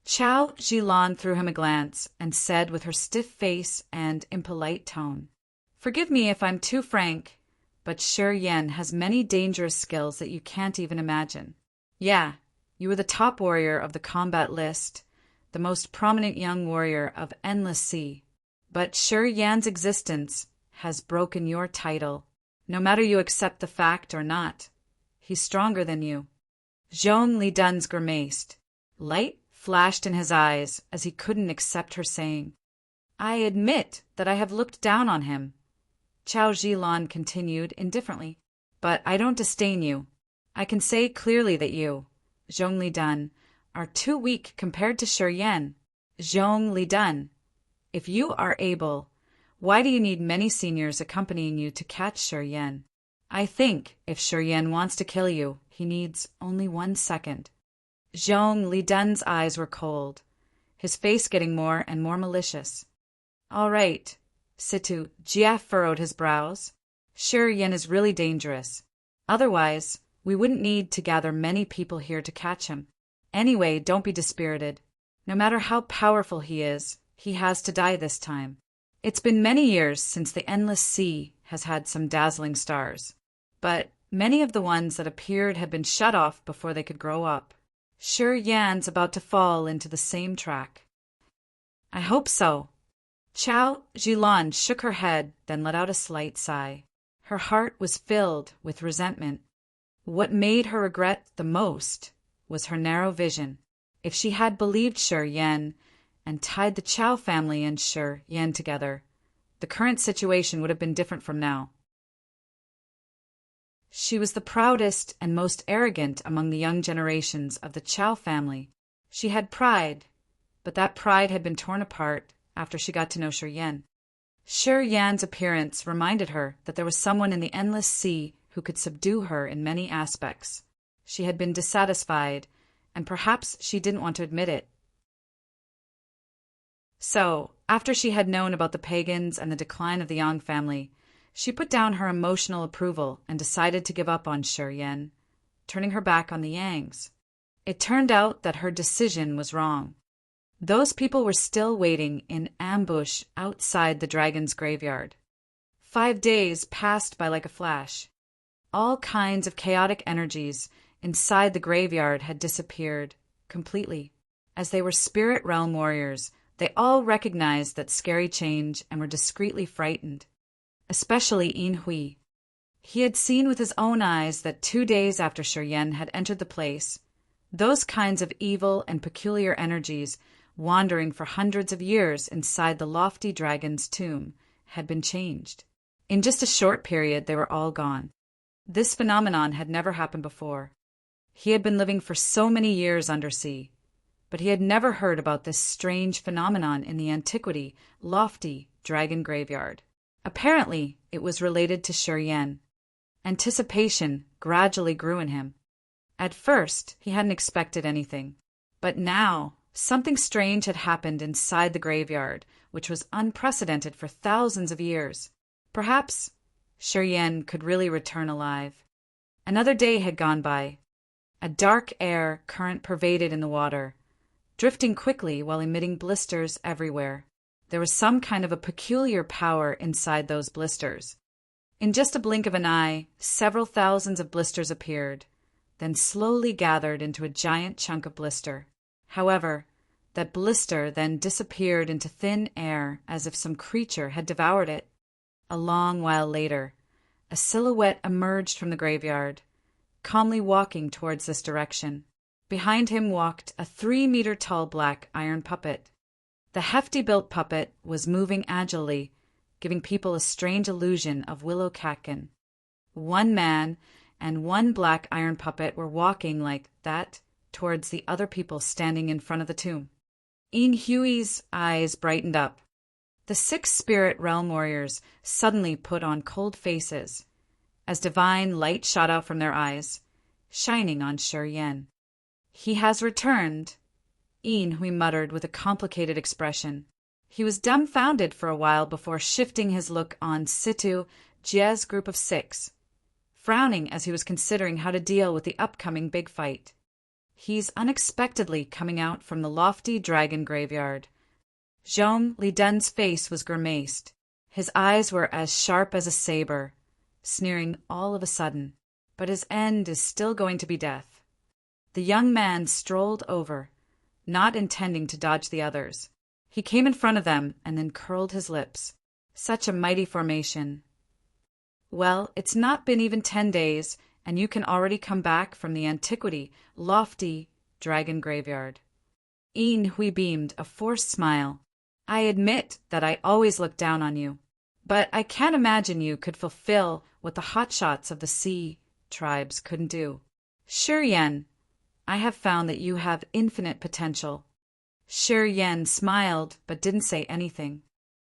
Chao Jilan threw him a glance and said with her stiff face and impolite tone, forgive me if I'm too frank, but Sure Yin has many dangerous skills that you can't even imagine. Yeah, you were the top warrior of the combat list, the most prominent young warrior of Endless Sea. But Sure Yan's existence has broken your title, no matter you accept the fact or not. He's stronger than you. Zhong Lidun's grimaced. Light flashed in his eyes as he couldn't accept her saying, I admit that I have looked down on him. Chao Jilan continued indifferently, but I don't disdain you. I can say clearly that you, Zhong Lidun, are too weak compared to Sure Yin. Zhong Lidun, if you are able, why do you need many seniors accompanying you to catch Sure Yin? I think if Sure Yin wants to kill you, he needs only 1 second. Zhong Lidun's eyes were cold, his face getting more and more malicious. All right, Situ. Jia furrowed his brows. Sure, Yen is really dangerous. Otherwise, we wouldn't need to gather many people here to catch him. Anyway, don't be dispirited. No matter how powerful he is, he has to die this time. It's been many years since the endless sea has had some dazzling stars. But many of the ones that appeared had been shut off before they could grow up. Sure, Yan's about to fall into the same track. I hope so. Chao Zhilan shook her head, then let out a slight sigh. Her heart was filled with resentment. What made her regret the most was her narrow vision. If she had believed Sure Yan and tied the Chao family and Sure Yan together, the current situation would have been different from now. She was the proudest and most arrogant among the young generations of the Chao family. She had pride, but that pride had been torn apart after she got to know Sure Yan. Sure Yan's appearance reminded her that there was someone in the endless sea who could subdue her in many aspects. She had been dissatisfied, and perhaps she didn't want to admit it. So, after she had known about the pagans and the decline of the Yang family, she put down her emotional approval and decided to give up on Sure Yan, turning her back on the Yangs. It turned out that her decision was wrong. Those people were still waiting in ambush outside the dragon's graveyard. 5 days passed by like a flash. All kinds of chaotic energies inside the graveyard had disappeared completely. As they were spirit realm warriors, they all recognized that scary change and were discreetly frightened. Especially Yin Hui. He had seen with his own eyes that 2 days after Sure Yan had entered the place, those kinds of evil and peculiar energies wandering for hundreds of years inside the lofty dragon's tomb had been changed. In just a short period, they were all gone. This phenomenon had never happened before. He had been living for so many years undersea, but he had never heard about this strange phenomenon in the antiquity, lofty dragon graveyard. Apparently, it was related to Sure Yan. Anticipation gradually grew in him. At first, he hadn't expected anything, but now something strange had happened inside the graveyard, which was unprecedented for thousands of years. Perhaps Sure Yan could really return alive. Another day had gone by. A dark air current pervaded in the water, drifting quickly while emitting blisters everywhere. There was some kind of a peculiar power inside those blisters. In just a blink of an eye, several thousands of blisters appeared, then slowly gathered into a giant chunk of blister. However, that blister then disappeared into thin air as if some creature had devoured it. A long while later, a silhouette emerged from the graveyard, calmly walking towards this direction. Behind him walked a 3-meter-tall black iron puppet. The hefty-built puppet was moving agilely, giving people a strange illusion of willow catkin. One man and one black iron puppet were walking like that towards the other people standing in front of the tomb. Yin Hui's eyes brightened up. The 6 spirit realm warriors suddenly put on cold faces as divine light shot out from their eyes, shining on Sure Yan. He has returned, Yin Hui muttered with a complicated expression. He was dumbfounded for a while before shifting his look on Situ Jie's group of 6, frowning as he was considering how to deal with the upcoming big fight. He's unexpectedly coming out from the lofty dragon graveyard. Zhong Liden's face was grimaced. His eyes were as sharp as a saber, sneering all of a sudden. But his end is still going to be death. The young man strolled over, not intending to dodge the others. He came in front of them and then curled his lips. Such a mighty formation. Well, it's not been even 10 days, and you can already come back from the antiquity, lofty dragon graveyard. Yin Hui beamed a forced smile. I admit that I always look down on you, but I can't imagine you could fulfill what the hotshots of the sea tribes couldn't do. Sure Yan, I have found that you have infinite potential. Sure Yan smiled but didn't say anything.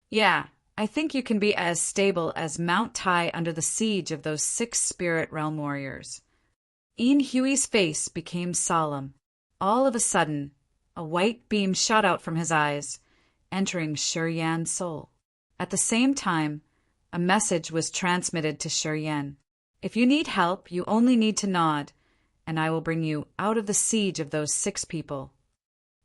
Yeah, I think you can be as stable as Mount Tai under the siege of those 6 spirit realm warriors. Yin Hui's face became solemn. All of a sudden, a white beam shot out from his eyes, entering Shi Yan's soul. At the same time, a message was transmitted to Shi Yan. If you need help, you only need to nod, and I will bring you out of the siege of those 6 people.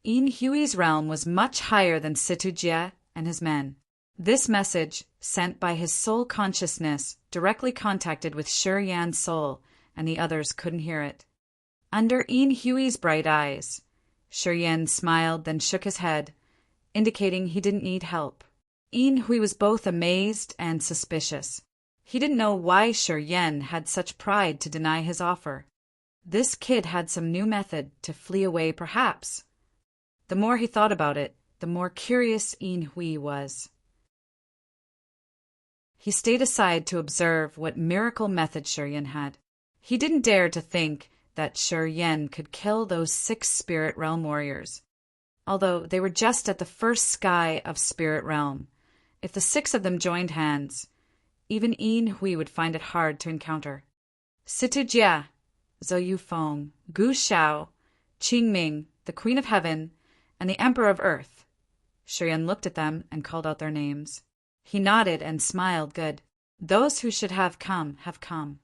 Yin Hui's realm was much higher than Situ Jie and his men. This message, sent by his soul consciousness, directly contacted with Shi Yan's soul, and the others couldn't hear it. Under Yin Hui's bright eyes, Shi Yan smiled, then shook his head, indicating he didn't need help. Yin Hui was both amazed and suspicious. He didn't know why Shi Yan had such pride to deny his offer. This kid had some new method to flee away, perhaps. The more he thought about it, the more curious Yin Hui was. He stayed aside to observe what miracle method Shi Yan had. He didn't dare to think that Shi Yan could kill those 6 spirit realm warriors. Although they were just at the first sky of spirit realm, if the 6 of them joined hands, even Yin Hui would find it hard to encounter. Situ Jie, Zhou Yufeng, Gu Shao, Qing Ming, the Queen of Heaven, and the Emperor of Earth. Shi Yan looked at them and called out their names. He nodded and smiled. Good. Those who should have come have come.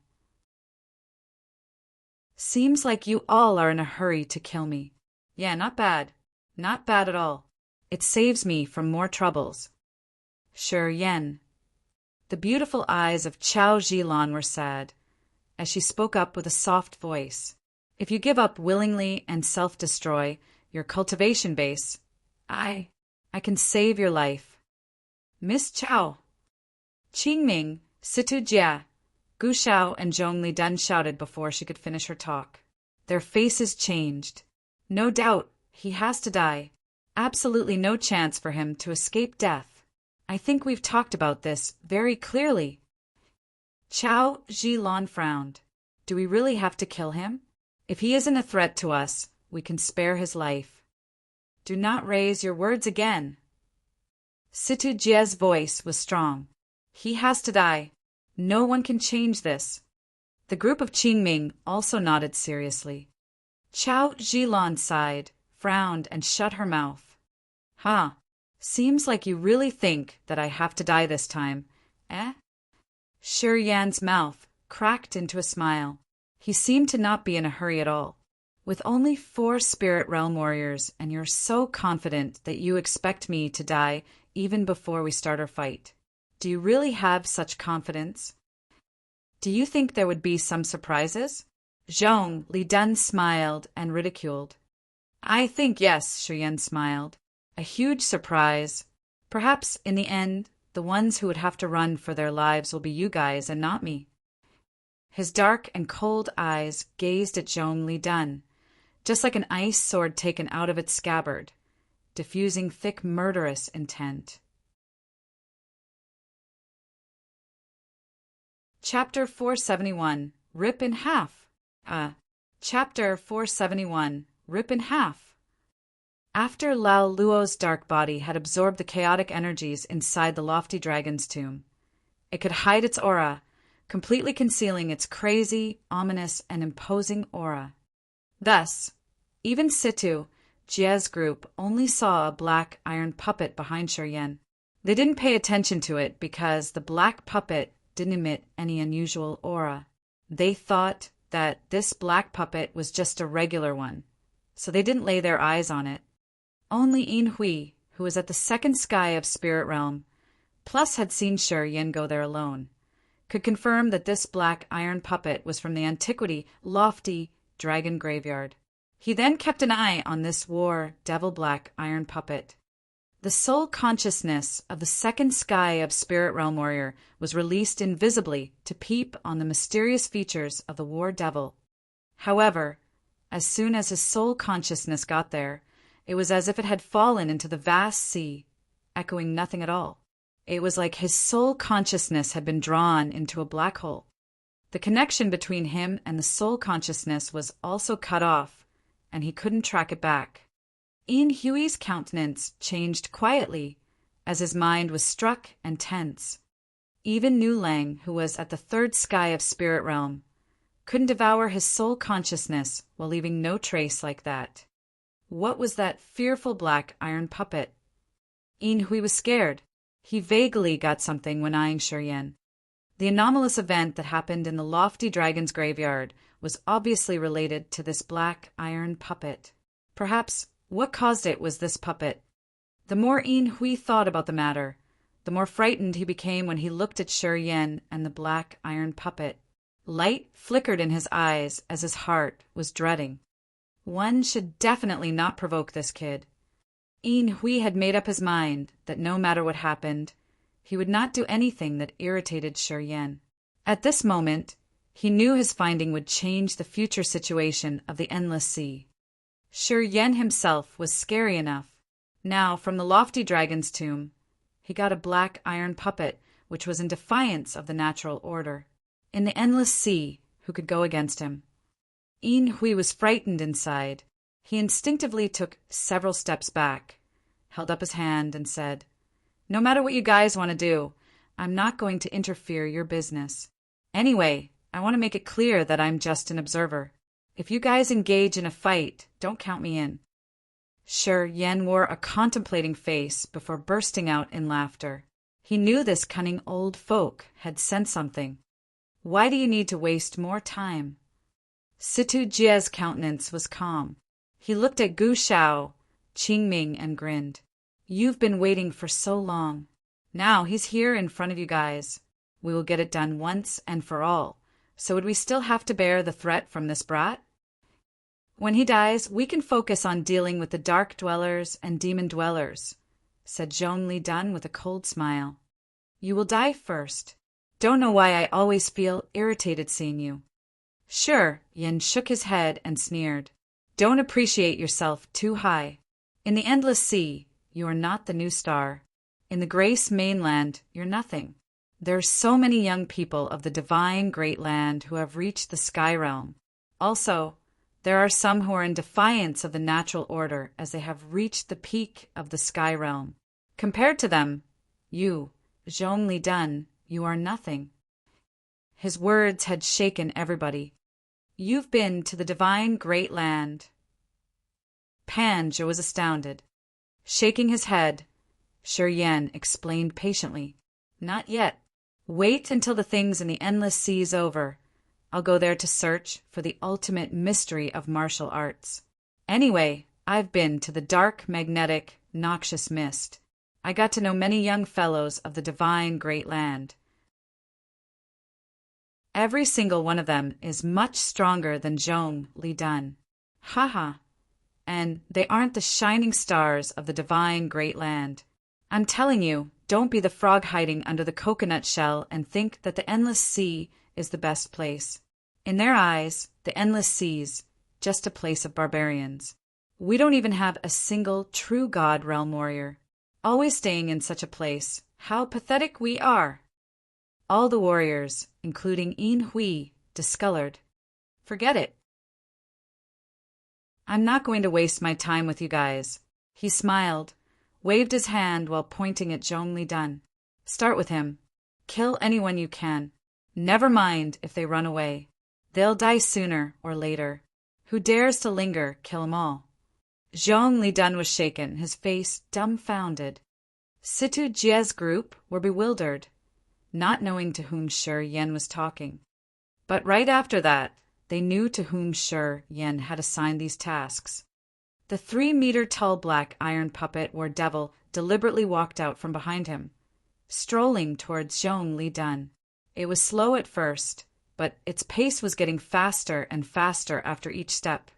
Seems like you all are in a hurry to kill me. Yeah, not bad. Not bad at all. It saves me from more troubles. Shi Yan. The beautiful eyes of Chao Zhilan were sad, as she spoke up with a soft voice. If you give up willingly and self-destroy your cultivation base, I can save your life. Miss Chao. Qingming, Situ Jie, Gu Shao, and Zhong Lidan shouted before she could finish her talk. Their faces changed. No doubt, he has to die. Absolutely no chance for him to escape death. I think we've talked about this very clearly. Chao Zhilan frowned. Do we really have to kill him? If he isn't a threat to us, we can spare his life. Do not raise your words again. Situ Jie's voice was strong. He has to die. No one can change this. The group of Qingming also nodded seriously. Chao Zhilan sighed, frowned, and shut her mouth. Seems like you really think that I have to die this time, eh? Shi Yan's mouth cracked into a smile. He seemed to not be in a hurry at all. With only 4 spirit realm warriors, and you're so confident that you expect me to die even before we start our fight. Do you really have such confidence? Do you think there would be some surprises? Zhong Lidan smiled and ridiculed. I think yes, Shi Yan smiled. A huge surprise. Perhaps in the end, the ones who would have to run for their lives will be you guys and not me. His dark and cold eyes gazed at Zhong Lidan, just like an ice sword taken out of its scabbard, diffusing thick murderous intent. Chapter 471, Rip in Half. Chapter 471, Rip in Half. After Lao Luo's dark body had absorbed the chaotic energies inside the lofty dragon's tomb, it could hide its aura, completely concealing its crazy, ominous, and imposing aura. Thus, even Situ Jie's group only saw a black iron puppet behind Shi Yan. They didn't pay attention to it because the black puppet didn't emit any unusual aura. They thought that this black puppet was just a regular one, so they didn't lay their eyes on it. Only Yin Hui, who was at the second sky of Spirit Realm, plus had seen Shi Yan go there alone, could confirm that this black iron puppet was from the antiquity lofty dragon graveyard. He then kept an eye on this war devil black iron puppet. The soul consciousness of the second sky of Spirit Realm warrior was released invisibly to peep on the mysterious features of the war devil. However, as soon as his soul consciousness got there, it was as if it had fallen into the vast sea, echoing nothing at all. It was like his soul consciousness had been drawn into a black hole. The connection between him and the soul consciousness was also cut off, and he couldn't track it back. Yin Hui's countenance changed quietly as his mind was struck and tense. Even Nu Lang, who was at the third sky of Spirit Realm, couldn't devour his soul consciousness while leaving no trace like that. What was that fearful black iron puppet? Yin Hui was scared. He vaguely got something when eyeing Shi Yan. The anomalous event that happened in the lofty dragon's graveyard was obviously related to this black iron puppet. Perhaps what caused it was this puppet. The more Yin Hui thought about the matter, the more frightened he became when he looked at Shi Yan and the black iron puppet. Light flickered in his eyes as his heart was dreading. One should definitely not provoke this kid. Yin Hui had made up his mind that no matter what happened, he would not do anything that irritated Shi Yan. At this moment, he knew his finding would change the future situation of the Endless Sea. Shi Yan himself was scary enough. Now, from the lofty dragon's tomb, he got a black iron puppet which was in defiance of the natural order. In the Endless Sea, who could go against him? Yin Hui was frightened inside. He instinctively took several steps back, held up his hand, and said, "No matter what you guys want to do, I'm not going to interfere your business. Anyway, I want to make it clear that I'm just an observer. If you guys engage in a fight, don't count me in." Shi Yan wore a contemplating face before bursting out in laughter. He knew this cunning old folk had sensed something. Why do you need to waste more time? Situ Jie's countenance was calm. He looked at Gu Shao, Qing Ming, and grinned. "You've been waiting for so long. Now he's here in front of you guys. We will get it done once and for all. So would we still have to bear the threat from this brat? When he dies, we can focus on dealing with the dark dwellers and demon dwellers," said Zhong Li Dun with a cold smile. "You will die first. Don't know why I always feel irritated seeing you." Sure, Yin shook his head and sneered. "Don't appreciate yourself too high. In the Endless Sea, you are not the new star. In the Grace mainland, you're nothing. There are so many young people of the divine great land who have reached the sky realm. Also, there are some who are in defiance of the natural order as they have reached the peak of the sky realm. Compared to them, you, Zhong Li Dun, you are nothing." His words had shaken everybody. "You've been to the divine great land." Panja was astounded. Shaking his head, Shi Yan explained patiently, "Not yet. Wait until the things in the Endless Sea is over. I'll go there to search for the ultimate mystery of martial arts. Anyway, I've been to the dark, magnetic, noxious mist. I got to know many young fellows of the divine great land. Every single one of them is much stronger than Zhong Li Dun. Haha. And they aren't the shining stars of the divine great land. I'm telling you, don't be the frog hiding under the coconut shell and think that the Endless Sea is the best place. In their eyes, the Endless Sea's just a place of barbarians. We don't even have a single true god realm warrior. Always staying in such a place. How pathetic we are." All the warriors, including Yin Hui, discolored. "Forget it. I'm not going to waste my time with you guys." He smiled, waved his hand while pointing at Zhong Li Dun. "Start with him. Kill anyone you can. Never mind if they run away. They'll die sooner or later. Who dares to linger, kill 'em all." Zhong Li Dun was shaken, his face dumbfounded. Situ Jie's group were bewildered, not knowing to whom Shi Yan was talking. But right after that, they knew to whom Shi Yan had assigned these tasks. The 3-meter-tall black iron puppet war devil deliberately walked out from behind him, strolling towards Zhong Li Dun. It was slow at first, but its pace was getting faster and faster after each step.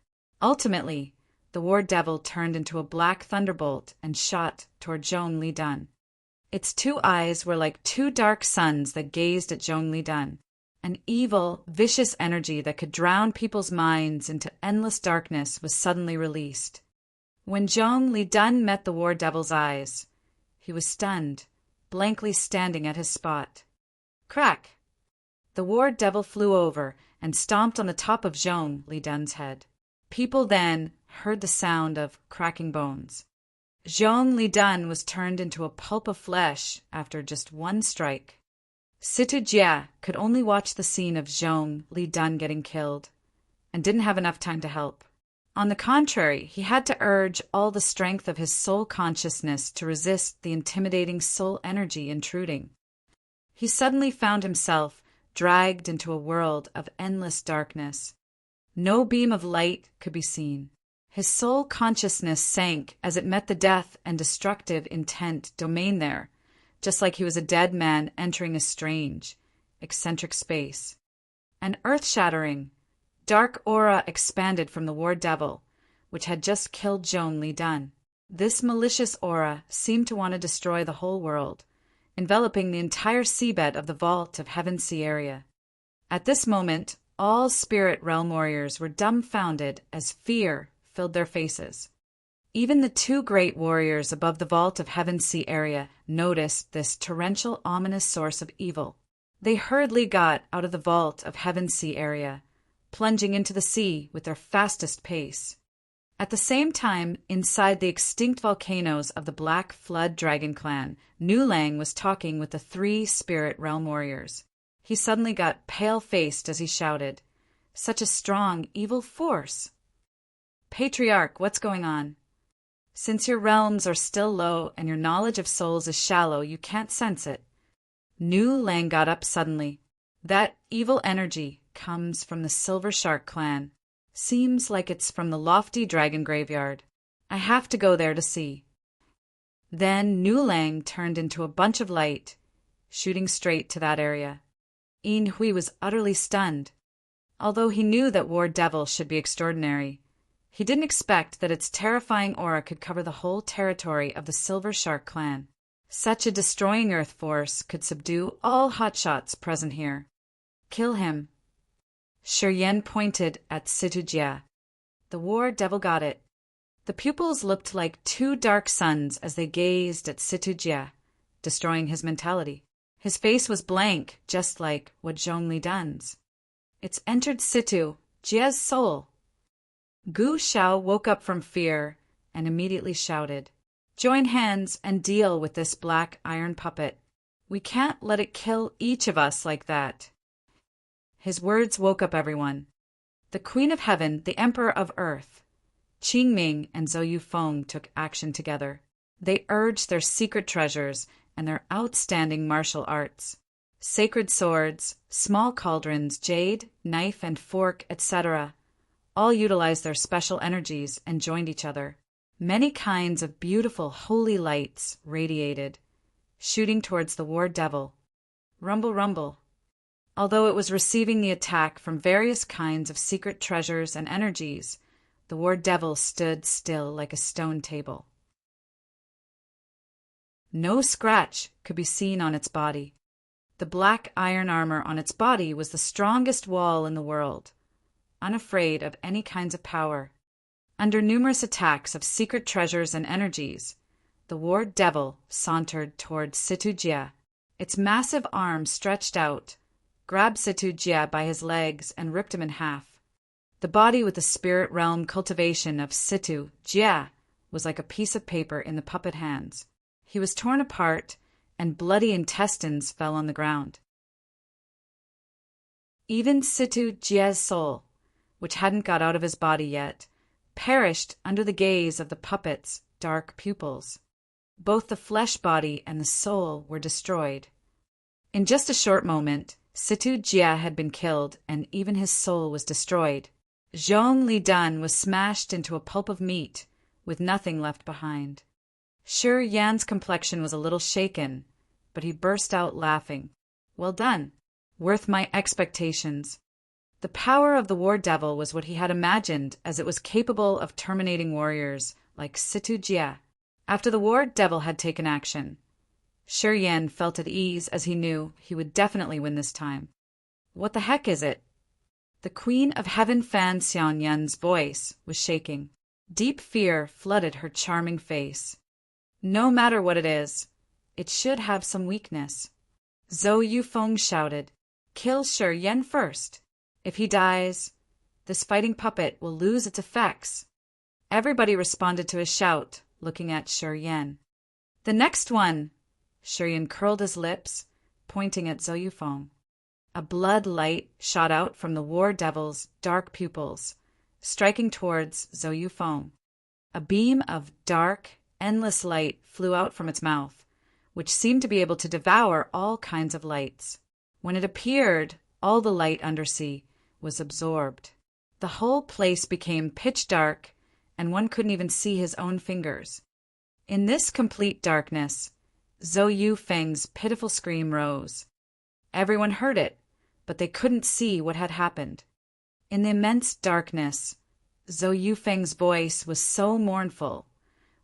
Ultimately, the war devil turned into a black thunderbolt and shot toward Zhong Li Dun. Its 2 eyes were like 2 dark suns that gazed at Zhong Li Dun. An evil, vicious energy that could drown people's minds into endless darkness was suddenly released. When Zhong Li Dun met the war devil's eyes, he was stunned, blankly standing at his spot. Crack! The war devil flew over and stomped on the top of Zhong Li Dun's head. People then heard the sound of cracking bones. Zhong Li Dun was turned into a pulp of flesh after just 1 strike. Situ Jie could only watch the scene of Zhong Li Dun getting killed, and didn't have enough time to help. On the contrary, he had to urge all the strength of his soul consciousness to resist the intimidating soul energy intruding. He suddenly found himself dragged into a world of endless darkness. No beam of light could be seen. His soul consciousness sank as it met the death and destructive intent domain there, just like he was a dead man entering a strange, eccentric space. An earth-shattering, dark aura expanded from the war devil, which had just killed Joan Lee Dunn. This malicious aura seemed to want to destroy the whole world, enveloping the entire seabed of the vault of Heaven Sea area. At this moment, all spirit realm warriors were dumbfounded as fear filled their faces. Even the two great warriors above the vault of Heaven Sea area noticed this torrential, ominous source of evil. They hurriedly got out of the vault of Heaven Sea area, plunging into the sea with their fastest pace. At the same time, inside the extinct volcanoes of the Black Flood Dragon Clan, Nu Lang was talking with the three spirit realm warriors. He suddenly got pale-faced as he shouted, "Such a strong, evil force! Patriarch, what's going on? Since your realms are still low and your knowledge of souls is shallow, you can't sense it." Nu Lang got up suddenly. "That evil energy comes from the Silver Shark clan. Seems like it's from the lofty dragon graveyard. I have to go there to see." Then Nu Lang turned into a bunch of light, shooting straight to that area. Yin Hui was utterly stunned. Although he knew that War Devil should be extraordinary, he didn't expect that its terrifying aura could cover the whole territory of the Silver Shark clan. Such a destroying earth force could subdue all hotshots present here. "Kill him." Shi Yan pointed at Situ Jia. The War Devil got it. The pupils looked like two dark suns as they gazed at Situ Jia, destroying his mentality. His face was blank, just like what Zhong Li Dun's. "It's entered Situ Jia's soul." Gu Shao woke up from fear and immediately shouted, "Join hands and deal with this black iron puppet. We can't let it kill each of us like that." His words woke up everyone. The Queen of Heaven, the Emperor of Earth, Qing Ming and Zhou Yufeng took action together. They urged their secret treasures and their outstanding martial arts. Sacred swords, small cauldrons, jade, knife and fork, etc. all utilized their special energies and joined each other. Many kinds of beautiful holy lights radiated, shooting towards the War Devil. Rumble, rumble. Although it was receiving the attack from various kinds of secret treasures and energies, the War Devil stood still like a stone table. No scratch could be seen on its body. The black iron armor on its body was the strongest wall in the world, unafraid of any kinds of power. Under numerous attacks of secret treasures and energies, the War Devil sauntered toward Situ Jia. Its massive arm stretched out, grabbed Situ Jia by his legs and ripped him in half. The body with the spirit realm cultivation of Situ Jia was like a piece of paper in the puppet hands. He was torn apart, and bloody intestines fell on the ground. Even Situ Jia's soul, which hadn't got out of his body yet, perished under the gaze of the puppet's dark pupils. Both the flesh body and the soul were destroyed. In just a short moment, Situ Jia had been killed, and even his soul was destroyed. Zhong Li Dun was smashed into a pulp of meat, with nothing left behind. Shi Yan's complexion was a little shaken, but he burst out laughing. "Well done. Worth my expectations." The power of the War Devil was what he had imagined, as it was capable of terminating warriors like Situ Jia. After the War Devil had taken action, Shi Yan felt at ease as he knew he would definitely win this time. "What the heck is it?" The Queen of Heaven Fan Xiaoyan's voice was shaking. Deep fear flooded her charming face. "No matter what it is, it should have some weakness." Zhou Yufeng shouted, "Kill Shi Yan first. If he dies, this fighting puppet will lose its effects." Everybody responded to his shout, looking at Shi Yan. "The next one!" Shi Yan curled his lips, pointing at Zhou Yufeng. A blood light shot out from the War Devil's dark pupils, striking towards Zhou Yufeng. A beam of dark, endless light flew out from its mouth, which seemed to be able to devour all kinds of lights. When it appeared, all the light undersea was absorbed. The whole place became pitch dark, and one couldn't even see his own fingers. In this complete darkness, Zhou Yufeng's pitiful scream rose. Everyone heard it, but they couldn't see what had happened. In the immense darkness, Zhou Yufeng's voice was so mournful,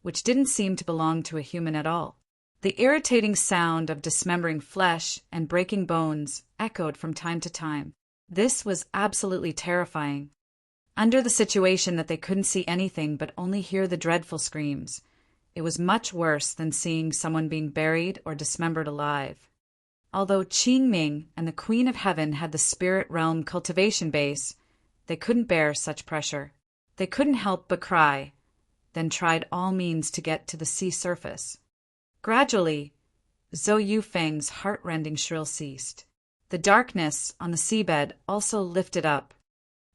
which didn't seem to belong to a human at all. The irritating sound of dismembering flesh and breaking bones echoed from time to time. This was absolutely terrifying. Under the situation that they couldn't see anything but only hear the dreadful screams, it was much worse than seeing someone being buried or dismembered alive. Although Qingming and the Queen of Heaven had the spirit realm cultivation base, they couldn't bear such pressure. They couldn't help but cry, then tried all means to get to the sea surface. Gradually, Zhou Yufeng's heart-rending shrill ceased. The darkness on the seabed also lifted up.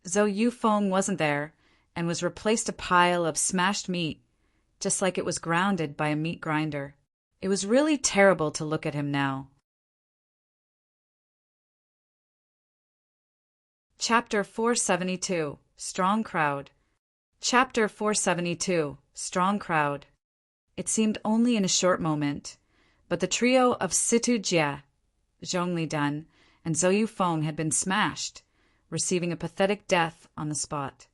Zhou Yufeng wasn't there and was replaced a pile of smashed meat, just like it was grounded by a meat grinder. It was really terrible to look at him now. Chapter 472, Strong Crowd. Chapter 472, Strong Crowd. It seemed only in a short moment, but the trio of Situ Jie, Zhongli Dan, and Zhou Yufeng had been smashed, receiving a pathetic death on the spot.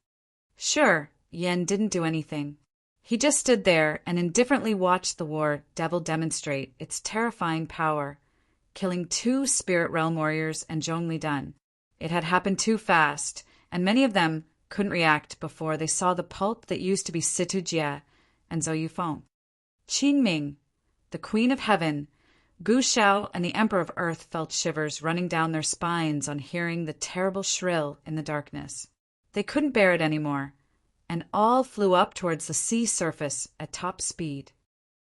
Sure, Yan didn't do anything. He just stood there and indifferently watched the war devil demonstrate its terrifying power, killing 2 spirit realm warriors and Zhongli Dan. It had happened too fast, and many of them couldn't react before they saw the pulp that used to be Situ Jie and Zhou Yufeng. Qingming, the Queen of Heaven, Gu Xiao, and the Emperor of Earth felt shivers running down their spines on hearing the terrible shrill in the darkness. They couldn't bear it anymore, and all flew up towards the sea surface at top speed.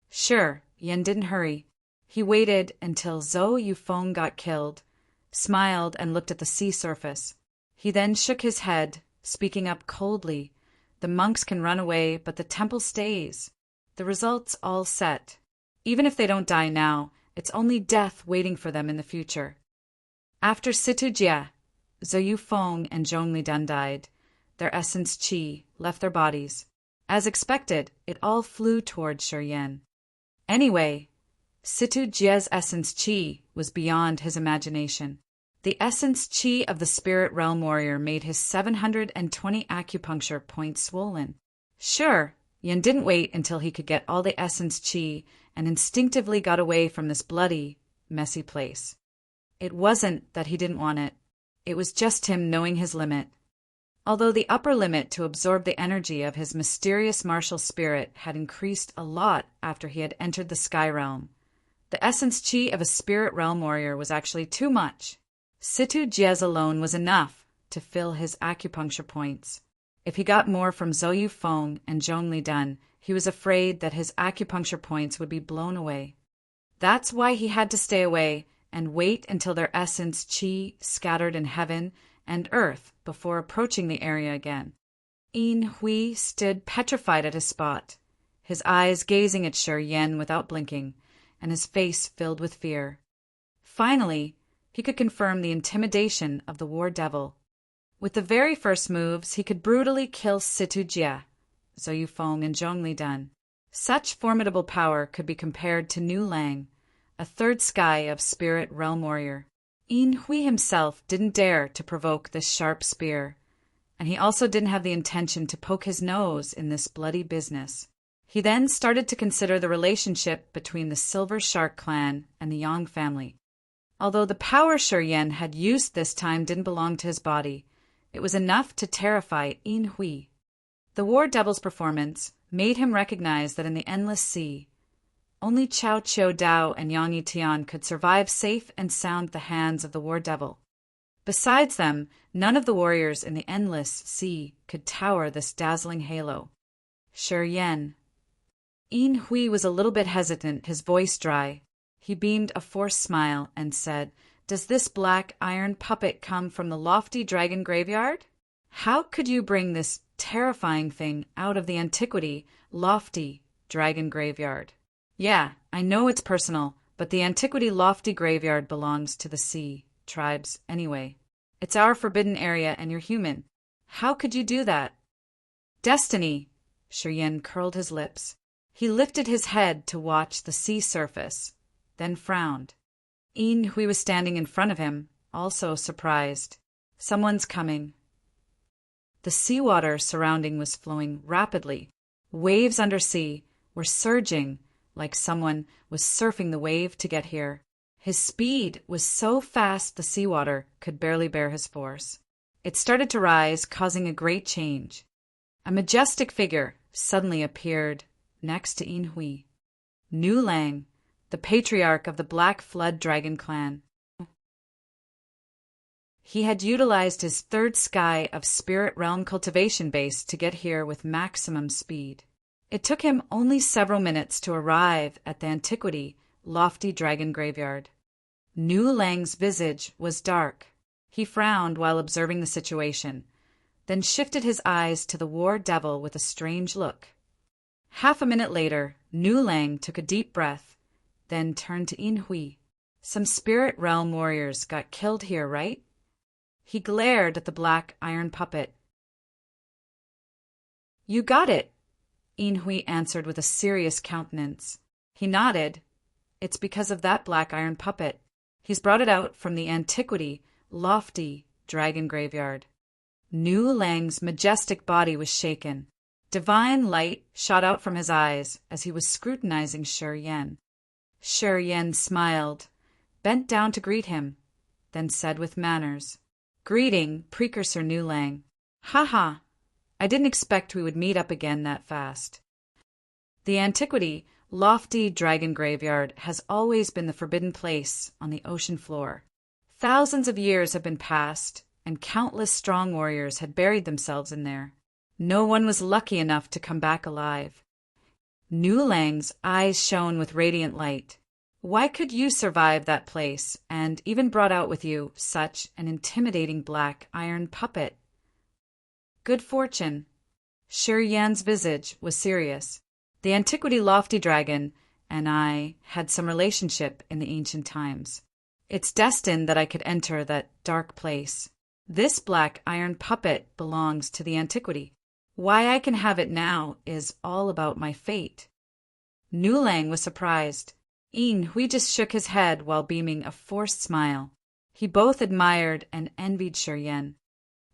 Sure, Yan didn't hurry. He waited until Zhou Yufeng got killed, smiled, and looked at the sea surface. He then shook his head, speaking up coldly. The monks can run away, but the temple stays. The result's all set. Even if they don't die now, it's only death waiting for them in the future. After Situ Jie, Zhou Yufeng and Zhongli Dan died. Their essence qi left their bodies. As expected, it all flew toward Shi Yan. Anyway, Situ Jie's essence qi was beyond his imagination. The essence qi of the spirit realm warrior made his 720 acupuncture points swollen. Sure, Yan didn't wait until he could get all the essence qi and instinctively got away from this bloody, messy place. It wasn't that he didn't want it. It was just him knowing his limit. Although the upper limit to absorb the energy of his mysterious martial spirit had increased a lot after he had entered the sky realm, the essence qi of a spirit realm warrior was actually too much. Situ Jie's alone was enough to fill his acupuncture points. If he got more from Zhou Yufeng and Zhongli Dan, he was afraid that his acupuncture points would be blown away. That's why he had to stay away and wait until their essence qi scattered in heaven and earth before approaching the area again. Yin Hui stood petrified at his spot, his eyes gazing at Shi Yan without blinking, and his face filled with fear. Finally, he could confirm the intimidation of the war devil. With the very first moves, he could brutally kill Situ Jie, Zhou Yufeng, and Zhongli Dan. Such formidable power could be compared to Nu Lang, a third sky of spirit realm warrior. Yin Hui himself didn't dare to provoke this sharp spear, and he also didn't have the intention to poke his nose in this bloody business. He then started to consider the relationship between the Silver Shark clan and the Yang family. Although the power Shi Yan had used this time didn't belong to his body, it was enough to terrify Yin Hui. The war devil's performance made him recognize that in the endless sea, only Chao Qiu Dao and Yang Yitian could survive safe and sound at the hands of the war devil. Besides them, none of the warriors in the endless sea could tower this dazzling halo. Shi Yan. Yin Hui was a little bit hesitant, his voice dry. He beamed a forced smile and said, "Does this black iron puppet come from the lofty dragon graveyard? How could you bring this terrifying thing out of the antiquity, lofty dragon graveyard. Yeah, I know it's personal, but the antiquity lofty graveyard belongs to the sea tribes anyway. It's our forbidden area and you're human. How could you do that? Destiny. Shi curled his lips. He lifted his head to watch the sea surface, then frowned. Hui was standing in front of him, also surprised. Someone's coming. The seawater surrounding was flowing rapidly. Waves undersea were surging like someone was surfing the wave to get here. His speed was so fast the seawater could barely bear his force. It started to rise, causing a great change. A majestic figure suddenly appeared next to Hui. Nu Lang, the patriarch of the Black Flood Dragon clan. He had utilized his third sky of Spirit Realm cultivation base to get here with maximum speed. It took him only several minutes to arrive at the antiquity, lofty dragon graveyard. Nu Lang's visage was dark. He frowned while observing the situation, then shifted his eyes to the war devil with a strange look. Half a minute later, Nu Lang took a deep breath, then turned to Hui. Some Spirit Realm warriors got killed here, right? He glared at the black iron puppet. You got it, Hui answered with a serious countenance. He nodded. It's because of that black iron puppet. He's brought it out from the antiquity, lofty dragon graveyard. Nu Lang's majestic body was shaken. Divine light shot out from his eyes as he was scrutinizing Shi Yan. Shi Yan smiled, bent down to greet him, then said with manners, Greeting, Precursor Nu Lang. Ha! I didn't expect we would meet up again that fast. The antiquity, lofty dragon graveyard has always been the forbidden place on the ocean floor. Thousands of years have been passed, and countless strong warriors had buried themselves in there. No one was lucky enough to come back alive. Nu Lang's eyes shone with radiant light. Why could you survive that place and even brought out with you such an intimidating black iron puppet? Good fortune. Shi Yan's visage was serious. The antiquity lofty dragon and I had some relationship in the ancient times. It's destined that I could enter that dark place. This black iron puppet belongs to the antiquity. Why I can have it now is all about my fate. Nu Lang was surprised. Hui just shook his head while beaming a forced smile. He both admired and envied Shi Yan.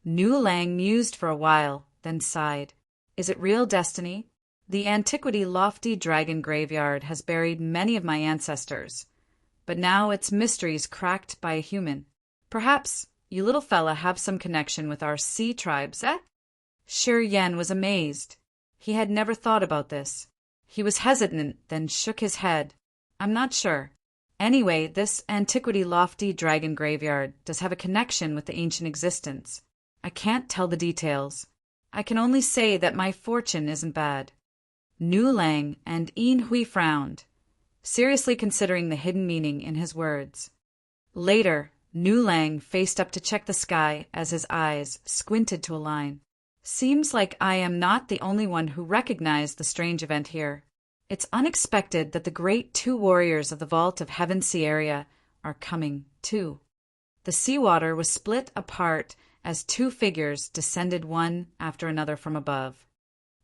Nu Lang mused for a while, then sighed. Is it real destiny? The antiquity lofty dragon graveyard has buried many of my ancestors, but now its mysteries cracked by a human. Perhaps you little fella have some connection with our sea tribes, eh? Shi Yan was amazed. He had never thought about this. He was hesitant, then shook his head. I'm not sure. Anyway, this antiquity lofty dragon graveyard does have a connection with the ancient existence. I can't tell the details. I can only say that my fortune isn't bad. Nu Lang and Hui frowned, seriously considering the hidden meaning in his words. Later, Nu Lang faced up to check the sky as his eyes squinted to align. Seems like I am not the only one who recognized the strange event here. It's unexpected that the great two warriors of the Vault of Heaven Sea area are coming, too. The seawater was split apart as two figures descended one after another from above.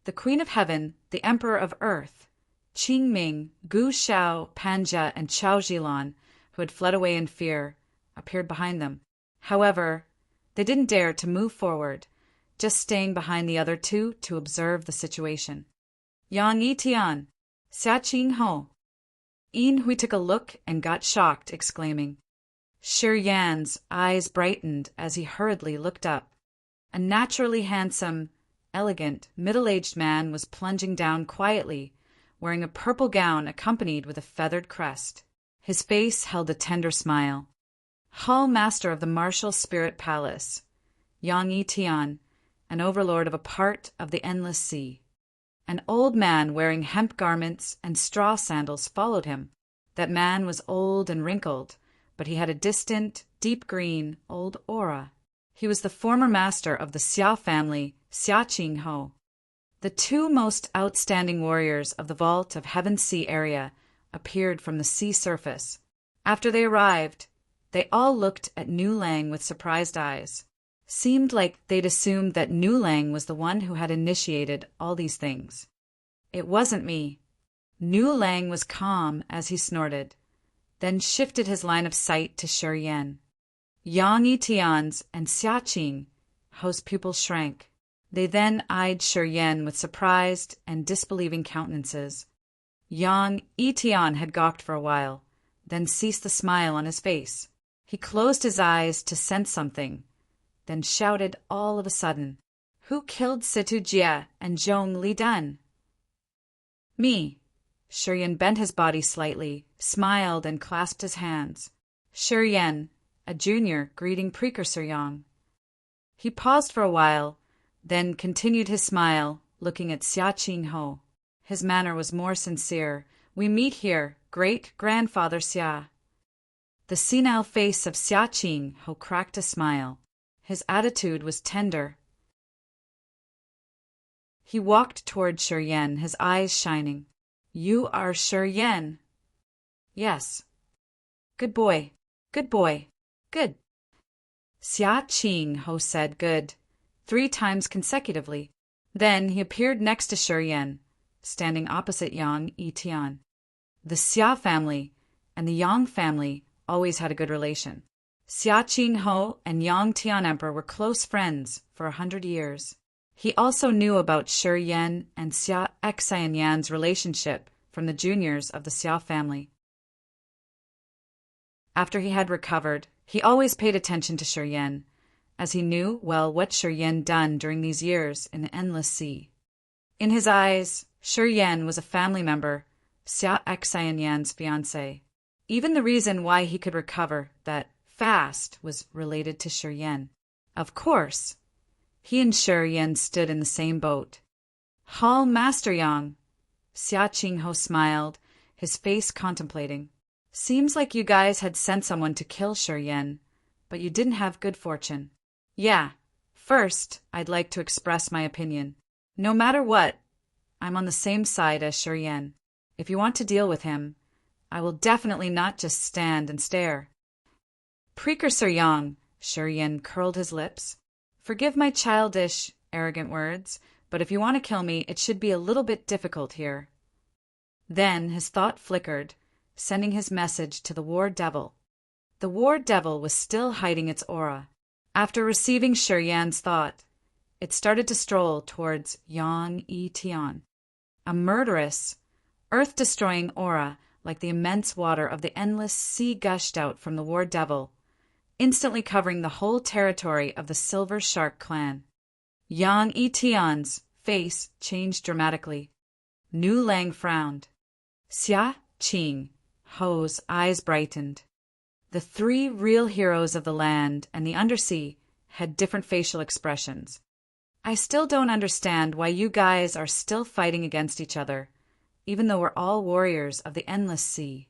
The Queen of Heaven, the Emperor of Earth, Qing Ming, Gu Shao, Panja, and Chao Jilan, who had fled away in fear, appeared behind them. However, they didn't dare to move forward, just staying behind the other two to observe the situation. Yang Yitian, Xia Qing Ho. Hui took a look and got shocked, exclaiming. Shi Yan's eyes brightened as he hurriedly looked up. A naturally handsome, elegant, middle-aged man was plunging down quietly, wearing a purple gown accompanied with a feathered crest. His face held a tender smile. Hall Master of the Martial Spirit Palace, Yang Yitian, an overlord of a part of the Endless Sea. An old man wearing hemp garments and straw sandals followed him. That man was old and wrinkled, but he had a distant, deep green, old aura. He was the former master of the Xia family, Xia Qingho. The two most outstanding warriors of the Vault of Heaven Sea area appeared from the sea surface. After they arrived, they all looked at Nu Lang with surprised eyes. Seemed like they'd assumed that Nu Lang was the one who had initiated all these things. It wasn't me. Nu Lang was calm as he snorted, then shifted his line of sight to Shi Yan. Yang Yitian's and Xia Qing Ho's pupils shrank. They then eyed Shi Yan with surprised and disbelieving countenances. Yang Yitian had gawked for a while, then ceased the smile on his face. He closed his eyes to sense something, then shouted all of a sudden, "Who killed Situ Jie and Zhong Lidan?" "Me." Shi Yan bent his body slightly, smiled, and clasped his hands. Shi Yan, a junior, greeting Precursor Yang. He paused for a while, then continued his smile, looking at Xia Qingho. His manner was more sincere. "We meet here, great-grandfather Xia." The senile face of Xia Qingho cracked a smile. His attitude was tender. He walked toward Shi Yan, his eyes shining. "You are Shi Yan?" "Yes." "Good boy. Good boy. Good." Xia Qingho said good 3 times consecutively. Then he appeared next to Shi Yan, standing opposite Yang Yitian. The Xia family and the Yang family always had a good relation. Xia Qingho and Yang Tian Emperor were close friends for 100 years. He also knew about Shi Yan and Xia Xianyan's relationship from the juniors of the Xia family. After he had recovered, he always paid attention to Shi Yan, as he knew well what Shi Yan done during these years in the Endless Sea. In his eyes, Shi Yan was a family member, Xia Xianyan's fiancé. Even the reason why he could recover that fast was related to Shi Yan. Of course, he and Shi Yan stood in the same boat. "Hall Master Yang," Xia Qingho smiled, his face contemplating. "Seems like you guys had sent someone to kill Shi Yan, but you didn't have good fortune." "Yeah. First, I'd like to express my opinion. No matter what, I'm on the same side as Shi Yan. If you want to deal with him, I will definitely not just stand and stare." "Precursor Yang," Shi Yan curled his lips. "Forgive my childish, arrogant words, but if you want to kill me, it should be a little bit difficult here." Then his thought flickered, sending his message to the War Devil. The War Devil was still hiding its aura. After receiving Shi Yan's thought, it started to stroll towards Yang Yitian. A murderous, earth-destroying aura like the immense water of the Endless Sea gushed out from the War Devil, instantly covering the whole territory of the Silver Shark clan. Yang Yitian's face changed dramatically. Nu Lang frowned. Xia Qingho's eyes brightened. The 3 real heroes of the land and the undersea had different facial expressions. "I still don't understand why you guys are still fighting against each other, even though we're all warriors of the Endless Sea."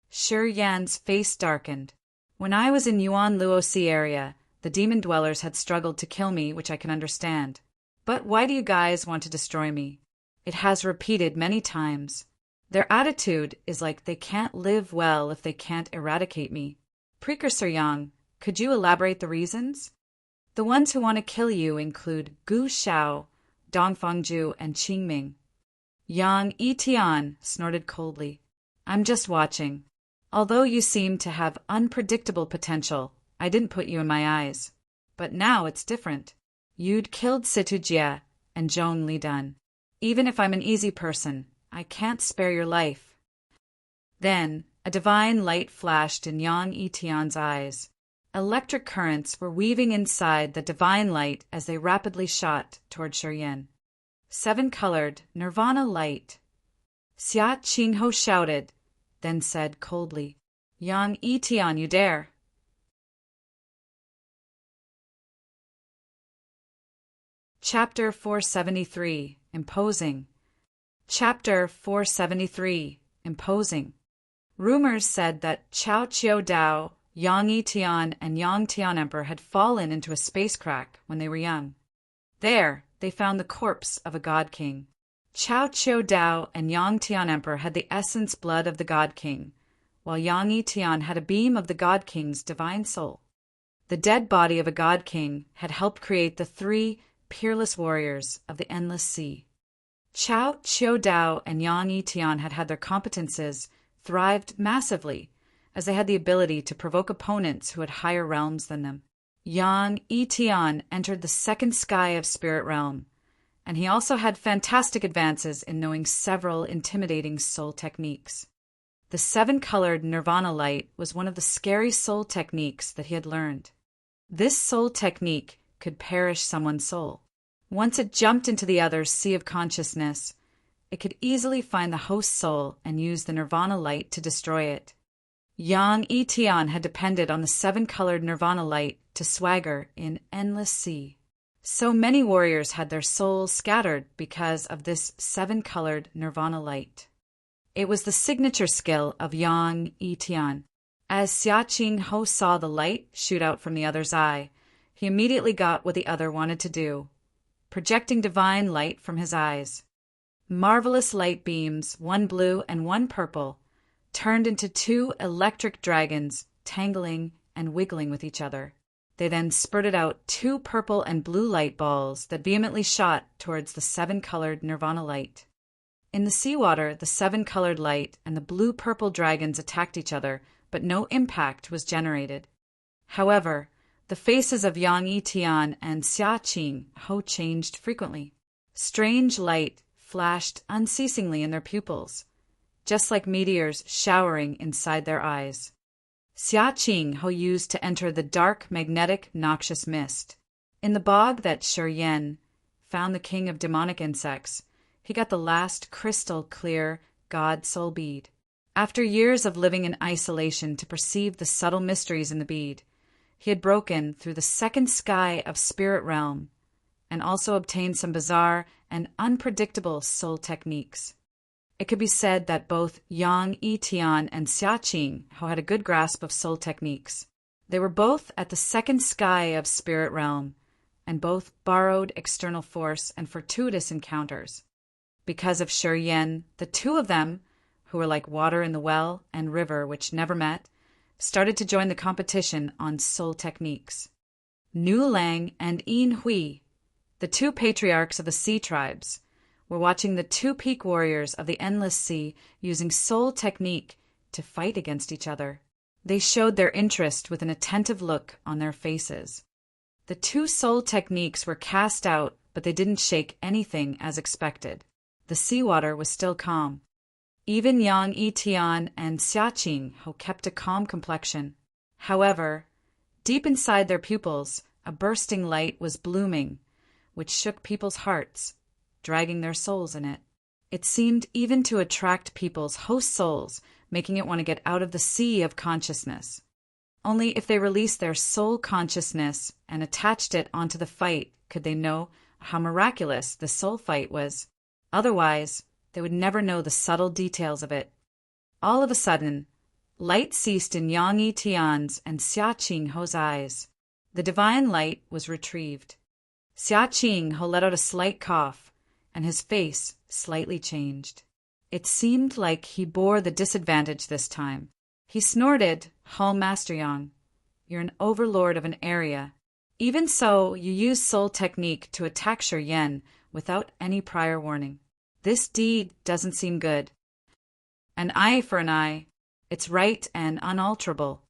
Shi Yan's face darkened. "When I was in Yuan Luo Sea area, the demon dwellers had struggled to kill me, which I can understand. But why do you guys want to destroy me? It has repeated many times. Their attitude is like they can't live well if they can't eradicate me. Precursor Yang, could you elaborate the reasons? The ones who want to kill you include Gu Shao, Dongfangju, and Qingming." Yang Yitian snorted coldly. "I'm just watching. Although you seem to have unpredictable potential, I didn't put you in my eyes. But now it's different. You'd killed Situ Jie and Zhong Lidan. Even if I'm an easy person, I can't spare your life." Then a divine light flashed in Yang Yitian's eyes. Electric currents were weaving inside the divine light as they rapidly shot toward Shi Yan. 7-colored nirvana light. Xia Qingho shouted, then said coldly, "Yang Yitian, you dare!" Chapter 473, Imposing. Chapter 473, Imposing. Rumors said that Chao Chiu Dao Yang Tian and Yang Tian Emperor had fallen into a space crack when they were young. There, they found the corpse of a god king. Chao Chiu Dao and Yang Tian Emperor had the essence blood of the god king, while Yang Tian had a beam of the god king's divine soul. The dead body of a god king had helped create the three peerless warriors of the endless sea. Chao Chiu Dao and Yang Tian had their competences thrived massively, as they had the ability to provoke opponents who had higher realms than them. Yang Tian entered the second sky of spirit realm, and he also had fantastic advances in knowing several intimidating soul techniques. The seven-colored nirvana light was one of the scary soul techniques that he had learned. This soul technique could perish someone's soul. Once it jumped into the other's sea of consciousness, it could easily find the host's soul and use the nirvana light to destroy it. Yang Tian had depended on the seven-colored nirvana light to swagger in endless sea. So many warriors had their souls scattered because of this seven-colored nirvana light. It was the signature skill of Yang Tian. As Xia Qing Ho saw the light shoot out from the other's eye, he immediately got what the other wanted to do, projecting divine light from his eyes. Marvelous light beams, one blue and one purple, turned into two electric dragons, tangling and wiggling with each other. They then spurted out two purple and blue light balls that vehemently shot towards the seven-colored nirvana light. In the seawater, the seven-colored light and the blue-purple dragons attacked each other, but no impact was generated. However, the faces of Yang Tian and Xia Qing Ho changed frequently. Strange light flashed unceasingly in their pupils, just like meteors showering inside their eyes. Xia Qing Ho used to enter the dark, magnetic, noxious mist. In the bog that Shi Yan found the king of demonic insects, he got the last crystal-clear God soul bead. After years of living in isolation to perceive the subtle mysteries in the bead, he had broken through the second sky of spirit realm and also obtained some bizarre and unpredictable soul techniques. It could be said that both Yang Tian and Xia Qing Ho had a good grasp of soul techniques. They were both at the second sky of spirit realm, and both borrowed external force and fortuitous encounters. Because of Shi Yan, the two of them, who were like water in the well and river which never met, started to join the competition on soul techniques. Nu Lang and Yin Hui, the two patriarchs of the sea tribes, were watching the two peak warriors of the endless sea using soul technique to fight against each other. They showed their interest with an attentive look on their faces. The two soul techniques were cast out, but they didn't shake anything as expected. The seawater was still calm. Even Yang Tian and Xia Qing Ho kept a calm complexion. However, deep inside their pupils, a bursting light was blooming, which shook people's hearts, dragging their souls in it. It seemed even to attract people's host souls, making it want to get out of the sea of consciousness. Only if they released their soul consciousness and attached it onto the fight could they know how miraculous the soul fight was. Otherwise, they would never know the subtle details of it. All of a sudden, light ceased in Yang Tian's and Xia Qing Ho's eyes. The divine light was retrieved. Xia Qing Ho let out a slight cough, and his face slightly changed. It seemed like he bore the disadvantage this time. He snorted, "Hall Master Yang, you're an overlord of an area. Even so, you use soul technique to attack Shi Yan without any prior warning. This deed doesn't seem good. An eye for an eye. It's right and unalterable."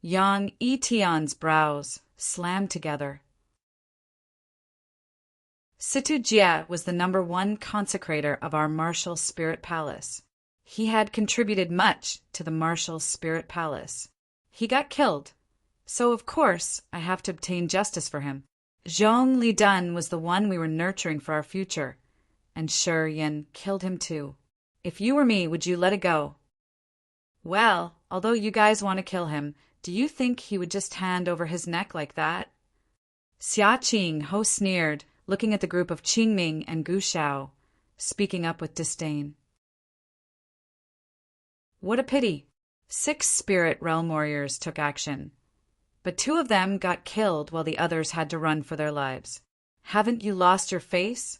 Yang Tian's brows slammed together. Situ Jia was the #1 consecrator of our martial spirit palace. He had contributed much to the martial spirit palace. He got killed, so of course I have to obtain justice for him. Zhong Lidun was the one we were nurturing for our future, and Shi Yan killed him too. If you were me, would you let it go? Well, although you guys want to kill him, do you think he would just hand over his neck like that? Xia Qing Ho sneered, looking at the group of Qingming and Gu Shao, speaking up with disdain. What a pity. 6 spirit realm warriors took action, but 2 of them got killed while the others had to run for their lives. Haven't you lost your face?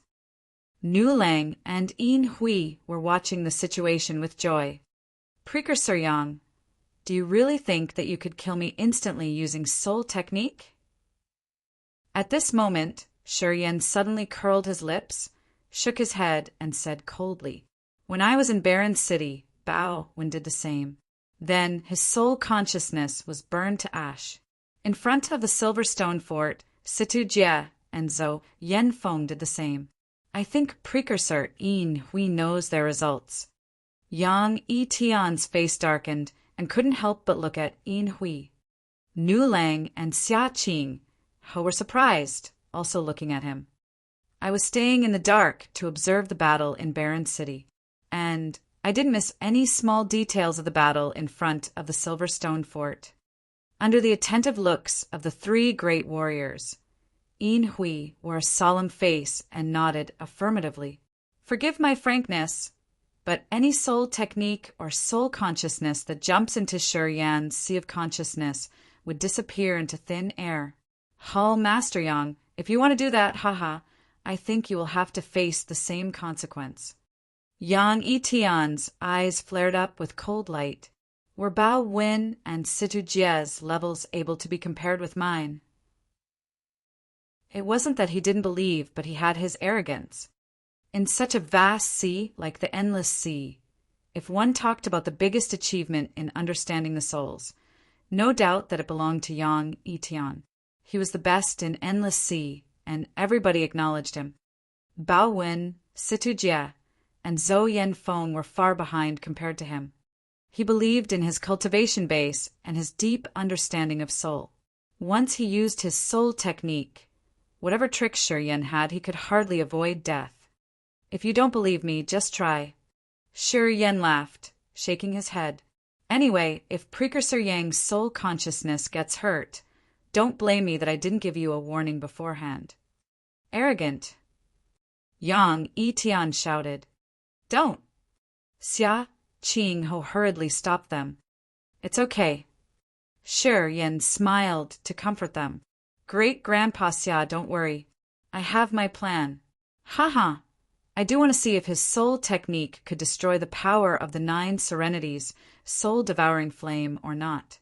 Nu Lang and Yin Hui were watching the situation with joy. Precursor Yang, do you really think that you could kill me instantly using soul technique? At this moment, Shi Yan suddenly curled his lips, shook his head, and said coldly, "When I was in Barren City, Bao Wen did the same. Then his soul consciousness was burned to ash. In front of the Silverstone Fort, Situ Jie and Zhou Yanfeng did the same. I think Precursor Yin Hui knows their results." Yang Yitian's face darkened and couldn't help but look at Yin Hui. Nu Lang and Xia Qing were surprised, also looking at him. "I was staying in the dark to observe the battle in Barren City, and I didn't miss any small details of the battle in front of the Silverstone Fort." Under the attentive looks of the 3 great warriors, Yin Hui wore a solemn face and nodded affirmatively. "Forgive my frankness, but any soul technique or soul consciousness that jumps into Shi Yan's sea of consciousness would disappear into thin air. Master Yang, if you want to do that, haha, I think you will have to face the same consequence." Yang Yitian's eyes flared up with cold light. Were Bao Wen and Situ Jie's levels able to be compared with mine? It wasn't that he didn't believe, but he had his arrogance. In such a vast sea like the Endless Sea, if one talked about the biggest achievement in understanding the souls, no doubt that it belonged to Yang Yitian. He was the best in Endless Sea, and everybody acknowledged him. Bao Wen, Situ Jie, and Zhou Yanfeng were far behind compared to him. He believed in his cultivation base and his deep understanding of soul. Once he used his soul technique, whatever tricks Shi Yan had, he could hardly avoid death. If you don't believe me, just try. Shi Yan laughed, shaking his head. Anyway, if Precursor Yang's soul consciousness gets hurt, don't blame me that I didn't give you a warning beforehand. Arrogant. Yang Yitian shouted. Don't. Xia Qing hurriedly stopped them. It's okay. Shi Yan smiled to comfort them. Great-Grandpa Xia, don't worry. I have my plan. Haha. I do want to see if his soul technique could destroy the power of the 9 Serenities' soul-devouring flame or not.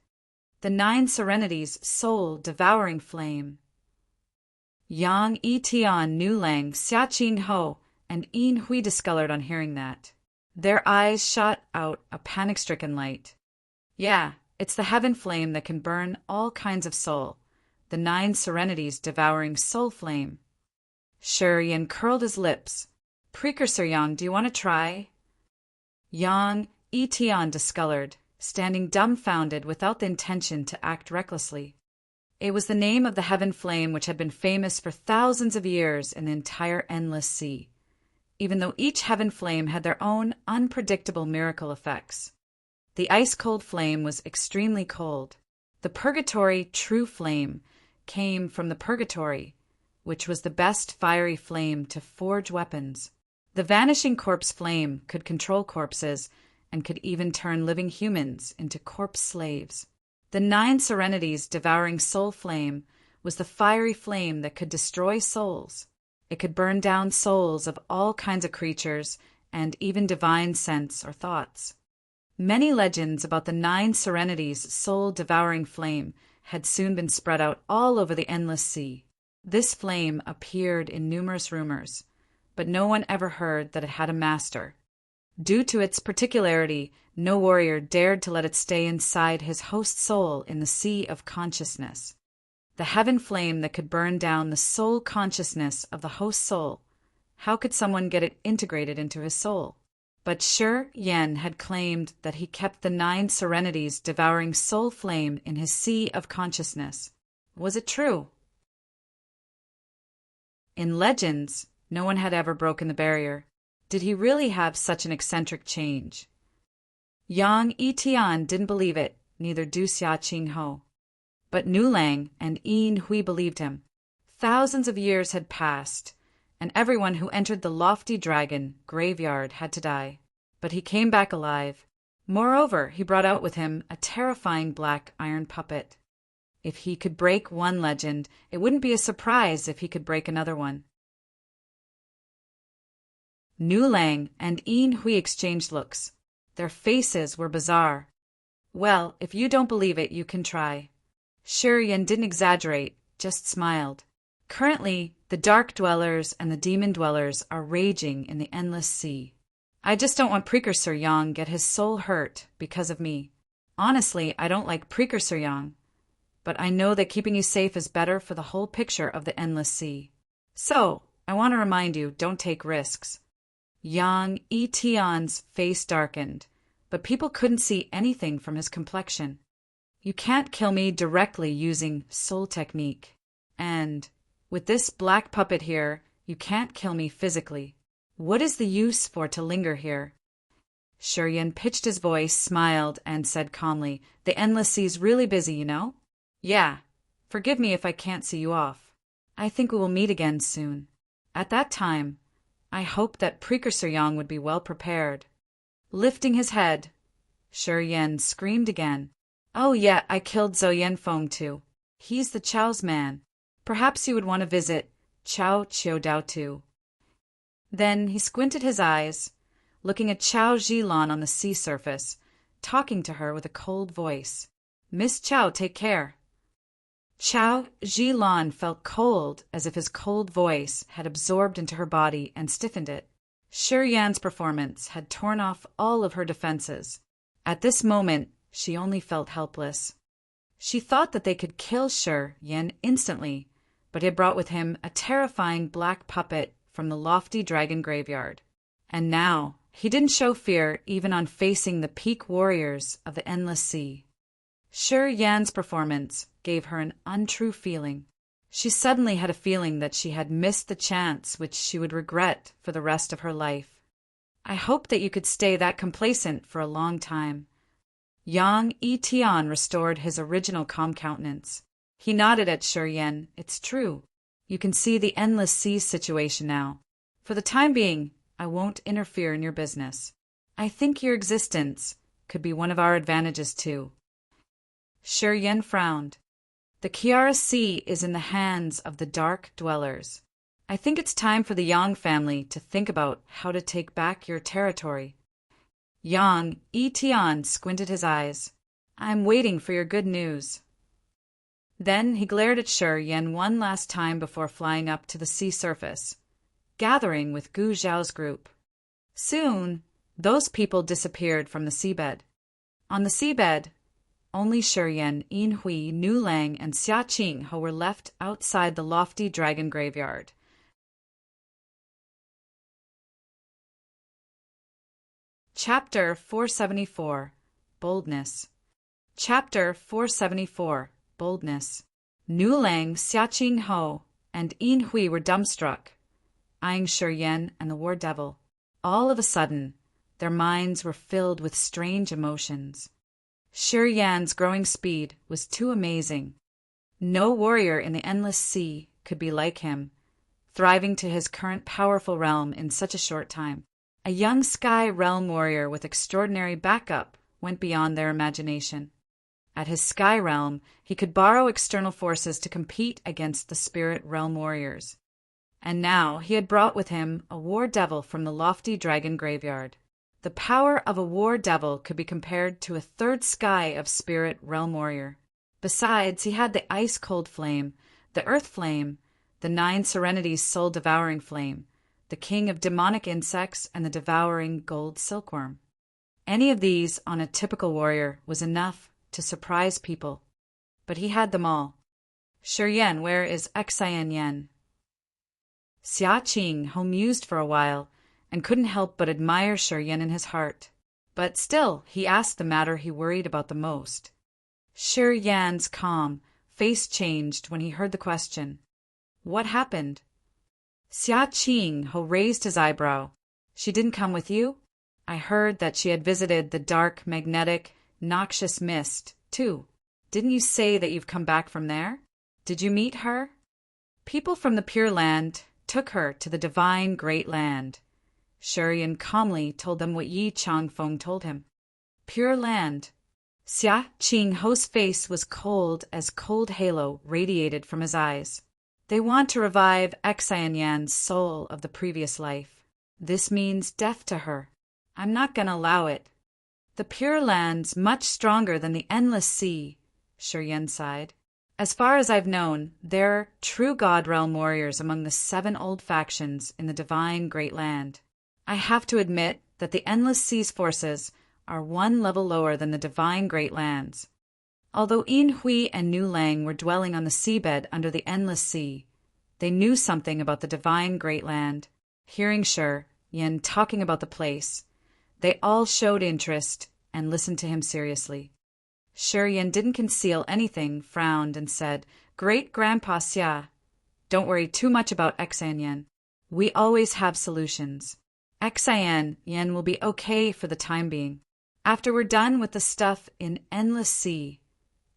The 9 Serenities' soul-devouring flame. Yang Yitian, Nu Lang, Xia Qing and Yin Hui discolored on hearing that. Their eyes shot out a panic-stricken light. Yeah, it's the heaven flame that can burn all kinds of soul. The 9 Serenities' devouring soul flame. Shi Yan curled his lips. Precursor Yang, do you want to try? Yang Yitian discolored, standing dumbfounded without the intention to act recklessly. It was the name of the heaven flame which had been famous for thousands of years in the entire Endless Sea, even though each heaven flame had their own unpredictable miracle effects. The ice-cold flame was extremely cold. The purgatory true flame came from the purgatory, which was the best fiery flame to forge weapons. The vanishing corpse flame could control corpses and could even turn living humans into corpse slaves. The 9 Serenities' devouring soul flame was the fiery flame that could destroy souls. It could burn down souls of all kinds of creatures and even divine sense or thoughts. Many legends about the 9 Serenities' soul-devouring flame had soon been spread out all over the Endless Sea. This flame appeared in numerous rumors, but no one ever heard that it had a master. Due to its particularity, no warrior dared to let it stay inside his host soul in the sea of consciousness. The heaven flame that could burn down the soul consciousness of the host soul. How could someone get it integrated into his soul? But Shi Yan had claimed that he kept the 9 Serenities' devouring soul flame in his sea of consciousness. Was it true? In legends, no one had ever broken the barrier. Did he really have such an eccentric change? Yang Yitian didn't believe it, neither did Xia Qing. But Nu Lang and Yin Hui believed him. Thousands of years had passed, and everyone who entered the lofty dragon graveyard had to die. But he came back alive. Moreover, he brought out with him a terrifying black iron puppet. If he could break one legend, it wouldn't be a surprise if he could break another one. Nu Lang and Yin Hui exchanged looks. Their faces were bizarre. Well, if you don't believe it, you can try. Shi Yan didn't exaggerate, just smiled. Currently, the dark dwellers and the demon dwellers are raging in the endless sea. I just don't want Precursor Yang get his soul hurt because of me. Honestly, I don't like Precursor Yang, but I know that keeping you safe is better for the whole picture of the endless sea. So, I want to remind you, don't take risks. Yang Yi-Tian's face darkened, but people couldn't see anything from his complexion. You can't kill me directly using soul technique. And, with this black puppet here, you can't kill me physically. What is the use for to linger here? Shi Yan pitched his voice, smiled, and said calmly, The endless sea's really busy, you know? Yeah. Forgive me if I can't see you off. I think we will meet again soon. At that time, I hope that Precursor Yang would be well prepared. Lifting his head, Shi Yan screamed again. Oh yeah, I killed Zhou Yanfeng too. He's the Chao's man. Perhaps you would want to visit Chao Qiudao too. Then he squinted his eyes, looking at Chao Zhilan on the sea surface, talking to her with a cold voice. Miss Chao, take care. Chao Zhilan felt cold, as if his cold voice had absorbed into her body and stiffened it. Shi Yan's performance had torn off all of her defenses. At this moment, she only felt helpless. She thought that they could kill Shi Yan instantly, but he had brought with him a terrifying black puppet from the lofty dragon graveyard. And now, he didn't show fear even on facing the peak warriors of the endless sea. Shi Yan's performance gave her an untrue feeling. She suddenly had a feeling that she had missed the chance which she would regret for the rest of her life. I hope that you could stay that complacent for a long time. Yang Yi-Tian restored his original calm countenance. He nodded at Shi Yan. It's true. You can see the endless sea situation now. For the time being, I won't interfere in your business. I think your existence could be one of our advantages too. Shi Yan frowned. The Kiara Sea is in the hands of the dark dwellers. I think it's time for the Yang family to think about how to take back your territory. Yang Yi-Tian squinted his eyes. I'm waiting for your good news. Then he glared at Shi Yan one last time before flying up to the sea surface, gathering with Gu Zhao's group. Soon, those people disappeared from the seabed. On the seabed, only Shi Yan, Yin Hui, Nu Lang, and Xia Qinghe were left outside the lofty dragon graveyard. Chapter 474 Boldness. Chapter 474 Boldness. Nu Lang, Xia Qinghe, and Yin Hui were dumbstruck, eyeing Shi Yan and the war devil. All of a sudden, their minds were filled with strange emotions. Shi Yan's growing speed was too amazing. No warrior in the endless sea could be like him, thriving to his current powerful realm in such a short time. A young sky realm warrior with extraordinary backup went beyond their imagination. At his sky realm, he could borrow external forces to compete against the spirit realm warriors. And now he had brought with him a war devil from the lofty dragon graveyard. The power of a war devil could be compared to a third sky of spirit realm warrior. Besides, he had the ice-cold flame, the earth flame, the 9 serenities soul-devouring flame, the king of demonic insects, and the devouring gold silkworm. Any of these on a typical warrior was enough to surprise people, but he had them all. Shi Yan, where is Xian Yan? Xia Qinghe mused for a while, and couldn't help but admire Shi Yan in his heart. But still, he asked the matter he worried about the most. Shi Yan's calm face changed when he heard the question. What happened? Xia Qinghe raised his eyebrow. She didn't come with you? I heard that she had visited the dark, magnetic, noxious mist, too. Didn't you say that you've come back from there? Did you meet her? People from the Pure Land took her to the divine Great Land. Shi Yan calmly told them what Yi Changfeng told him. pure land. Xia Qingho's face was cold as cold halo radiated from his eyes. They want to revive Xianyan's soul of the previous life. This means death to her. I'm not going to allow it. The Pure Land's much stronger than the Endless Sea, Shi Yan sighed. As far as I've known, there are true God Realm warriors among the 7 old factions in the Divine Great Land. I have to admit that the Endless Sea's forces are 1 level lower than the Divine Great Lands. Although Yin Hui and Nu Lang were dwelling on the seabed under the Endless Sea, they knew something about the Divine Great Land. Hearing Shi Yan talking about the place, they all showed interest and listened to him seriously. Shi Yan didn't conceal anything, frowned, and said, "Great Grandpa Xia, don't worry too much about Xianyan. We always have solutions. Xianyan will be okay for the time being. After we're done with the stuff in Endless Sea,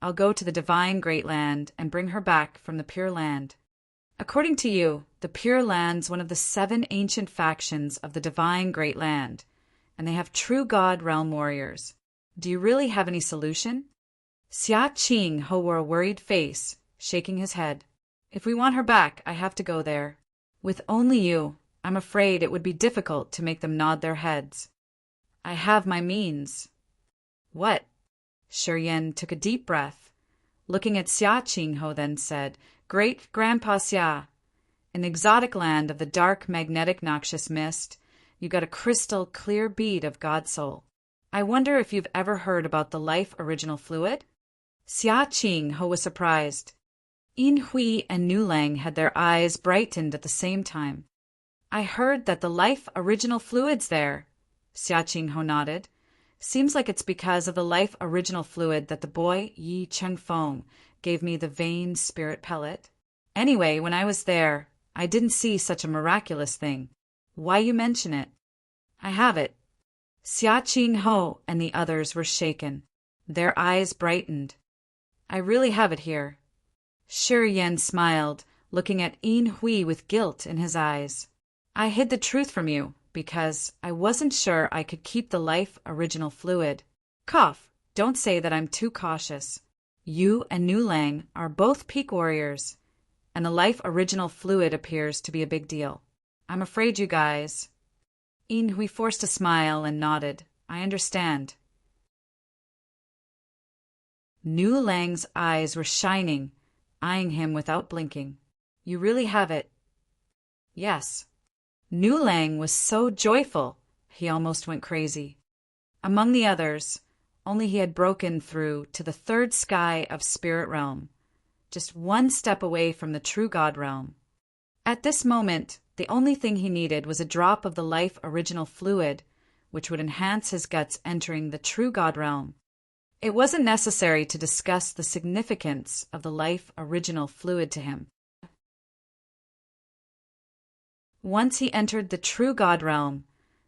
I'll go to the Divine Great Land and bring her back from the Pure Land." According to you, the Pure Land's one of the 7 ancient factions of the Divine Great Land, and they have true God Realm warriors. Do you really have any solution? Xia Qingho wore a worried face, shaking his head. If we want her back, I have to go there. With only you, I'm afraid it would be difficult to make them nod their heads. I have my means. What? Shi Yan took a deep breath, looking at Xia Qingho, then said, "Great Grandpa Xia, in the exotic land of the dark magnetic noxious mist, you got a crystal clear bead of God soul. I wonder if you've ever heard about the life original fluid?" Xia Qingho was surprised. Yin Hui and Nu Lang had their eyes brightened at the same time. I heard that the life original fluid's there. Xia Qingho nodded. Seems like it's because of the life original fluid that the boy Yi Chengfeng gave me the vein spirit pellet. Anyway, when I was there, I didn't see such a miraculous thing. Why you mention it? I have it. Xia Qingho and the others were shaken. Their eyes brightened. I really have it here. Shi Yan smiled, looking at Yin Hui with guilt in his eyes. I hid the truth from you because I wasn't sure I could keep the life original fluid. Cough, don't say that I'm too cautious. You and Nu Lang are both peak warriors, and the life original fluid appears to be a big deal. I'm afraid you guys... Yin Hui forced a smile and nodded. I understand. Nu Lang's eyes were shining, eyeing him without blinking. You really have it? Yes. Nu Lang was so joyful, he almost went crazy. Among the others, only he had broken through to the 3rd sky of Spirit Realm, just 1 step away from the true God Realm. At this moment, the only thing he needed was a drop of the life original fluid, which would enhance his guts entering the true God Realm. It wasn't necessary to discuss the significance of the life original fluid to him. Once he entered the true God Realm,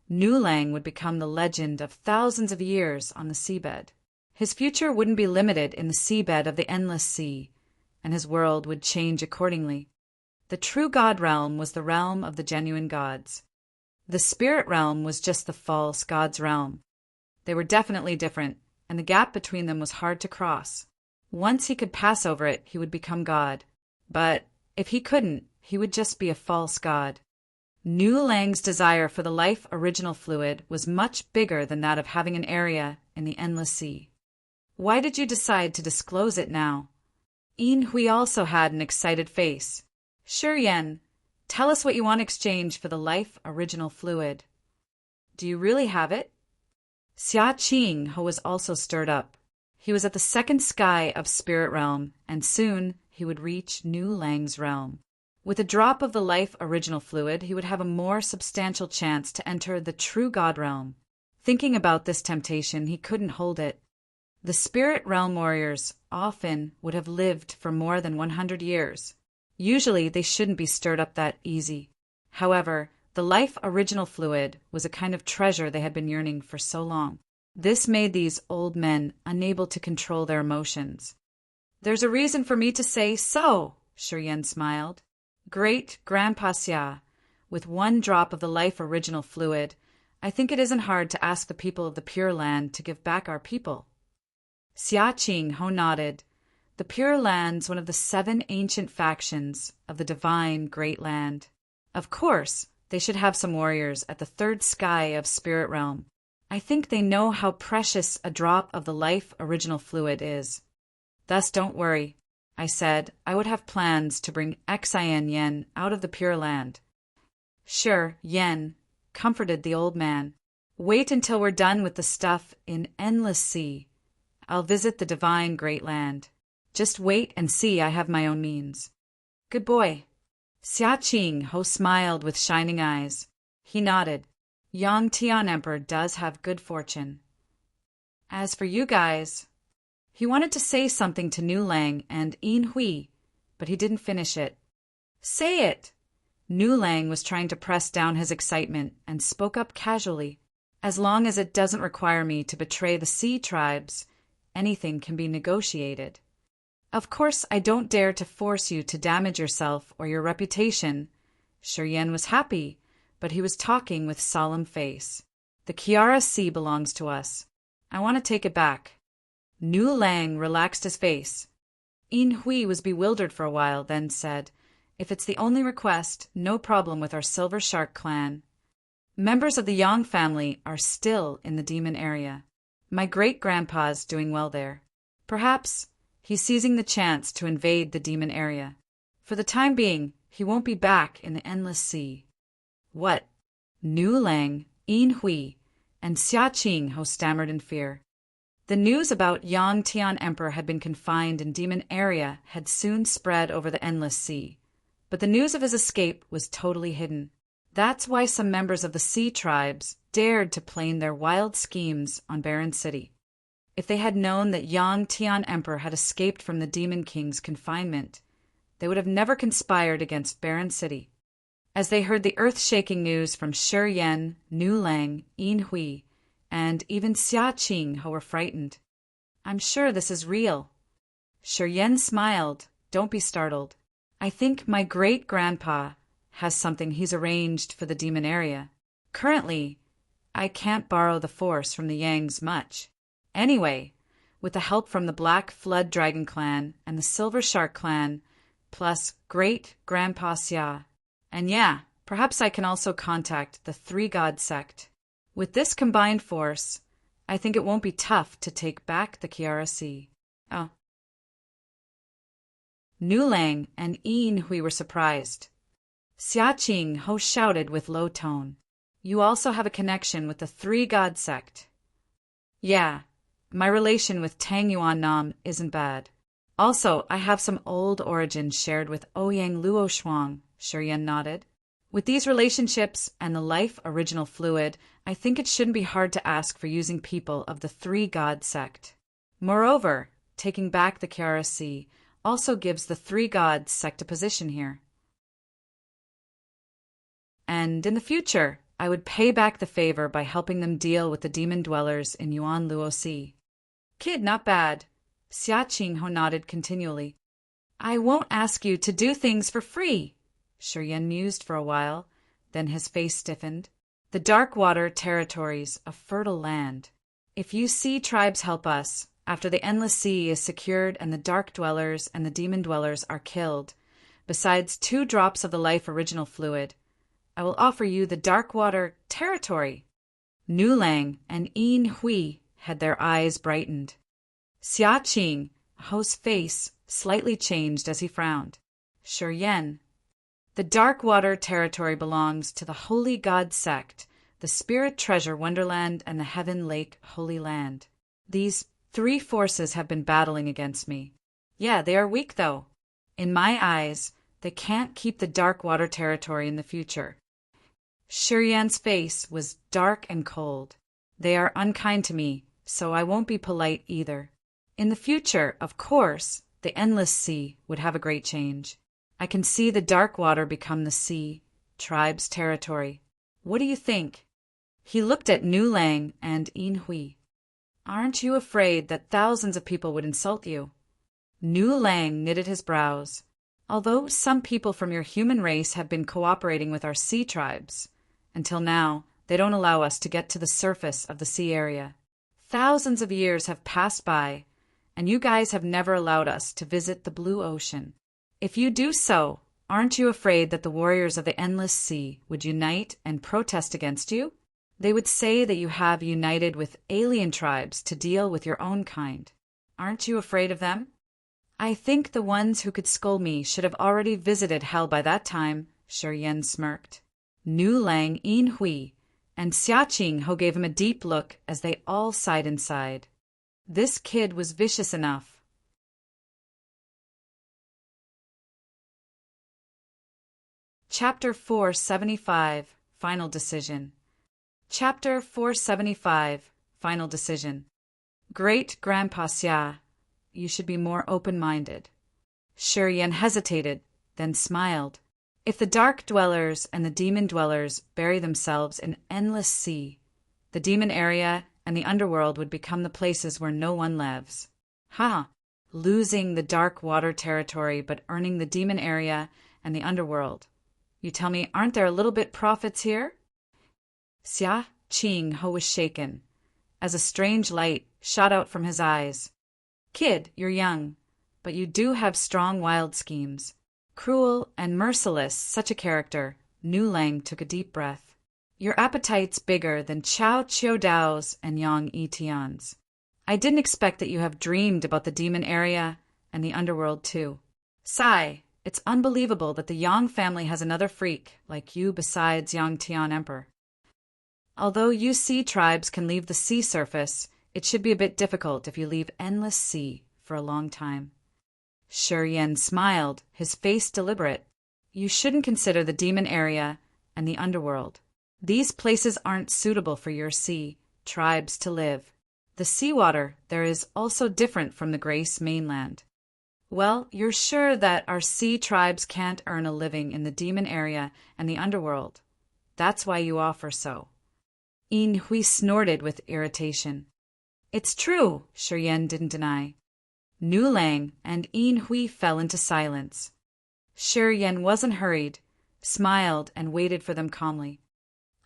Nu Lang would become the legend of thousands of years on the seabed. His future wouldn't be limited in the seabed of the Endless Sea, and his world would change accordingly. The true God Realm was the realm of the genuine gods. The Spirit Realm was just the false God's realm. They were definitely different, and the gap between them was hard to cross. Once he could pass over it, he would become God. But if he couldn't, he would just be a false God. Nu Lang's desire for the life original fluid was much bigger than that of having an area in the Endless Sea. Why did you decide to disclose it now? Yin Hui also had an excited face. Shi Yan, tell us what you want in exchange for the life original fluid. Do you really have it? Xia Qingho was also stirred up. He was at the 2nd sky of Spirit Realm, and soon he would reach Nu Lang's realm. With a drop of the life original fluid, he would have a more substantial chance to enter the true God Realm. Thinking about this temptation, he couldn't hold it. The Spirit Realm warriors often would have lived for more than 100 years. Usually, they shouldn't be stirred up that easy. However, the life original fluid was a kind of treasure they had been yearning for so long. This made these old men unable to control their emotions. There's a reason for me to say so, Shi Yan smiled. Great Grandpa Xia, with 1 drop of the life original fluid, I think it isn't hard to ask the people of the Pure Land to give back our people. Xia Qingho nodded. The Pure Land's one of the 7 ancient factions of the divine Great Land. Of course, they should have some warriors at the 3rd sky of Spirit Realm. I think they know how precious a drop of the life original fluid is. Thus, don't worry. I said I would have plans to bring Xian Yen out of the Pure Land. Sure, Yen, comforted the old man. Wait until we're done with the stuff in Endless Sea. I'll visit the divine Great Land. Just wait and see I have my own means. Good boy. Xia Qingho smiled with shining eyes. He nodded. Yang Tian Emperor does have good fortune. As for you guys... He wanted to say something to Nu Lang and Yin Hui, but he didn't finish it. Say it! Nu Lang was trying to press down his excitement and spoke up casually. As long as it doesn't require me to betray the Sea tribes, anything can be negotiated. Of course, I don't dare to force you to damage yourself or your reputation. Shi Yan was happy, but he was talking with solemn face. The Kiara Sea belongs to us. I want to take it back. Nu Lang relaxed his face. Yin Hui was bewildered for a while, then said, If it's the only request, no problem with our Silver Shark clan. Members of the Yang family are still in the demon area. My great-grandpa's doing well there. Perhaps he's seizing the chance to invade the demon area. For the time being, he won't be back in the Endless Sea. What? Nu Lang, Yin Hui, and Xia Qingho stammered in fear. The news about Yang Tian Emperor had been confined in demon area had soon spread over the Endless Sea, but the news of his escape was totally hidden. That's why some members of the Sea tribes dared to plan their wild schemes on Barren City. If they had known that Yang Tian Emperor had escaped from the Demon King's confinement, they would have never conspired against Barren City. As they heard the earth-shaking news from Shi Yan, Nu Lang, Yin Hui, and even Xia Qingho were frightened. I'm sure this is real. Shi Yan smiled. Don't be startled. I think my great-grandpa has something he's arranged for the demon area. Currently, I can't borrow the force from the Yangs much. Anyway, with the help from the Black Flood Dragon clan and the Silver Shark clan, plus great-grandpa Xia, and yeah, perhaps I can also contact the 3-God sect. With this combined force, I think it won't be tough to take back the Kiara Sea. Oh. Nu Lang and Yin Hui were surprised. Xia Qingho shouted with low tone, You also have a connection with the 3-God sect. Yeah, my relation with Tang Yuan Nam isn't bad. Also, I have some old origins shared with Ouyang Luo Shuang, Shi Yan nodded. With these relationships and the life original fluid, I think it shouldn't be hard to ask for using people of the 3-God sect. Moreover, taking back the Kiara Sea also gives the 3-God sect a position here. And in the future, I would pay back the favor by helping them deal with the demon dwellers in Yuan Luo Sea. Kid, not bad. Xia Qingho nodded continually. I won't ask you to do things for free. Shi Yan mused for a while, then his face stiffened. The dark water territories of fertile land. If you sea tribes help us, after the Endless Sea is secured and the dark dwellers and the demon dwellers are killed, besides 2 drops of the life original fluid, I will offer you the dark water territory. Nu Lang and Yin Hui had their eyes brightened. Xia Qingho's face slightly changed as he frowned. Shi Yan. The Darkwater territory belongs to the Holy God sect, the Spirit Treasure Wonderland, and the Heaven Lake Holy Land. These 3 forces have been battling against me. Yeah, they are weak, though. In my eyes, they can't keep the Darkwater territory in the future. Shi Yan's face was dark and cold. They are unkind to me, so I won't be polite either. In the future, of course, the Endless Sea would have a great change. I can see the dark water become the sea, tribe's territory. What do you think? He looked at Nu Lang and Yin Hui. Aren't you afraid that thousands of people would insult you? Nu Lang knitted his brows. Although some people from your human race have been cooperating with our sea tribes, until now, They don't allow us to get to the surface of the sea area. Thousands of years have passed by, and you guys have never allowed us to visit the blue ocean. If you do so, aren't you afraid that the warriors of the endless sea would unite and protest against you? They would say that you have united with alien tribes to deal with your own kind. Aren't you afraid of them? I think the ones who could scold me should have already visited hell by that time, Shi Yan smirked. Nu Lang, Yin Hui, and Xia Qinghe gave him a deep look as they all sighed inside. This kid was vicious enough. Chapter 475, Final Decision. Chapter 475, Final Decision. Great Grandpa Xia, you should be more open-minded. Shi Yan hesitated, then smiled. If the dark dwellers and the demon dwellers bury themselves in endless sea, the demon area and the underworld would become the places where no one lives. Losing the dark water territory but earning the demon area and the underworld. You tell me, aren't there a little bit profits here? Xia Qinghe was shaken, as a strange light shot out from his eyes. Kid, you're young, but you do have strong wild schemes. Cruel and merciless, such a character. Nu Lang took a deep breath. Your appetite's bigger than Chao Chiu Dao's and Yang Yitian's. I didn't expect that you have dreamed about the demon area and the underworld too. Sigh, it's unbelievable that the Yang family has another freak like you besides Yang Tian Emperor. Although you sea tribes can leave the sea surface, it should be a bit difficult if you leave endless sea for a long time. Shi Yan smiled, his face deliberate. You shouldn't consider the demon area and the underworld. These places aren't suitable for your sea tribes to live. The seawater there is also different from the Grace mainland. Well, you're sure that our sea tribes can't earn a living in the demon area and the underworld. That's why you offer so. Yin Hui snorted with irritation. It's true, Shi Yan didn't deny. Nu Lang and Yin Hui fell into silence. Shi Yan wasn't hurried, smiled, and waited for them calmly.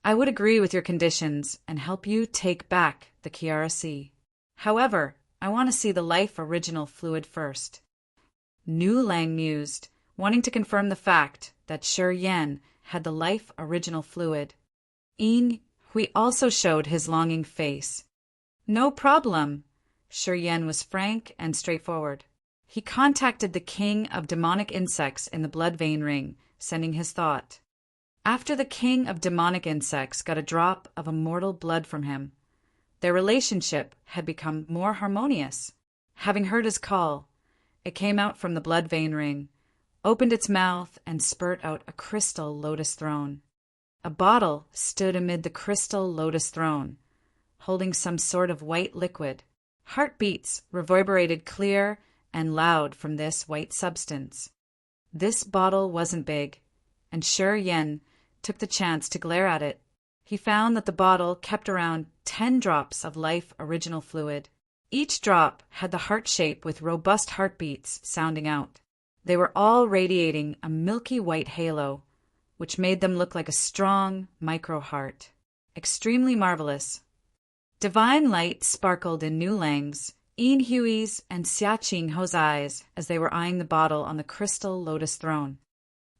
I would agree with your conditions and help you take back the Kiara Sea. However, I want to see the life original fluid first. Nu Lang mused, wanting to confirm the fact that Shi Yan had the life original fluid. Yin Hui also showed his longing face. No problem. Shi Yan was frank and straightforward. He contacted the king of demonic insects in the blood vein ring, sending his thought. After the king of demonic insects got a drop of immortal blood from him, their relationship had become more harmonious. Having heard his call, it came out from the blood vein ring, opened its mouth, and spurt out a crystal lotus throne. A bottle stood amid the crystal lotus throne, holding some sort of white liquid. Heartbeats reverberated clear and loud from this white substance. This bottle wasn't big, and Shi Yan took the chance to glare at it. He found that the bottle kept around 10 drops of life original fluid. Each drop had the heart shape with robust heartbeats sounding out. They were all radiating a milky white halo, which made them look like a strong micro-heart. Extremely marvelous. Divine light sparkled in Nu Lang's, Yin Hui's, and Xia Qinghe's eyes as they were eyeing the bottle on the crystal lotus throne.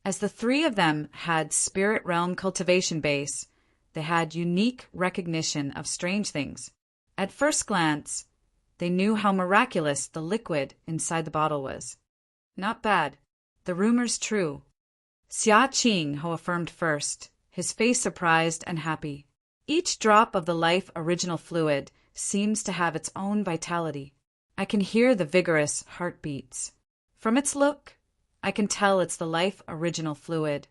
As the three of them had spirit realm cultivation base, they had unique recognition of strange things. At first glance, they knew how miraculous the liquid inside the bottle was. Not bad. The rumor's true. Xia Qinghe affirmed first, his face surprised and happy. Each drop of the life original fluid seems to have its own vitality. I can hear the vigorous heartbeats. From its look, I can tell it's the life original fluid.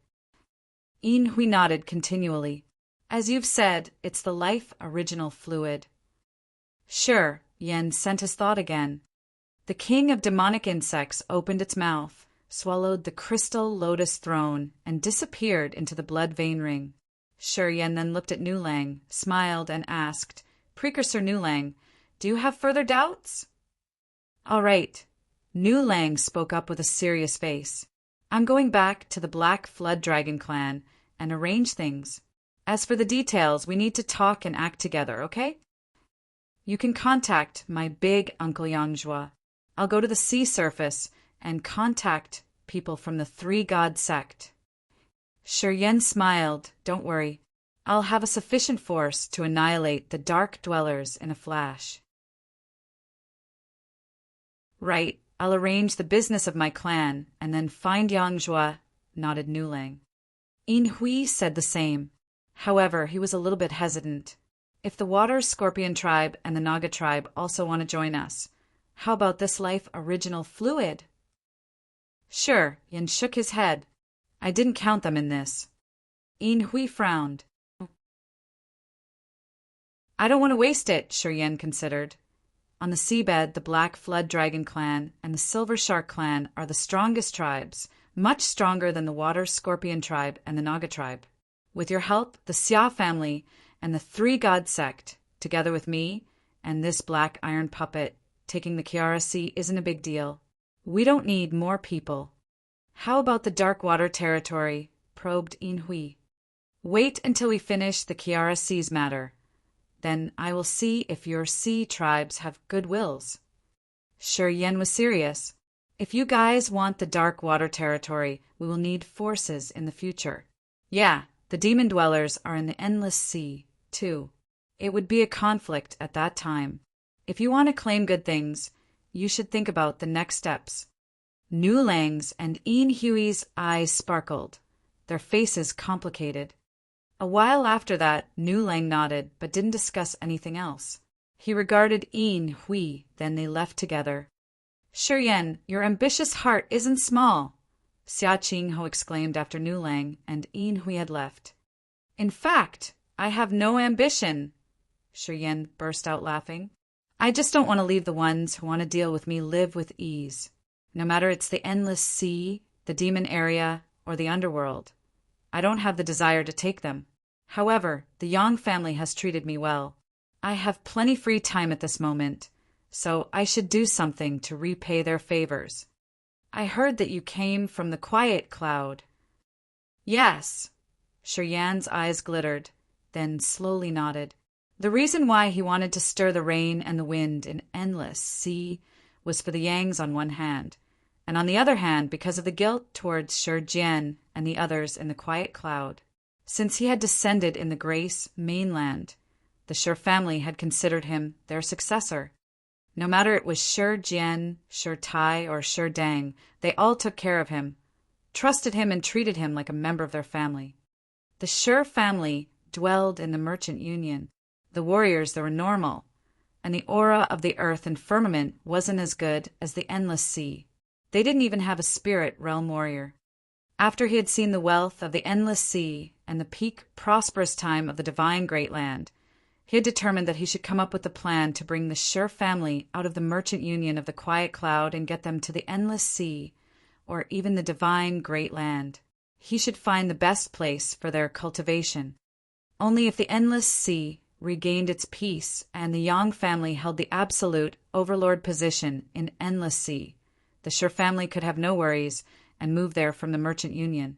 Yin Hui nodded continually. As you've said, it's the life original fluid. Sure, Yan sent his thought again. The king of demonic insects opened its mouth, swallowed the crystal lotus throne, and disappeared into the blood vein ring. Shi Yan then looked at Nu Lang, smiled, and asked, Precursor Nu Lang, do you have further doubts? All right. Nu Lang spoke up with a serious face. I'm going back to the Black Flood Dragon clan and arrange things. As for the details, we need to talk and act together, okay? You can contact my big Uncle Yangjua. I'll go to the sea surface and contact people from the Three God sect. Shi Yan smiled. Don't worry. I'll have a sufficient force to annihilate the dark dwellers in a flash. Right. I'll arrange the business of my clan and then find Yangjua, nodded Nulang. Yin Hui said the same. However, he was a little bit hesitant. If the Water Scorpion tribe and the Naga tribe also want to join us, how about this life original fluid? Sure, Yin shook his head. I didn't count them in this. Yin Hui frowned. I don't want to waste it, Shi Yan considered. On the seabed, the Black Flood Dragon clan and the Silver Shark clan are the strongest tribes, much stronger than the Water Scorpion tribe and the Naga tribe. With your help, the Xia family and the Three God sect, together with me and this black iron puppet, taking the Kiara Sea isn't a big deal. We don't need more people. How about the Dark Water territory? Probed Yin Hui. Wait until we finish the Kiara Sea's matter. Then I will see if your sea tribes have good wills. Shi Yan was serious. If you guys want the Dark Water territory, we will need forces in the future. Yeah, the demon dwellers are in the Endless Sea, too. It would be a conflict at that time. If you want to claim good things, you should think about the next steps. Nulang's and Yin Hui's eyes sparkled, their faces complicated. A while after that, Nulang nodded but didn't discuss anything else. He regarded Yin Hui, then they left together. Shi Yan, your ambitious heart isn't small, Xia Qingho exclaimed after Nulang and Yin Hui had left. In fact, I have no ambition, Shi Yan burst out laughing. I just don't want to leave the ones who want to deal with me live with ease. No matter it's the Endless Sea, the Demon Area, or the Underworld. I don't have the desire to take them. However, the Yang family has treated me well. I have plenty free time at this moment, so I should do something to repay their favors. I heard that you came from the Quiet Cloud. Yes. Shi Yan's eyes glittered, then slowly nodded. The reason why he wanted to stir the rain and the wind in Endless Sea was for the Yangs on one hand, and on the other hand because of the guilt towards Shi Jian and the others in the Quiet Cloud. Since he had descended in the Grace mainland, the Shi family had considered him their successor. No matter it was Shi Jian, Shi Tai, or Shi Dang, they all took care of him, trusted him and treated him like a member of their family. The Shi family dwelled in the Merchant Union. The warriors there were normal, and the aura of the earth and firmament wasn't as good as the Endless Sea. They didn't even have a spirit realm warrior. After he had seen the wealth of the Endless Sea and the peak prosperous time of the Divine Great Land, he had determined that he should come up with a plan to bring the Shi family out of the Merchant Union of the Quiet Cloud and get them to the Endless Sea, or even the Divine Great Land. He should find the best place for their cultivation. Only if the Endless Sea regained its peace and the Yang family held the absolute overlord position in Endless Sea, the Shi family could have no worries and move there from the Merchant Union.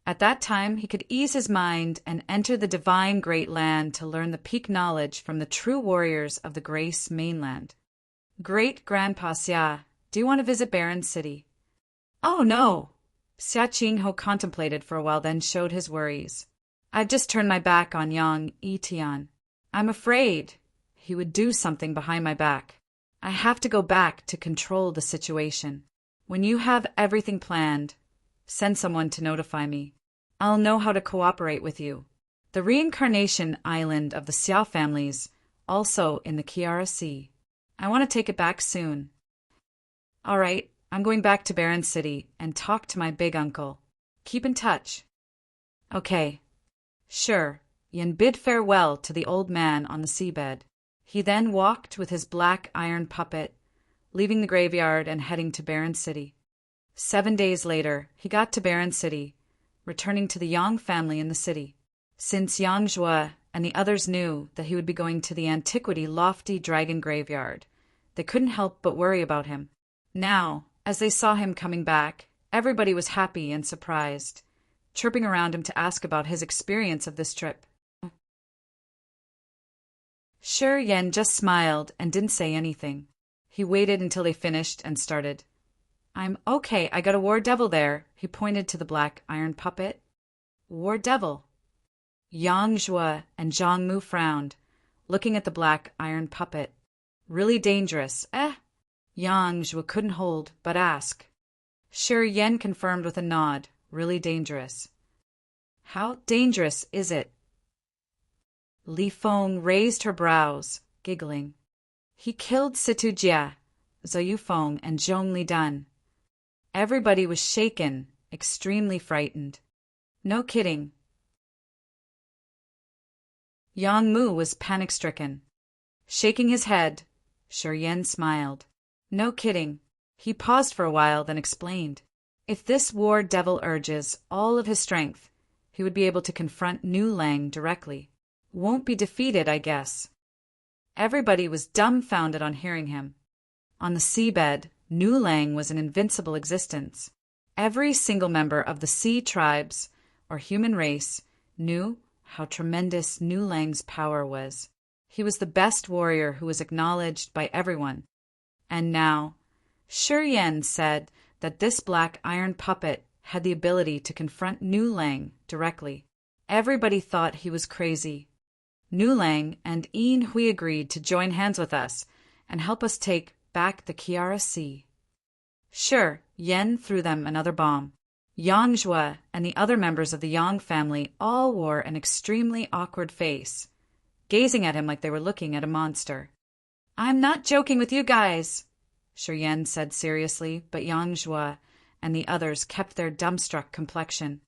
At that time, he could ease his mind and enter the Divine Great Land to learn the peak knowledge from the true warriors of the Grace mainland. Great Grandpa Xia, do you want to visit Barren City? Oh, no. Xia Qingho contemplated for a while, then showed his worries. I've just turned my back on Yang Yitian. I'm afraid he would do something behind my back. I have to go back to control the situation. When you have everything planned, send someone to notify me. I'll know how to cooperate with you. The reincarnation island of the Xia families, also in the Kiara Sea. I want to take it back soon. All right, I'm going back to Barren City and talk to my big uncle. Keep in touch. Okay. Sure. Yin bid farewell to the old man on the seabed. He then walked with his black iron puppet, leaving the graveyard and heading to Barren City. 7 days later, he got to Barren City, returning to the Yang family in the city. Since Yang Zhua and the others knew that he would be going to the antiquity lofty dragon graveyard, they couldn't help but worry about him. Now, as they saw him coming back, everybody was happy and surprised, chirping around him to ask about his experience of this trip. Shi Yan just smiled and didn't say anything. He waited until they finished and started. I'm okay, I got a war devil there. He pointed to the black iron puppet. War devil. Yang Zhua and Zhang Mu frowned, looking at the black iron puppet. Really dangerous, eh? Yang Zhua couldn't hold but ask. Shi Yan confirmed with a nod. Really dangerous. How dangerous is it? Li Feng raised her brows, giggling. He killed Situ Jia, Zhou Yufeng, and Zhong Lidan. Everybody was shaken, extremely frightened. No kidding. Yang Mu was panic-stricken. Shaking his head, Shi Yan smiled. No kidding. He paused for a while, then explained. If this war devil urges all of his strength, he would be able to confront Nu Lang directly. Won't be defeated, I guess. Everybody was dumbfounded on hearing him. On the seabed, Nu Lang was an invincible existence. Every single member of the sea tribes, or human race, knew how tremendous Nu Lang's power was. He was the best warrior who was acknowledged by everyone. And now, Shi Yan said that this black iron puppet had the ability to confront Nu Lang directly. Everybody thought he was crazy. Nu Lang and Yin Hui agreed to join hands with us and help us take back the Kiara Sea. Sure, Yan threw them another bomb. Yang Zhua and the other members of the Yang family all wore an extremely awkward face, gazing at him like they were looking at a monster. I'm not joking with you guys, Shi Yan said seriously, but Yang Zhua and the others kept their dumbstruck complexion.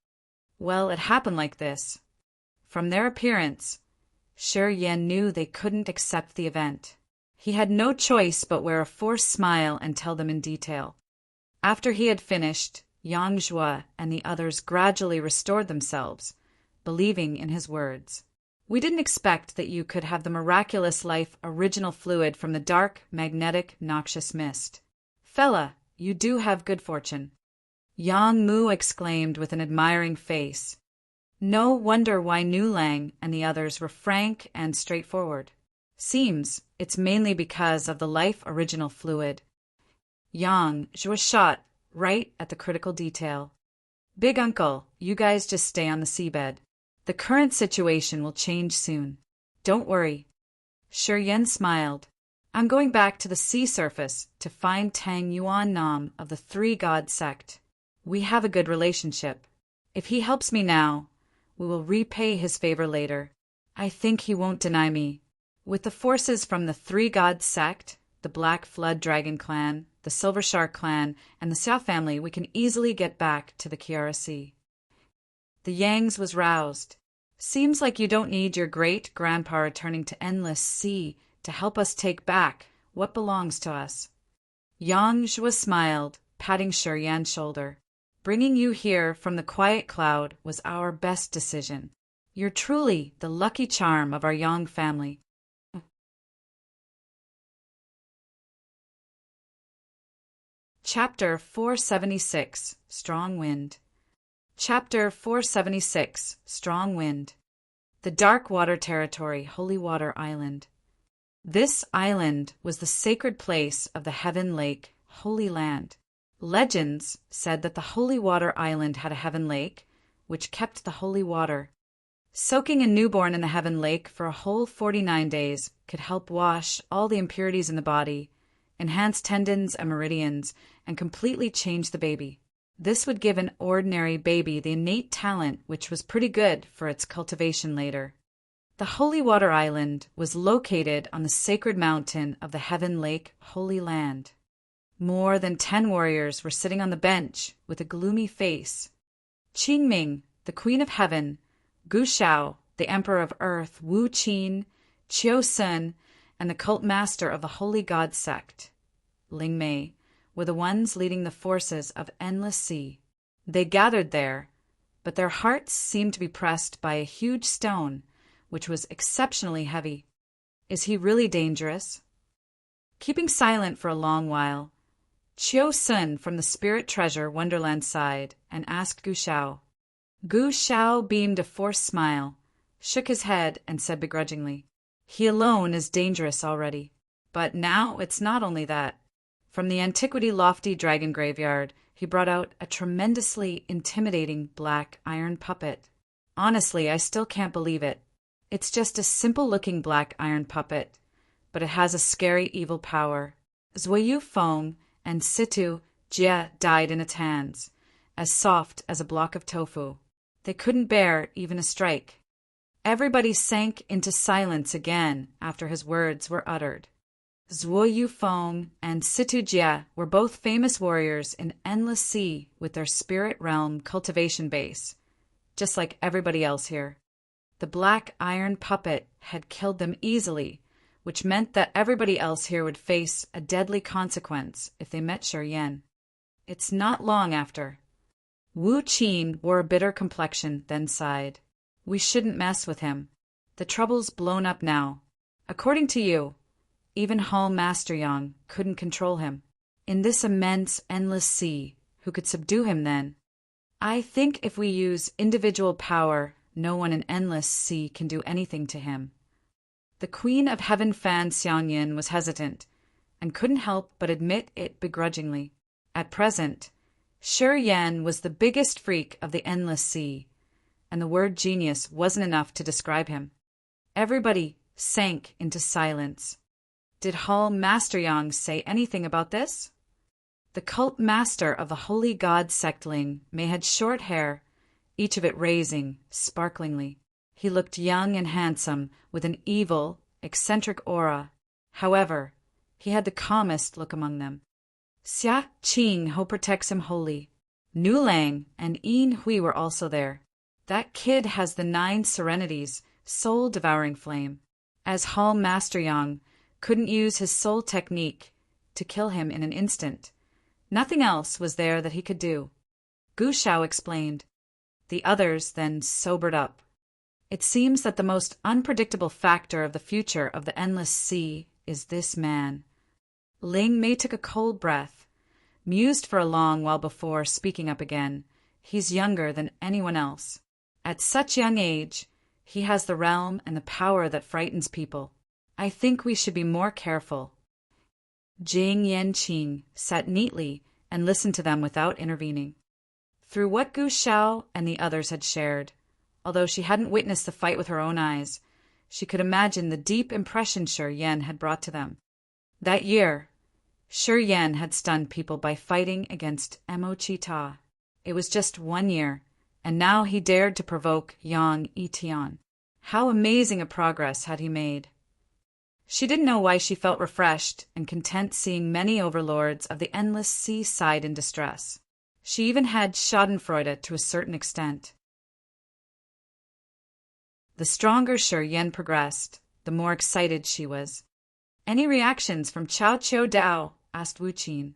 Well, it happened like this. From their appearance, Shi Yan knew they couldn't accept the event. He had no choice but wear a forced smile and tell them in detail. After he had finished, Yang Zhua and the others gradually restored themselves, believing in his words. We didn't expect that you could have the miraculous life original fluid from the dark, magnetic, noxious mist. Fella, you do have good fortune. Yang Mu exclaimed with an admiring face. No wonder why Nu Lang and the others were frank and straightforward. Seems it's mainly because of the life original fluid. Yang Zhua shot right at the critical detail. Big uncle, you guys just stay on the seabed. The current situation will change soon. Don't worry. Shi Yan smiled. I'm going back to the sea surface to find Tang Yuan Nam of the Three God sect. We have a good relationship. If he helps me now, we will repay his favor later. I think he won't deny me. With the forces from the Three God sect, the Black Flood Dragon clan, the Silver Shark clan, and the Xiao family, we can easily get back to the Kiara Sea. The Yangs was roused. Seems like you don't need your great-grandpa returning to Endless Sea to help us take back what belongs to us. Yang Zhua smiled, patting Shi Yan's shoulder. Bringing you here from the quiet cloud was our best decision. You're truly the lucky charm of our Yang family. Chapter 476, Strong Wind. Chapter 476, Strong Wind. The Dark Water Territory, Holy Water Island. This island was the sacred place of the Heaven Lake, Holy Land. Legends said that the Holy Water Island had a heaven lake, which kept the holy water. Soaking a newborn in the heaven lake for a whole 49 days could help wash all the impurities in the body, enhance tendons and meridians, and completely change the baby. This would give an ordinary baby the innate talent which was pretty good for its cultivation later. The Holy Water Island was located on the sacred mountain of the Heaven Lake, Holy Land. More than 10 warriors were sitting on the bench with a gloomy face. Qingming, the Queen of Heaven, Gu Shao, the Emperor of Earth, Wu Qin, Qiu Sun, and the cult master of the Holy God sect, Ling Mei, were the ones leading the forces of Endless Sea. They gathered there, but their hearts seemed to be pressed by a huge stone, which was exceptionally heavy. Is he really dangerous? Keeping silent for a long while, Qiu Sun from the Spirit Treasure Wonderland sighed and asked Gu Shao. Gu Shao beamed a forced smile, shook his head, and said begrudgingly, He alone is dangerous already. But now it's not only that. From the antiquity lofty dragon graveyard, he brought out a tremendously intimidating black iron puppet. Honestly, I still can't believe it. It's just a simple-looking black iron puppet, but it has a scary evil power. Zhuoyu Feng and Situ Jie died in its hands, as soft as a block of tofu. They couldn't bear even a strike. Everybody sank into silence again after his words were uttered. Zhuoyu Feng and Situ Jie were both famous warriors in Endless Sea with their spirit realm cultivation base, just like everybody else here. The black iron puppet had killed them easily, which meant that everybody else here would face a deadly consequence if they met Shi Yan. It's not long after. Wu Qin wore a bitter complexion, then sighed. We shouldn't mess with him. The trouble's blown up now. According to you, even Hall Master Yang couldn't control him. In this immense, endless sea, who could subdue him then? I think if we use individual power, no one in Endless Sea can do anything to him. The Queen of Heaven Fan Xiangyin was hesitant, and couldn't help but admit it begrudgingly. At present, Shi Yan was the biggest freak of the Endless Sea, and the word genius wasn't enough to describe him. Everybody sank into silence. Did Hall Master Yang say anything about this? The cult master of the holy god sectling May had short hair, each of it raising sparklingly. He looked young and handsome, with an evil, eccentric aura. However, he had the calmest look among them. Xia Qing, who protects him wholly. Nu Lang and Yin Hui were also there. That kid has the 9 serenities, soul-devouring flame. As Hall Master Yang couldn't use his soul technique to kill him in an instant, nothing else was there that he could do. Gu Shao explained. The others then sobered up. It seems that the most unpredictable factor of the future of the Endless Sea is this man. Ling Mei took a cold breath, mused for a long while before speaking up again. He's younger than anyone else. At such young age, he has the realm and the power that frightens people. I think we should be more careful. Jing Yanqing sat neatly and listened to them without intervening. Through what Gu Shao and the others had shared, although she hadn't witnessed the fight with her own eyes, she could imagine the deep impression Shi Yan had brought to them. That year, Shi Yan had stunned people by fighting against Mo Chi Ta. It was just 1 year, and now he dared to provoke Yang Yitian. How amazing a progress had he made! She didn't know why she felt refreshed and content seeing many overlords of the Endless Sea side in distress. She even had schadenfreude to a certain extent. The stronger Shi Yan progressed, the more excited she was. Any reactions from Chao Chiu Dao? Asked Wu Qin.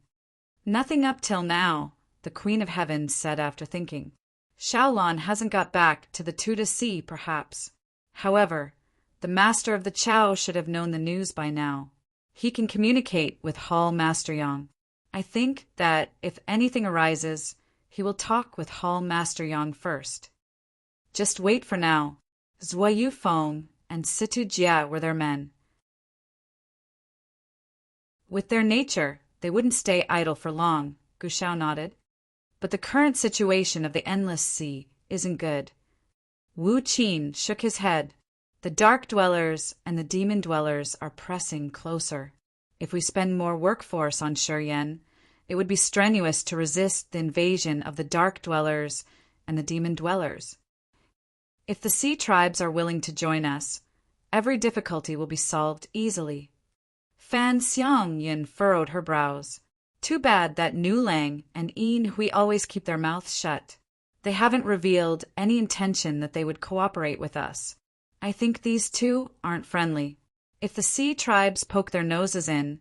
Nothing up till now, the Queen of Heaven said after thinking. Xiaolan hasn't got back to the Tuda Sea, perhaps. However, the master of the Chao should have known the news by now. He can communicate with Hall Master Yang. I think that if anything arises, he will talk with Hall Master Yang first. Just wait for now. Zhuoyu Feng and Situ Jie were their men. With their nature, they wouldn't stay idle for long, Gu Shao nodded. But the current situation of the Endless Sea isn't good. Wu Qin shook his head. The Dark Dwellers and the Demon Dwellers are pressing closer. If we spend more workforce on Shi Yan, it would be strenuous to resist the invasion of the Dark Dwellers and the Demon Dwellers. If the Sea Tribes are willing to join us, every difficulty will be solved easily. Fan Xiangyin furrowed her brows. Too bad that Nu Lang and Yin Hui always keep their mouths shut. They haven't revealed any intention that they would cooperate with us. I think these two aren't friendly. If the Sea Tribes poke their noses in,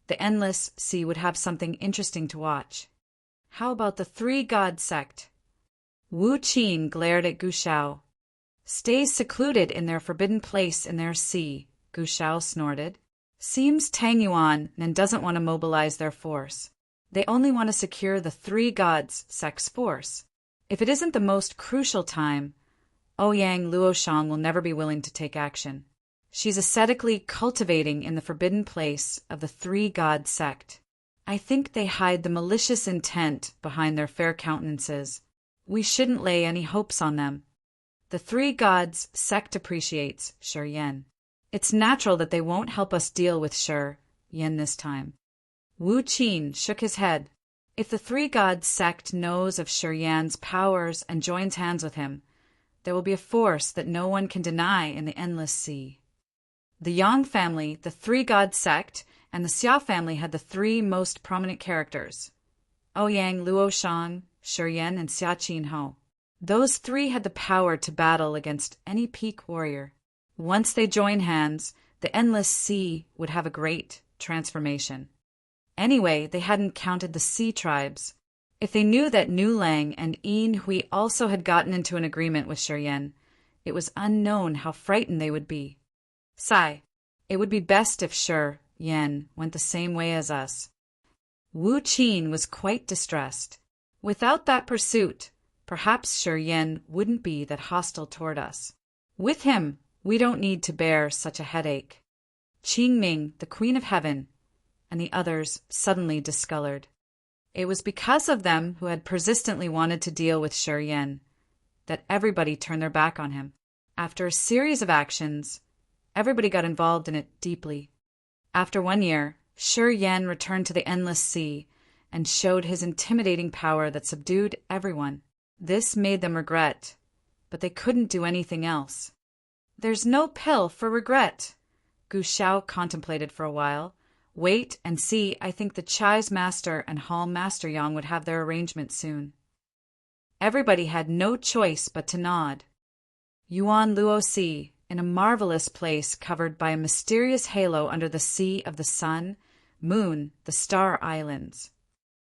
the Endless Sea would have something interesting to watch. How about the 3 God sect? Wu Qin glared at Gu Shao. Stay secluded in their forbidden place in their sea, Gu Shao snorted. Seems Tang Yuan and doesn't want to mobilize their force. They only want to secure the 3 Gods sect's force. If it isn't the most crucial time, Ouyang Luoshang will never be willing to take action. She's ascetically cultivating in the forbidden place of the three-god sect. I think they hide the malicious intent behind their fair countenances. We shouldn't lay any hopes on them. The three gods sect appreciates Shi Yan. It's natural that they won't help us deal with Shi Yan this time. Wu Qin shook his head. If the three gods sect knows of Shi Yan's powers and joins hands with him, there will be a force that no one can deny in the endless sea. The Yang family, the three god sect, and the Xia family had the three most prominent characters: Ouyang, Luo Shang, Shi Yan, and Xia Qinhou. Those three had the power to battle against any peak warrior. Once they join hands, the endless sea would have a great transformation. Anyway, they hadn't counted the sea tribes. If they knew that Nu Lang and Yin Hui also had gotten into an agreement with Shi Yan, it was unknown how frightened they would be. Sigh, it would be best if Shi Yan went the same way as us. Wu Qin was quite distressed. Without that pursuit, perhaps Shi Yan wouldn't be that hostile toward us. With him, we don't need to bear such a headache. Qingming, the Queen of Heaven, and the others suddenly discolored. It was because of them who had persistently wanted to deal with Shi Yan that everybody turned their back on him. After a series of actions, everybody got involved in it deeply. After 1 year, Shi Yan returned to the endless sea and showed his intimidating power that subdued everyone. This made them regret, but they couldn't do anything else. There's no pill for regret. Gu Xiao contemplated for a while. Wait and see, I think the Chai's master and Hall Master Yang would have their arrangement soon. Everybody had no choice but to nod. Yuan Luo Si, in a marvelous place covered by a mysterious halo under the sea of the sun, moon, the star islands.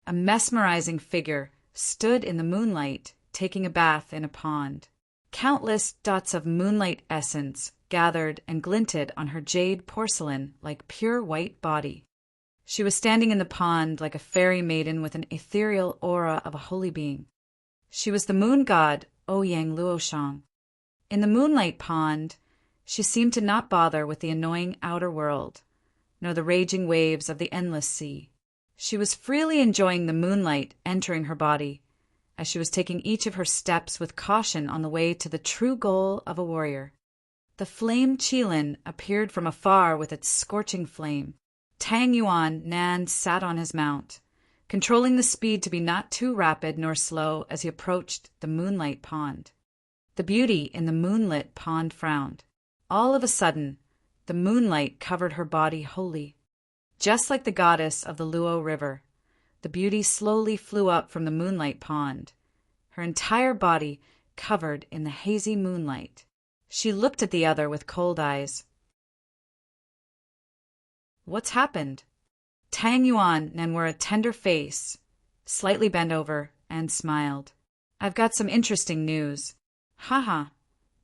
A mesmerizing figure stood in the moonlight, taking a bath in a pond. Countless dots of moonlight essence gathered and glinted on her jade porcelain like pure white body. She was standing in the pond like a fairy maiden with an ethereal aura of a holy being. She was the moon god Ouyang Luoshang. In the moonlight pond, she seemed to not bother with the annoying outer world, nor the raging waves of the endless sea. She was freely enjoying the moonlight entering her body, as she was taking each of her steps with caution on the way to the true goal of a warrior. The flame Qilin appeared from afar with its scorching flame. Tang Yuan Nan sat on his mount, controlling the speed to be not too rapid nor slow as he approached the moonlight pond. The beauty in the moonlit pond frowned. All of a sudden, the moonlight covered her body wholly. Just like the goddess of the Luo River, the beauty slowly flew up from the moonlight pond, her entire body covered in the hazy moonlight. She looked at the other with cold eyes. What's happened? Tang Yuan Nan wore a tender face, slightly bent over, and smiled. I've got some interesting news. Haha,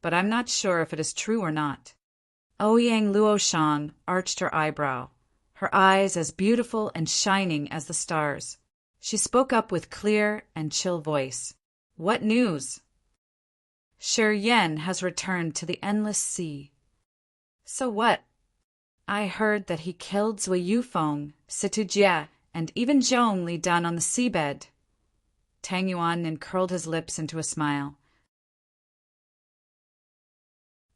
but I'm not sure if it is true or not. Ouyang Luoshang arched her eyebrow, her eyes as beautiful and shining as the stars. She spoke up with clear and chill voice. What news? Shi Yan has returned to the endless sea. So what? I heard that he killed Zui Yufeng, Situ Jie, and even Zhong Li Dan on the seabed. Tang Yuan curled his lips into a smile.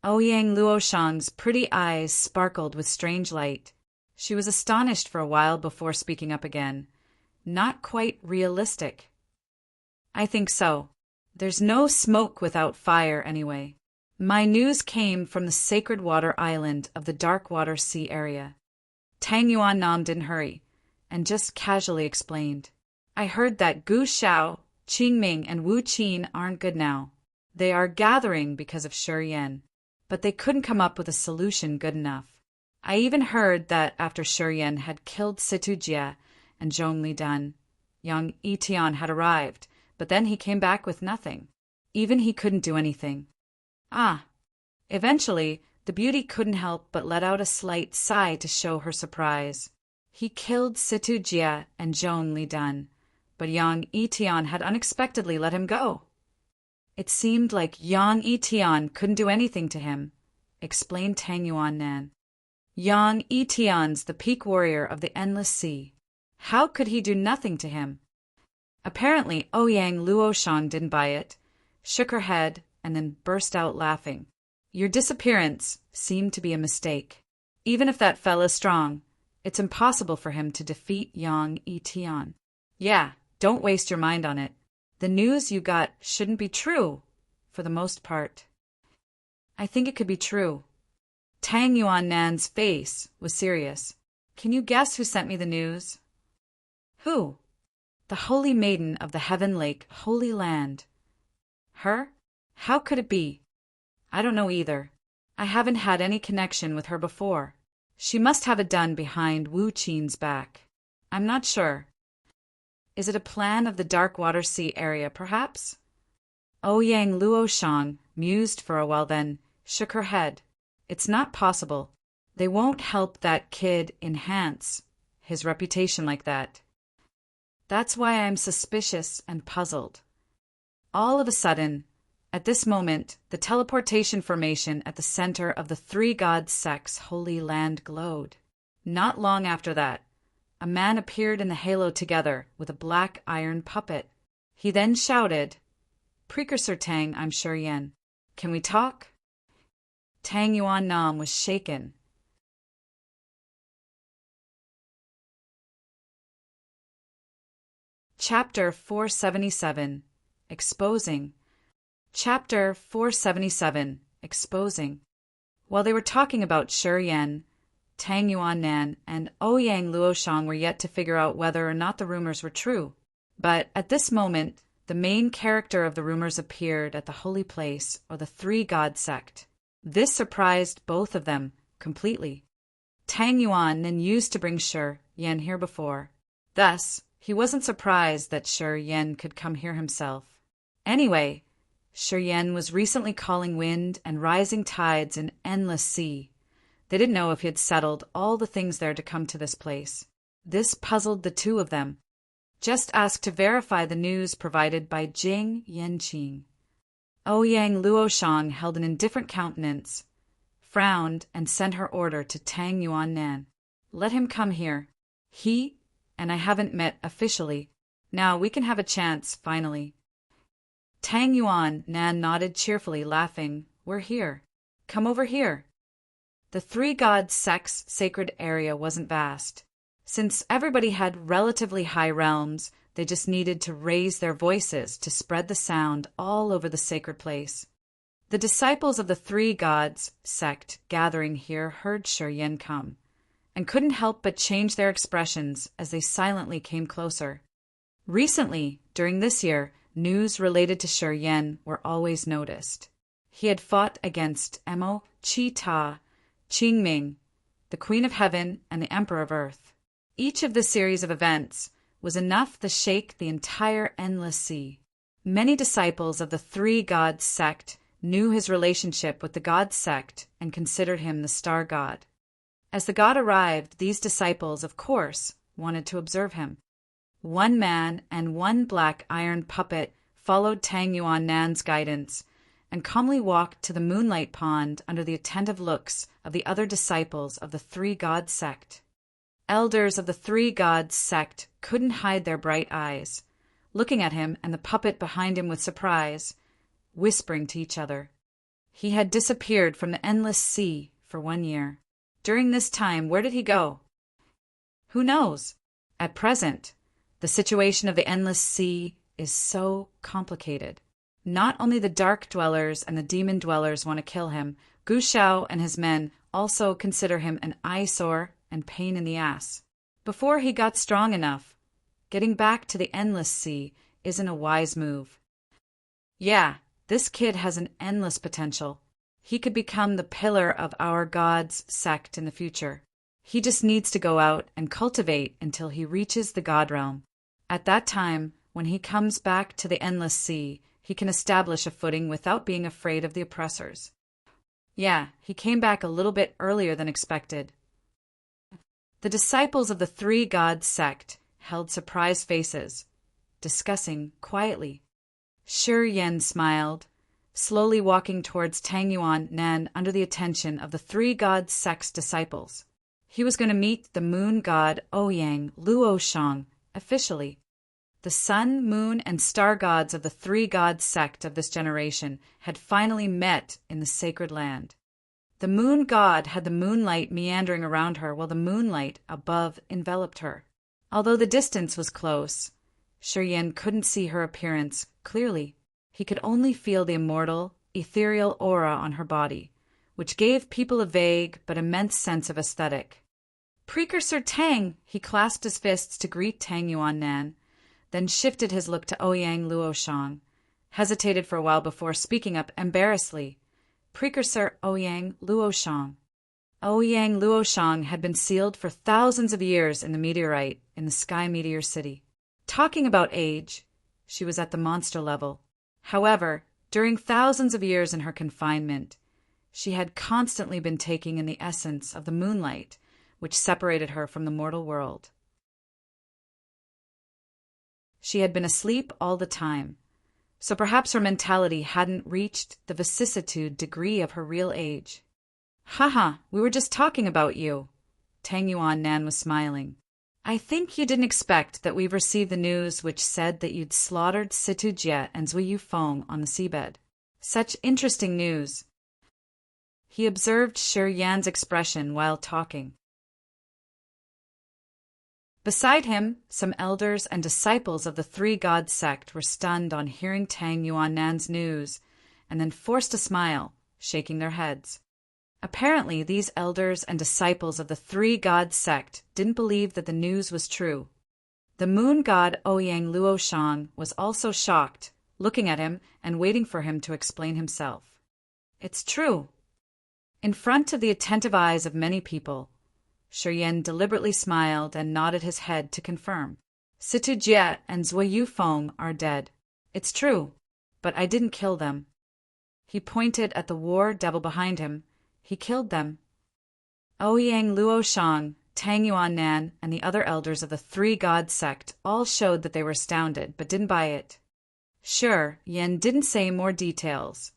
Ouyang Luoshang's pretty eyes sparkled with strange light. She was astonished for a while before speaking up again. Not quite realistic. I think so. There's no smoke without fire, anyway. My news came from the Sacred Water Island of the Dark Water Sea area. Tang Yuan Nam didn't hurry, and just casually explained. I heard that Gu Xiao, Qingming, and Wu Qin aren't good now. They are gathering because of Shi Yan, but they couldn't come up with a solution good enough. I even heard that after Shi Yan had killed Situ Jie and Zhong Li Dan, young Etian had arrived, but then he came back with nothing. Even he couldn't do anything. Eventually, the beauty couldn't help but let out a slight sigh to show her surprise. He killed Situ Jie and Zhong Li Dan, but young Etian had unexpectedly let him go. It seemed like young Etian couldn't do anything to him, explained Tang Yuan Nan. Yang Etian's the peak warrior of the Endless Sea. How could he do nothing to him? Apparently, Ouyang Luoshang didn't buy it, shook her head, and then burst out laughing. Your disappearance seemed to be a mistake. Even if that fella's strong, it's impossible for him to defeat Yang Etian. Yeah, don't waste your mind on it. The news you got shouldn't be true, for the most part. I think it could be true. Tang Yuan Nan's face was serious. Can you guess who sent me the news? Who? The Holy Maiden of the Heaven Lake Holy Land. Her? How could it be? I don't know either. I haven't had any connection with her before. She must have it done behind Wu Qin's back. I'm not sure. Is it a plan of the Dark Water Sea area, perhaps? Ouyang Luoshang mused for a while, then shook her head. It's not possible. They won't help that kid enhance his reputation like that. That's why I'm suspicious and puzzled. All of a sudden, at this moment, the teleportation formation at the center of the Three Gods Sect's Holy Land glowed. Not long after that, a man appeared in the halo together with a black iron puppet. He then shouted, "Precursor Tang, I'm Shi Yan. Can we talk?" Tang Yuan Nam was shaken. Chapter 477 Exposing. Chapter 477 Exposing. While they were talking about Shi Yan, Tang Yuan Nan and Ouyang Luoshang were yet to figure out whether or not the rumors were true. But at this moment, the main character of the rumors appeared at the holy place, or the Three God Sect. This surprised both of them completely. Tang Yuan Nan used to bring Shi Yan here before. Thus, he wasn't surprised that Shi Yan could come here himself. Anyway, Shi Yan was recently calling wind and rising tides in Endless Sea. They didn't know if he had settled all the things there to come to this place. This puzzled the two of them. Just asked to verify the news provided by Jing Yanqing. Ouyang Luoshang held an indifferent countenance, frowned, and sent her order to Tang Yuan Nan. Let him come here. He and I haven't met officially. Now we can have a chance, finally. Tang Yuan Nan nodded cheerfully, laughing. We're here. Come over here. The Three Gods Sect's sacred area wasn't vast. Since everybody had relatively high realms, they just needed to raise their voices to spread the sound all over the sacred place. The disciples of the Three Gods Sect gathering here heard Shi Yan come, and couldn't help but change their expressions as they silently came closer. Recently, during this year, news related to Shi Yan were always noticed. He had fought against Emo, Chi Ta, Qingming, the Queen of Heaven, and the Emperor of Earth. Each of this series of events was enough to shake the entire Endless Sea. Many disciples of the Three Gods Sect knew his relationship with the God Sect and considered him the star god. As the god arrived, these disciples, of course, wanted to observe him. One man and one black iron puppet followed Tang Yuan Nan's guidance and calmly walked to the moonlight pond under the attentive looks of the other disciples of the Three God Sect. Elders of the Three Gods Sect couldn't hide their bright eyes, looking at him and the puppet behind him with surprise, whispering to each other. He had disappeared from the Endless Sea for 1 year. During this time, where did he go? Who knows? At present, the situation of the Endless Sea is so complicated. Not only the Dark Dwellers and the Demon Dwellers want to kill him, Gu Shao and his men also consider him an eyesore and pain in the ass. Before he got strong enough, getting back to the Endless Sea isn't a wise move. Yeah, this kid has an endless potential. He could become the pillar of our God's sect in the future. He just needs to go out and cultivate until he reaches the God realm. At that time, when he comes back to the Endless Sea, he can establish a footing without being afraid of the oppressors. Yeah, he came back a little bit earlier than expected. The disciples of the Three Gods Sect held surprised faces, discussing quietly. Shi Yan smiled, slowly walking towards Tang Yuan Nan under the attention of the three god sect's disciples. He was going to meet the moon god Ouyang Luo Shang officially. The sun, moon, and star gods of the three god sect of this generation had finally met in the sacred land. The moon god had the moonlight meandering around her while the moonlight above enveloped her. Although the distance was close, Shi Yan couldn't see her appearance clearly. He could only feel the immortal, ethereal aura on her body, which gave people a vague but immense sense of aesthetic. "Precursor Tang!" He clasped his fists to greet Tang Yuan Nan, then shifted his look to Ouyang Luo Shang, hesitated for a while before speaking up embarrassedly. "Precursor Ouyang Luo Shang." Ouyang Luo Shang had been sealed for thousands of years in the meteorite in the Sky Meteor City. Talking about age, she was at the monster level. However, during thousands of years in her confinement, she had constantly been taking in the essence of the moonlight, which separated her from the mortal world. She had been asleep all the time, so perhaps her mentality hadn't reached the vicissitude degree of her real age. "Haha, we were just talking about you." Tang Yuan Nan was smiling. "I think you didn't expect that we've received the news which said that you'd slaughtered Situ Jie and Zui Yufeng on the seabed. Such interesting news." He observed Shi Yan's expression while talking. Beside him, some elders and disciples of the three god sect were stunned on hearing Tang Yuan Nan's news, and then forced a smile, shaking their heads. Apparently, these elders and disciples of the three god sect didn't believe that the news was true. The moon god Ouyang Luo Shang was also shocked, looking at him and waiting for him to explain himself. "It's true." In front of the attentive eyes of many people, Shi Yan deliberately smiled and nodded his head to confirm. "Situ Jie and Zui Yufeng are dead. It's true, but I didn't kill them." He pointed at the war devil behind him. "He killed them." Ouyang Luo Shang, Tang Yuan Nan, and the other elders of the three god sect all showed that they were astounded, but didn't buy it. Sure, Yan didn't say more details,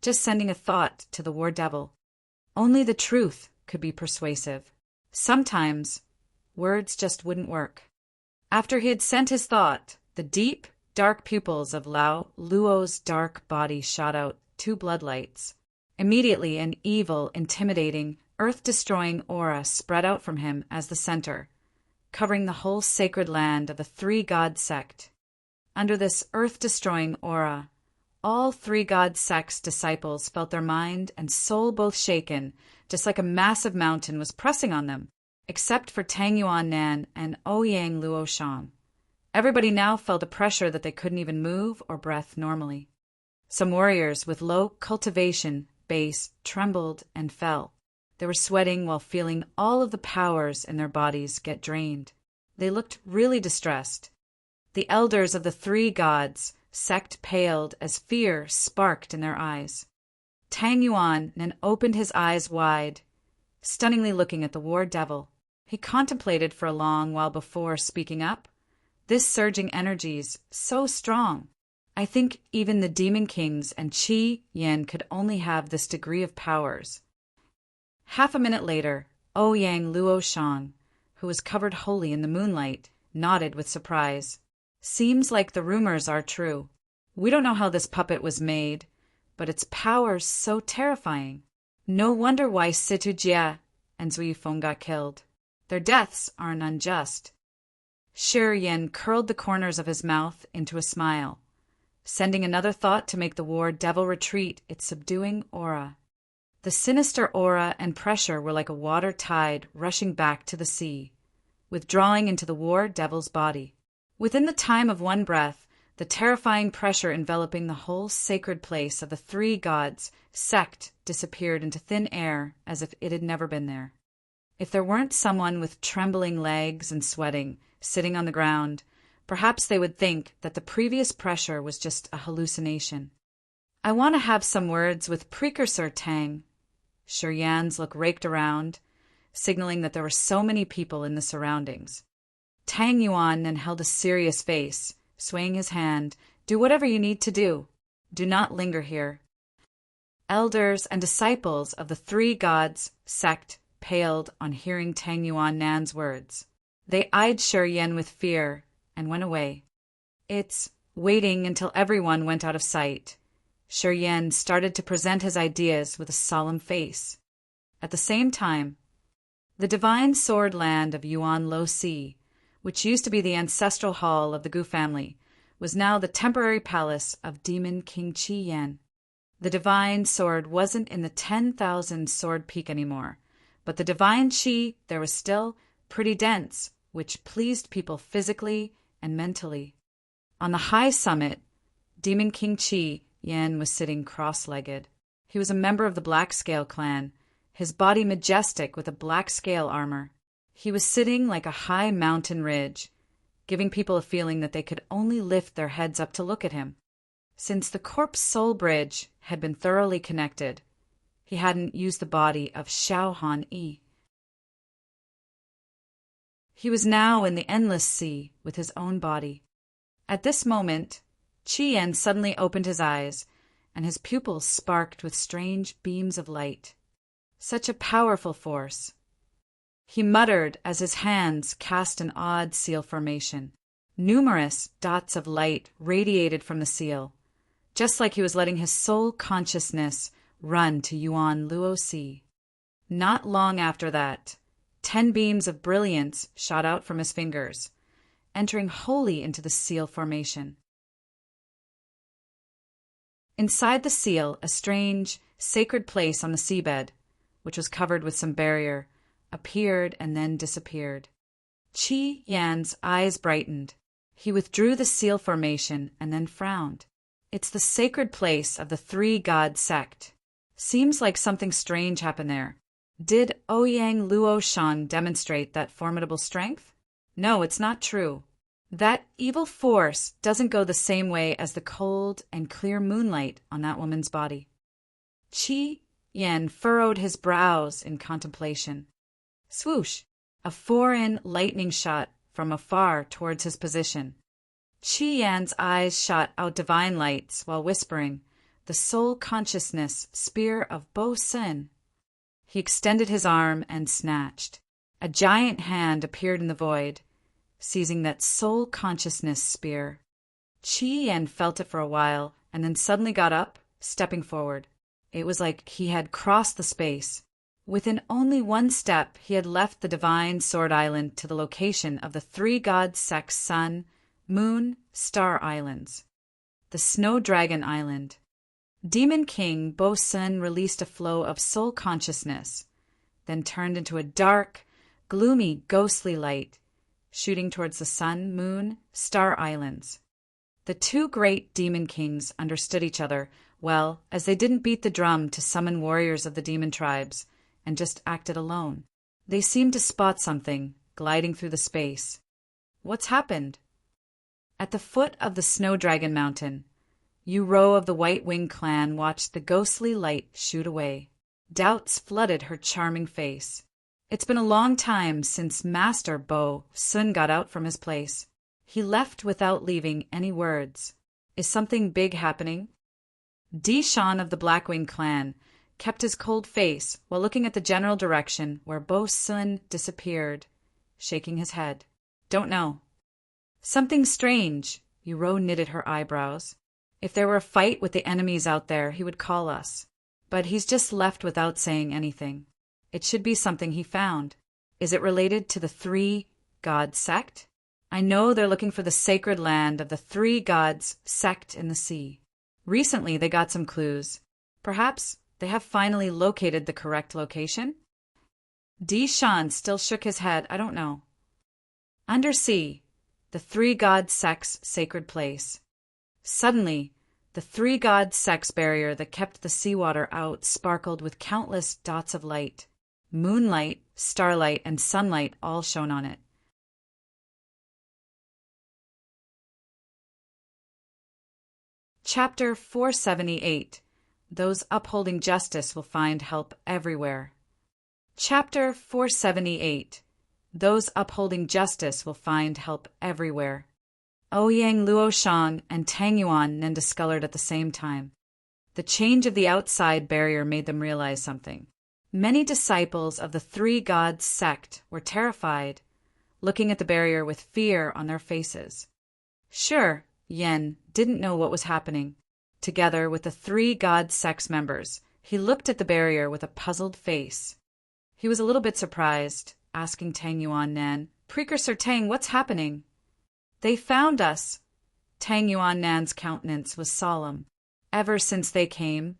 just sending a thought to the war devil. Only the truth could be persuasive. Sometimes, words just wouldn't work. After he had sent his thought, the deep, dark pupils of Lao Luo's dark body shot out 2 bloodlights. Immediately, an evil, intimidating, earth-destroying aura spread out from him as the center, covering the whole sacred land of the three god sect. Under this earth-destroying aura, all three god sect's disciples felt their mind and soul both shaken, just like a massive mountain was pressing on them, except for Tang Yuan Nan and Ouyang Luo Shang. Everybody now felt a pressure that they couldn't even move or breath normally. Some warriors with low cultivation base trembled and fell. They were sweating while feeling all of the powers in their bodies get drained. They looked really distressed. The elders of the three gods sect paled as fear sparked in their eyes. Tang Yuan then opened his eyes wide, stunningly looking at the war devil. He contemplated for a long while before speaking up. "This surging energy's so strong. I think even the demon kings and Qi Yin could only have this degree of powers." Half a minute later, Ouyang Luo Shang, who was covered wholly in the moonlight, nodded with surprise. "Seems like the rumors are true. We don't know how this puppet was made, but its power's so terrifying. No wonder why Situ Jie and Zui Yufeng got killed. Their deaths aren't unjust." Shi Yan curled the corners of his mouth into a smile, sending another thought to make the war devil retreat its subduing aura. The sinister aura and pressure were like a water tide rushing back to the sea, withdrawing into the war devil's body. Within the time of one breath, the terrifying pressure enveloping the whole sacred place of the three gods sect disappeared into thin air as if it had never been there. If there weren't someone with trembling legs and sweating, sitting on the ground, perhaps they would think that the previous pressure was just a hallucination. "I want to have some words with Precursor Tang." Shi Yan's look raked around, signaling that there were so many people in the surroundings. Tang Yuan then held a serious face, swaying his hand. "Do whatever you need to do. Do not linger here. elders and disciples of the three gods sect paled on hearing Tang Yuan Nan's words. They eyed Shi Yan with fear and went away. It's waiting until everyone went out of sight. Shi Yan started to present his ideas with a solemn face. At the same time, the divine sword land of Yuan Lo Si, which used to be the ancestral hall of the Gu family, was now the temporary palace of Demon King Qi Yan. The divine sword wasn't in the 10,000 sword peak anymore, but the divine Qi there was still pretty dense, which pleased people physically and mentally. On the high summit, Demon King Qi Yan was sitting cross-legged. He was a member of the Black Scale clan, his body majestic with a black scale armor. He was sitting like a high mountain ridge, giving people a feeling that they could only lift their heads up to look at him. Since the corpse-soul bridge had been thoroughly connected, he hadn't used the body of Xiao Han Yi. He was now in the endless sea with his own body. At this moment, Qi Yan suddenly opened his eyes, and his pupils sparked with strange beams of light. Such a powerful force. He muttered as his hands cast an odd seal formation. Numerous dots of light radiated from the seal, just like he was letting his soul consciousness run to Yuan Luo Si. Not long after that, 10 beams of brilliance shot out from his fingers, entering wholly into the seal formation. Inside the seal, a strange, sacred place on the seabed, which was covered with some barrier, appeared and then disappeared. Qi Yan's eyes brightened. He withdrew the seal formation and then frowned. It's the sacred place of the three god sect. Seems like something strange happened there. Did Ouyang Luo Shan demonstrate that formidable strength? No, it's not true. That evil force doesn't go the same way as the cold and clear moonlight on that woman's body. Qi Yan furrowed his brows in contemplation. Swoosh! A 4-in lightning shot from afar towards his position. Qi Yan's eyes shot out divine lights while whispering, "The soul consciousness spear of Bo Sun." He extended his arm and snatched. A giant hand appeared in the void, seizing that soul consciousness spear. Qi Yan felt it for a while and then suddenly got up, stepping forward. It was like he had crossed the space. Within only one step, he had left the divine Sword Island to the location of the three god sects Sun, Moon, Star Islands. The Snow Dragon Island. Demon King Bo Sun released a flow of soul consciousness, then turned into a dark, gloomy, ghostly light, shooting towards the Sun, Moon, Star Islands. The two great demon kings understood each other well, as they didn't beat the drum to summon warriors of the demon tribes, and just acted alone. They seemed to spot something, gliding through the space. What's happened? At the foot of the Snow Dragon Mountain, Yu Ro of the White Wing clan watched the ghostly light shoot away. Doubts flooded her charming face. It's been a long time since Master Bo Sun got out from his place. He left without leaving any words. Is something big happening? Di Shan of the Blackwing clan kept his cold face while looking at the general direction where Bo Sun disappeared, shaking his head. Don't know. Something strange. Yu Ro knitted her eyebrows. If there were a fight with the enemies out there, he would call us. But he's just left without saying anything. It should be something he found. Is it related to the three god sect? I know they're looking for the sacred land of the three gods sect in the sea. Recently they got some clues. Perhaps they have finally located the correct location? Di Shan still shook his head. I don't know. Undersea, the three god sect's sacred place. Suddenly, the three god sect's barrier that kept the seawater out sparkled with countless dots of light. Moonlight, starlight, and sunlight all shone on it. Chapter 478. Those upholding justice will find help everywhere. Chapter 478. Those upholding justice will find help everywhere. Ouyang Luo Shan and Tang Yuan then discolored at the same time. The change of the outside barrier made them realize something. Many disciples of the three gods sect were terrified, looking at the barrier with fear on their faces. Sure, Yen didn't know what was happening. Together with the three god sect's members, he looked at the barrier with a puzzled face. He was a little bit surprised, asking Tang Yuan Nan, "Precursor Tang, what's happening?" "They found us." Tang Yuan Nan's countenance was solemn. Ever since they came,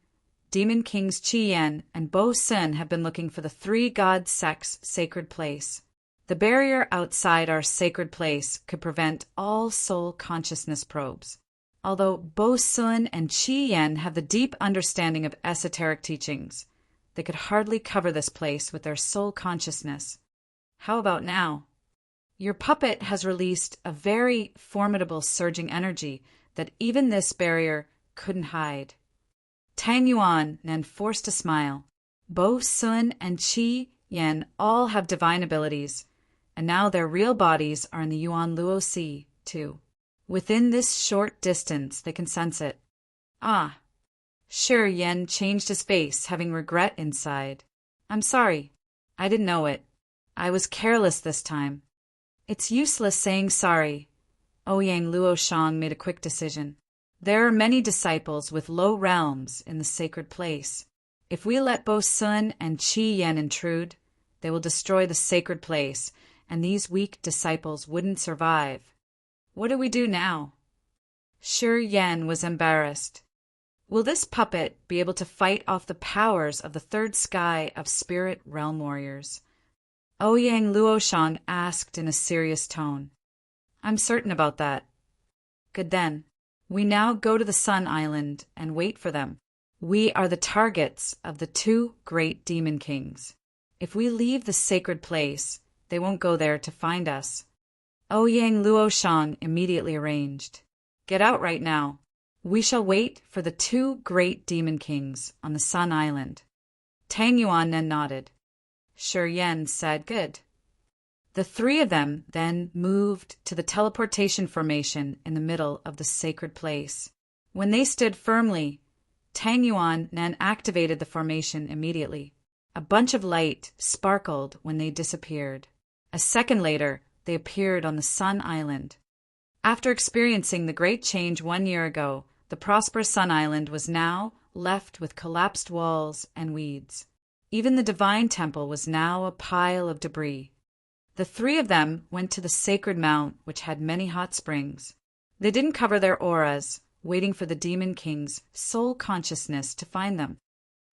Demon Kings Qi Yan and Bo Sun have been looking for the three god sect's sacred place. The barrier outside our sacred place could prevent all soul consciousness probes. Although Bo Sun and Qi Yan have the deep understanding of esoteric teachings, they could hardly cover this place with their soul consciousness. How about now? Your puppet has released a very formidable surging energy that even this barrier couldn't hide. Tang Yuan Nan forced a smile. Bo Sun and Qi Yan all have divine abilities, and now their real bodies are in the Yuan Luo Sea, too. Within this short distance, they can sense it. Ah. Sure, Yen changed his face, having regret inside. "I'm sorry. I didn't know it. I was careless this time." "It's useless saying sorry." Ouyang Luo Shang made a quick decision. "There are many disciples with low realms in the sacred place. If we let Bo Sun and Qi Yan intrude, they will destroy the sacred place, and these weak disciples wouldn't survive. What do we do now?" Shi Yan was embarrassed. Will this puppet be able to fight off the powers of the third sky of spirit realm warriors? Ouyang Luoshang asked in a serious tone. "I'm certain about that." "Good then. We now go to the Sun Island and wait for them. We are the targets of the two great demon kings. If we leave the sacred place, they won't go there to find us." Ouyang Luoshang immediately arranged. "Get out right now. We shall wait for the two great demon kings on the Sun Island." Tang Yuan then nodded. Shi Yan said, "Good." The three of them then moved to the teleportation formation in the middle of the sacred place. When they stood firmly, Tang Yuan then activated the formation immediately. A bunch of light sparkled when they disappeared. A second later, they appeared on the Sun Island. After experiencing the great change 1 year ago, the prosperous Sun Island was now left with collapsed walls and weeds. Even the divine temple was now a pile of debris. The three of them went to the sacred mount, which had many hot springs. They didn't cover their auras, waiting for the demon king's soul consciousness to find them.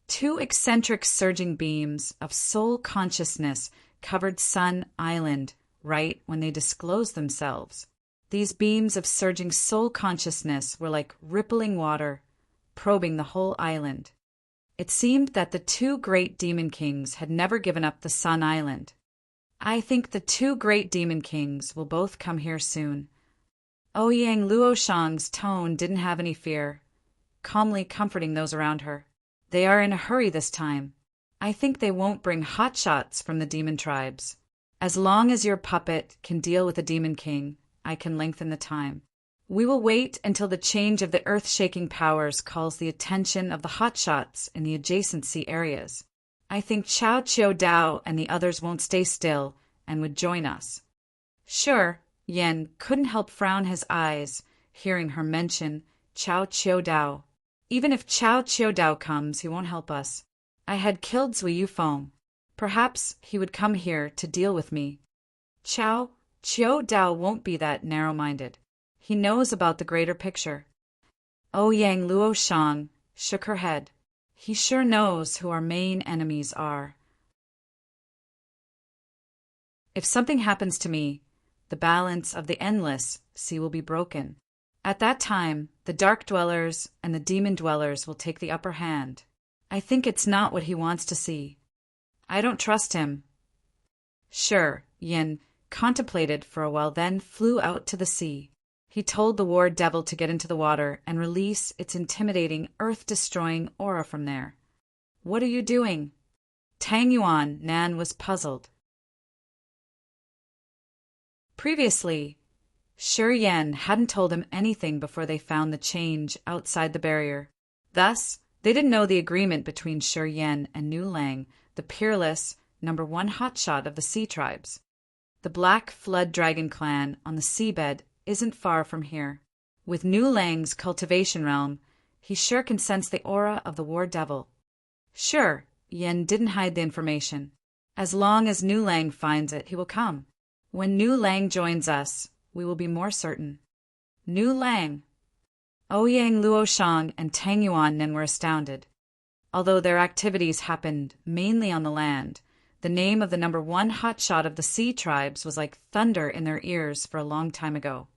Two eccentric surging beams of soul consciousness covered Sun Island right when they disclosed themselves. These beams of surging soul consciousness were like rippling water, probing the whole island. It seemed that the two great demon kings had never given up the Sun Island. I think the two great demon kings will both come here soon. Ouyang Luoshang's tone didn't have any fear, calmly comforting those around her. They are in a hurry this time. I think they won't bring hotshots from the demon tribes. As long as your puppet can deal with the demon king, I can lengthen the time. We will wait until the change of the earth-shaking powers calls the attention of the hotshots in the adjacency areas. I think Chao Chiu Dao and the others won't stay still and would join us. Sure, Yen couldn't help frown his eyes, hearing her mention Chao Chiu Dao. Even if Chao Chiu Dao comes, he won't help us. I had killed Zui Yufeng. Perhaps he would come here to deal with me. Chao Chiu Dao won't be that narrow-minded. He knows about the greater picture. Ouyang Luoshang shook her head. He sure knows who our main enemies are. If something happens to me, the balance of the endless sea will be broken. At that time, the dark dwellers and the demon dwellers will take the upper hand. I think it's not what he wants to see. I don't trust him. Sure, Yin contemplated for a while, then flew out to the sea. He told the war devil to get into the water and release its intimidating, earth-destroying aura from there. What are you doing? Tang Yuan Nan was puzzled. Previously, Shi Yan hadn't told him anything before they found the change outside the barrier. Thus, They didn't know the agreement between Shi Yan and Nu Lang, the peerless #1 hotshot of the sea tribes. The Black Flood Dragon clan on the seabed isn't far from here. With Nu Lang's cultivation realm, he sure can sense the aura of the war devil. Sure, Yen didn't hide the information. As long as Nu Lang finds it, he will come. When Nu Lang joins us, we will be more certain. Nu Lang. Ouyang Luoshang and Tang Yuan were astounded. Although their activities happened mainly on the land, the name of the #1 hotshot of the sea tribes was like thunder in their ears for a long time ago.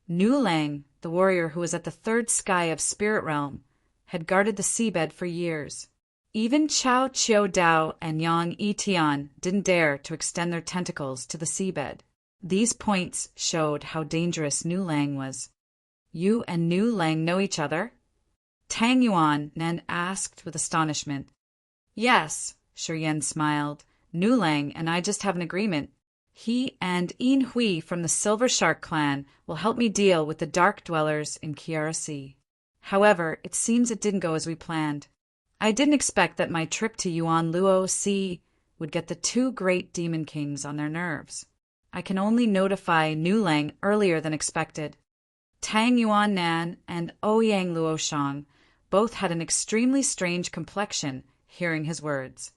Nu Lang, the warrior who was at the third sky of Spirit Realm, had guarded the seabed for years. Even Chao Chiu Dao and Yang Yitian didn't dare to extend their tentacles to the seabed. These points showed how dangerous Nu Lang was. You and Nu Lang know each other? Tang Yuan Nan asked with astonishment. Yes, Shi Yan smiled. Nu Lang and I just have an agreement. He and Yin Hui from the Silver Shark clan will help me deal with the Dark Dwellers in Kiara Sea. However, it seems it didn't go as we planned. I didn't expect that my trip to Yuan Luo Sea would get the two great demon kings on their nerves. I can only notify Nu Lang earlier than expected. Tang Yuan Nan and Ouyang Luoshang both had an extremely strange complexion hearing his words.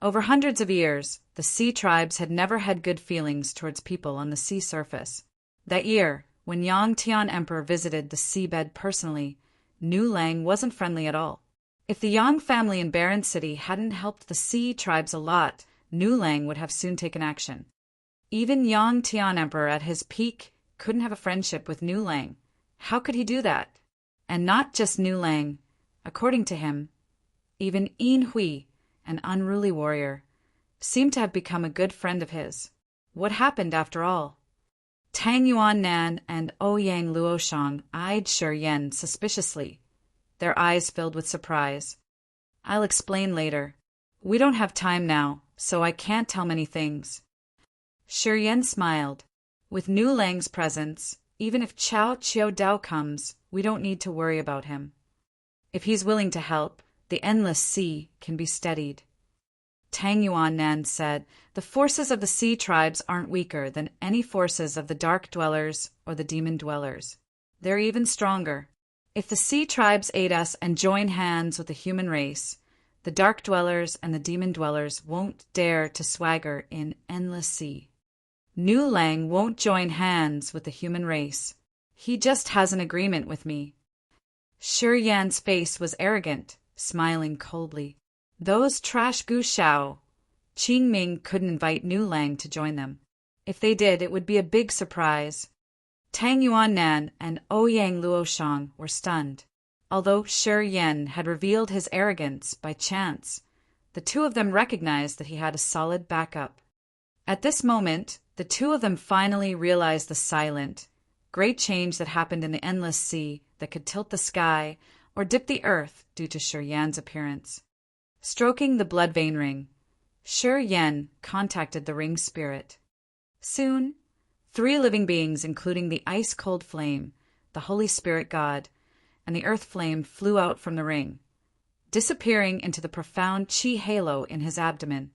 Over hundreds of years, the sea tribes had never had good feelings towards people on the sea surface. That year, when Yang Tian Emperor visited the seabed personally, Nu Lang wasn't friendly at all. If the Yang family in Barren City hadn't helped the sea tribes a lot, Nu Lang would have soon taken action. Even Yang Tian Emperor at his peak couldn't have a friendship with Nu Lang. How could he do that? And not just Nu Lang. According to him, even Yin Hui, an unruly warrior, seemed to have become a good friend of his. What happened after all? Tang Yuan Nan and Ouyang Luoshang eyed Shi Yan suspiciously, their eyes filled with surprise. I'll explain later. We don't have time now, so I can't tell many things. Shi Yan smiled. With Nu Lang's presence, even if Chao Chiu Dao comes, we don't need to worry about him. If he's willing to help, the endless sea can be steadied. Tang Yuan Nan said, the forces of the sea tribes aren't weaker than any forces of the Dark Dwellers or the Demon Dwellers. They're even stronger. If the sea tribes aid us and join hands with the human race, the Dark Dwellers and the Demon Dwellers won't dare to swagger in endless sea. Nu Lang won't join hands with the human race. He just has an agreement with me. Shi Yan's face was arrogant, smiling coldly. Those trash Gu Shao, Qing Ming couldn't invite Nu Lang to join them. If they did, it would be a big surprise. Tang Yuan Nan and Ouyang Luoshang were stunned. Although Shi Yan had revealed his arrogance by chance, the two of them recognized that he had a solid backup. At this moment, the two of them finally realized the silent, great change that happened in the endless sea that could tilt the sky or dip the earth due to Shi Yan's appearance. Stroking the blood vein ring, Shi Yan contacted the ring spirit. Soon, 3 living beings, including the ice-cold flame, the Holy Spirit God, and the earth flame, flew out from the ring, disappearing into the profound chi halo in his abdomen.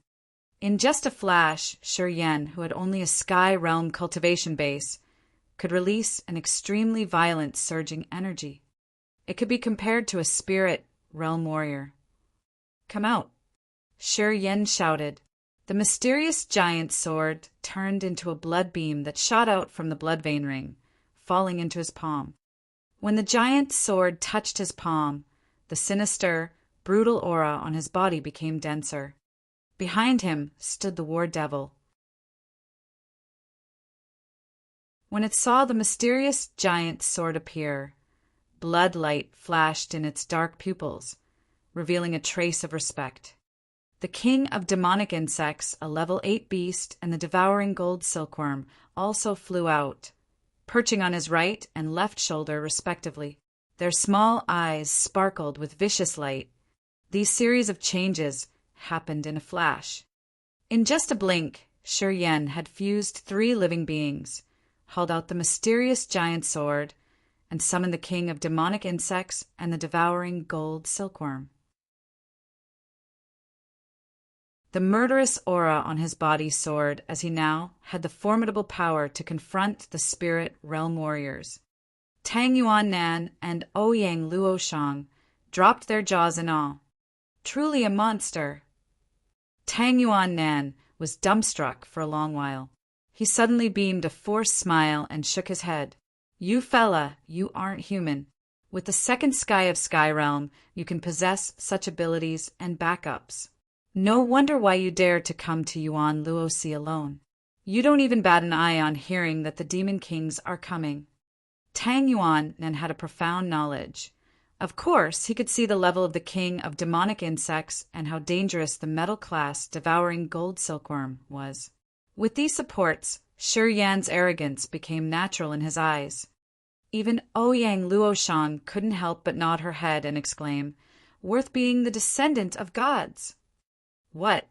In just a flash, Shi Yan, who had only a sky realm cultivation base, could release an extremely violent surging energy. It could be compared to a spirit realm warrior. Come out, Shi Yan shouted. The mysterious giant sword turned into a blood beam that shot out from the blood vein ring, falling into his palm. When the giant sword touched his palm, the sinister, brutal aura on his body became denser. Behind him stood the war devil. When it saw the mysterious giant sword appear, blood light flashed in its dark pupils, revealing a trace of respect. The king of demonic insects, a level 8 beast, and the devouring gold silkworm also flew out, perching on his right and left shoulder respectively. Their small eyes sparkled with vicious light. These series of changes happened in a flash. In just a blink, Shi Yan had fused 3 living beings, hauled out the mysterious giant sword, and summoned the king of demonic insects and the devouring gold silkworm. The murderous aura on his body soared as he now had the formidable power to confront the spirit realm warriors. Tang Yuan Nan and Ouyang Luo Shang dropped their jaws in awe. Truly a monster. Tang Yuan Nan was dumbstruck for a long while. He suddenly beamed a forced smile and shook his head. You fella, you aren't human. With the second sky of Sky Realm, you can possess such abilities and backups. No wonder why you dare to come to Yuan Luosi alone. You don't even bat an eye on hearing that the Demon Kings are coming. Tang Yuan Nan had a profound knowledge. Of course, he could see the level of the king of demonic insects and how dangerous the metal class devouring gold silkworm was. With these supports, Shi Yan's arrogance became natural in his eyes. Even Ouyang Luoshang couldn't help but nod her head and exclaim, "Worth being the descendant of gods." What?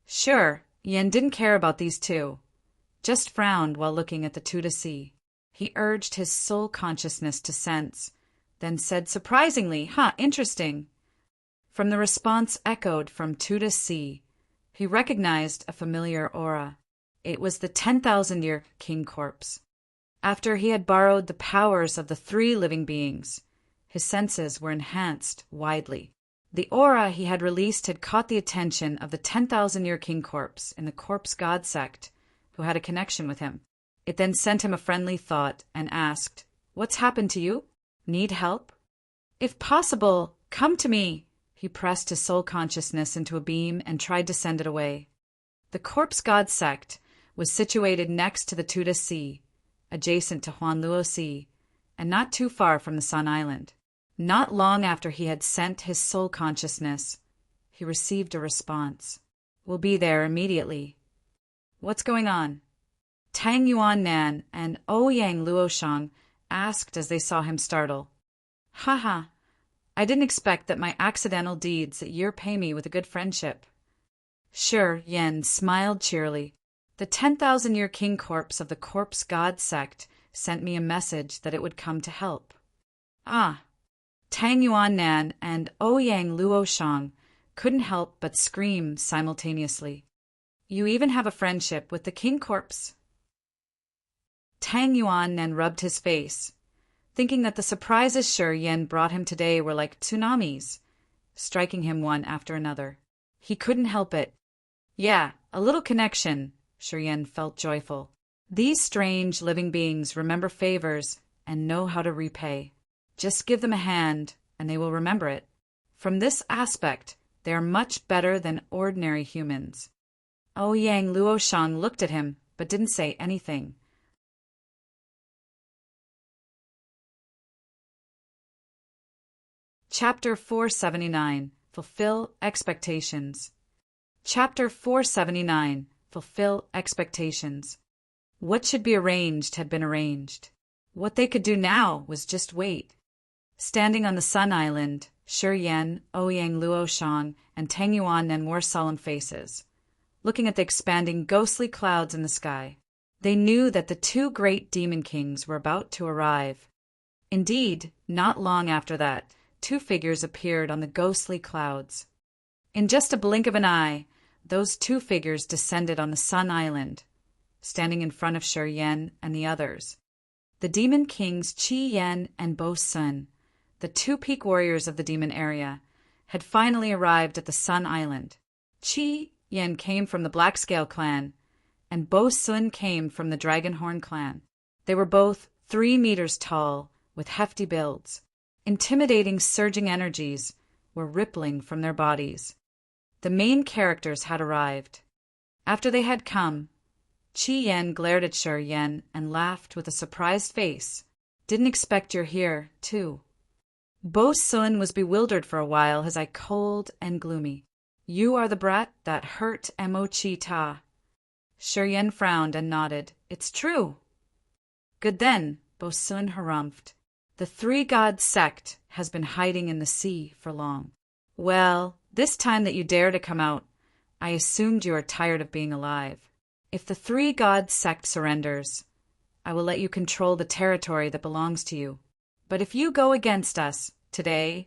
Sure, Yan didn't care about these two. Just frowned while looking at the two to see. He urged his soul consciousness to sense, then said surprisingly, interesting. From the response echoed from two to see, he recognized a familiar aura. It was the 10,000-year king corpse. After he had borrowed the powers of the three living beings, his senses were enhanced widely. The aura he had released had caught the attention of the 10,000-year king corpse in the corpse god sect, who had a connection with him. It then sent him a friendly thought and asked, "What's happened to you? Need help? If possible, come to me." He pressed his soul consciousness into a beam and tried to send it away. The corpse god sect was situated next to the Tuda Sea, adjacent to Huanluo Sea, and not too far from the Sun Island. Not long after he had sent his soul consciousness, he received a response. "We'll be there immediately." "What's going on?" Tang Yuan Nan and Ouyang Luoshang asked as they saw him startle. "Haha, I didn't expect that my accidental deeds that year pay me with a good friendship." Shi Yan smiled cheerily. "The 10,000-year king corpse of the corpse god sect sent me a message that it would come to help." "Ah." Tang Yuan Nan and Ouyang Luoshang couldn't help but scream simultaneously. "You even have a friendship with the king corpse?" Tang Yuan Nan rubbed his face, thinking that the surprises Shi Yan brought him today were like tsunamis, striking him one after another. He couldn't help it. Yeah, a little connection, Shi Yan felt joyful. These strange living beings remember favors and know how to repay. Just give them a hand, and they will remember it. From this aspect, they are much better than ordinary humans. Ouyang Luoshang looked at him, but didn't say anything. Chapter 479. Fulfill Expectations. Chapter 479. Fulfill Expectations. What should be arranged had been arranged. What they could do now was just wait. Standing on the Sun Island, Shi Yan, Ouyang Luoshang, and Tang Yuan Nan wore solemn faces, looking at the expanding ghostly clouds in the sky. They knew that the two great demon kings were about to arrive. Indeed, not long after that, two figures appeared on the ghostly clouds. In just a blink of an eye, those two figures descended on the Sun Island, standing in front of Shi Yan and the others. The demon kings Qi Yan and Bo Sun, the two peak warriors of the demon area, had finally arrived at the Sun Island. Qi Yan came from the Black Scale clan, and Bo Sun came from the Dragonhorn clan. They were both 3 meters tall, with hefty builds. Intimidating surging energies were rippling from their bodies. The main characters had arrived. After they had come, Qi Yan glared at Shi Yan and laughed with a surprised face. "Didn't expect you're here, too." Bo Sun was bewildered for a while, his eye cold and gloomy. "You are the brat that hurt Mo Chi Ta." Shi Yan frowned and nodded. "It's true." "Good then," Bo Sun harumphed. "The three-god sect has been hiding in the sea for long. Well, this time that you dare to come out, I assumed you are tired of being alive. If the three-god sect surrenders, I will let you control the territory that belongs to you. But if you go against us, today,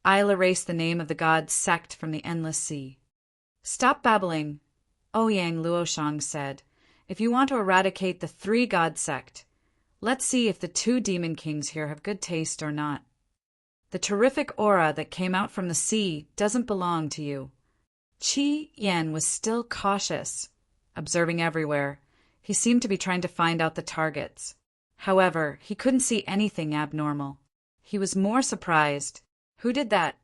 I'll erase the name of the god sect from the endless sea." Stop babbling, Ouyang Luoshang said. If you want to eradicate the three-god sect, let's see if the two demon kings here have good taste or not. The terrific aura that came out from the sea doesn't belong to you. Qi Yan was still cautious, observing everywhere. He seemed to be trying to find out the targets. However, he couldn't see anything abnormal. He was more surprised. Who did that?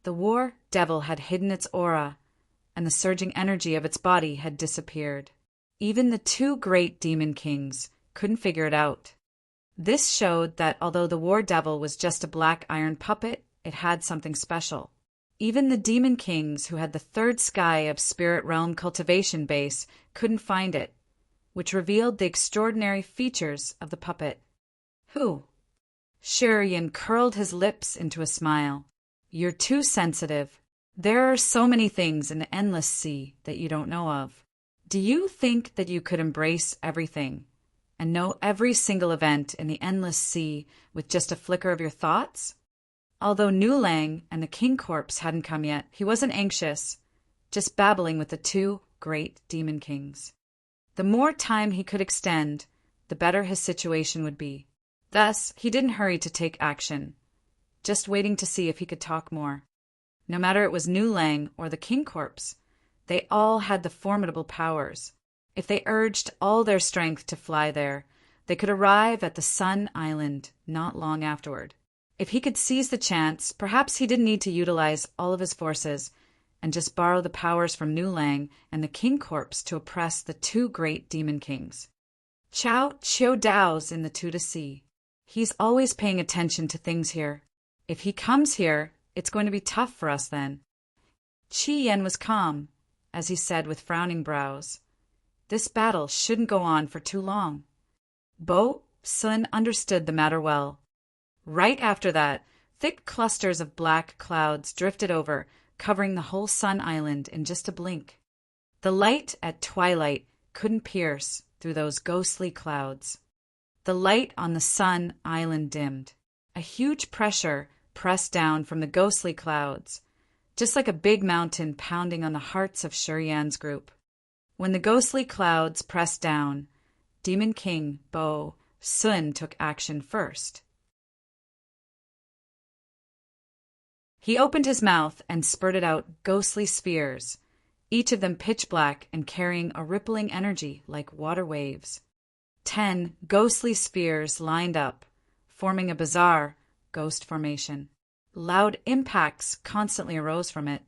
The war devil had hidden its aura, and the surging energy of its body had disappeared. Even the two great demon kings couldn't figure it out. This showed that although the war devil was just a black iron puppet, it had something special. Even the demon kings who had the third sky of spirit realm cultivation base couldn't find it, which revealed the extraordinary features of the puppet. Who? Shurian curled his lips into a smile. You're too sensitive. There are so many things in the endless sea that you don't know of. Do you think that you could embrace everything and know every single event in the endless sea with just a flicker of your thoughts? Although Nulang and the King Corpse hadn't come yet, he wasn't anxious, just babbling with the two great demon kings. The more time he could extend, the better his situation would be. Thus, he didn't hurry to take action, just waiting to see if he could talk more. No matter it was Nulang or the King Corpse, they all had the formidable powers. If they urged all their strength to fly there, they could arrive at the Sun Island not long afterward. If he could seize the chance, perhaps he didn't need to utilize all of his forces and just borrow the powers from Nulang and the King Corpse to oppress the two great demon kings. Chao Dao's in the two to see. He's always paying attention to things here. If he comes here, it's going to be tough for us then. Qi Yan was calm, as he said with frowning brows. This battle shouldn't go on for too long. Bo Sun understood the matter well. Right after that, thick clusters of black clouds drifted over, covering the whole Sun Island in just a blink. The light at twilight couldn't pierce through those ghostly clouds. The light on the Sun Island dimmed. A huge pressure pressed down from the ghostly clouds, just like a big mountain pounding on the hearts of Shurian's group. When the ghostly clouds pressed down, Demon King Bo Sun took action first. He opened his mouth and spurted out ghostly spheres, each of them pitch black and carrying a rippling energy like water waves. 10 ghostly spheres lined up, forming a bizarre ghost formation. Loud impacts constantly arose from it.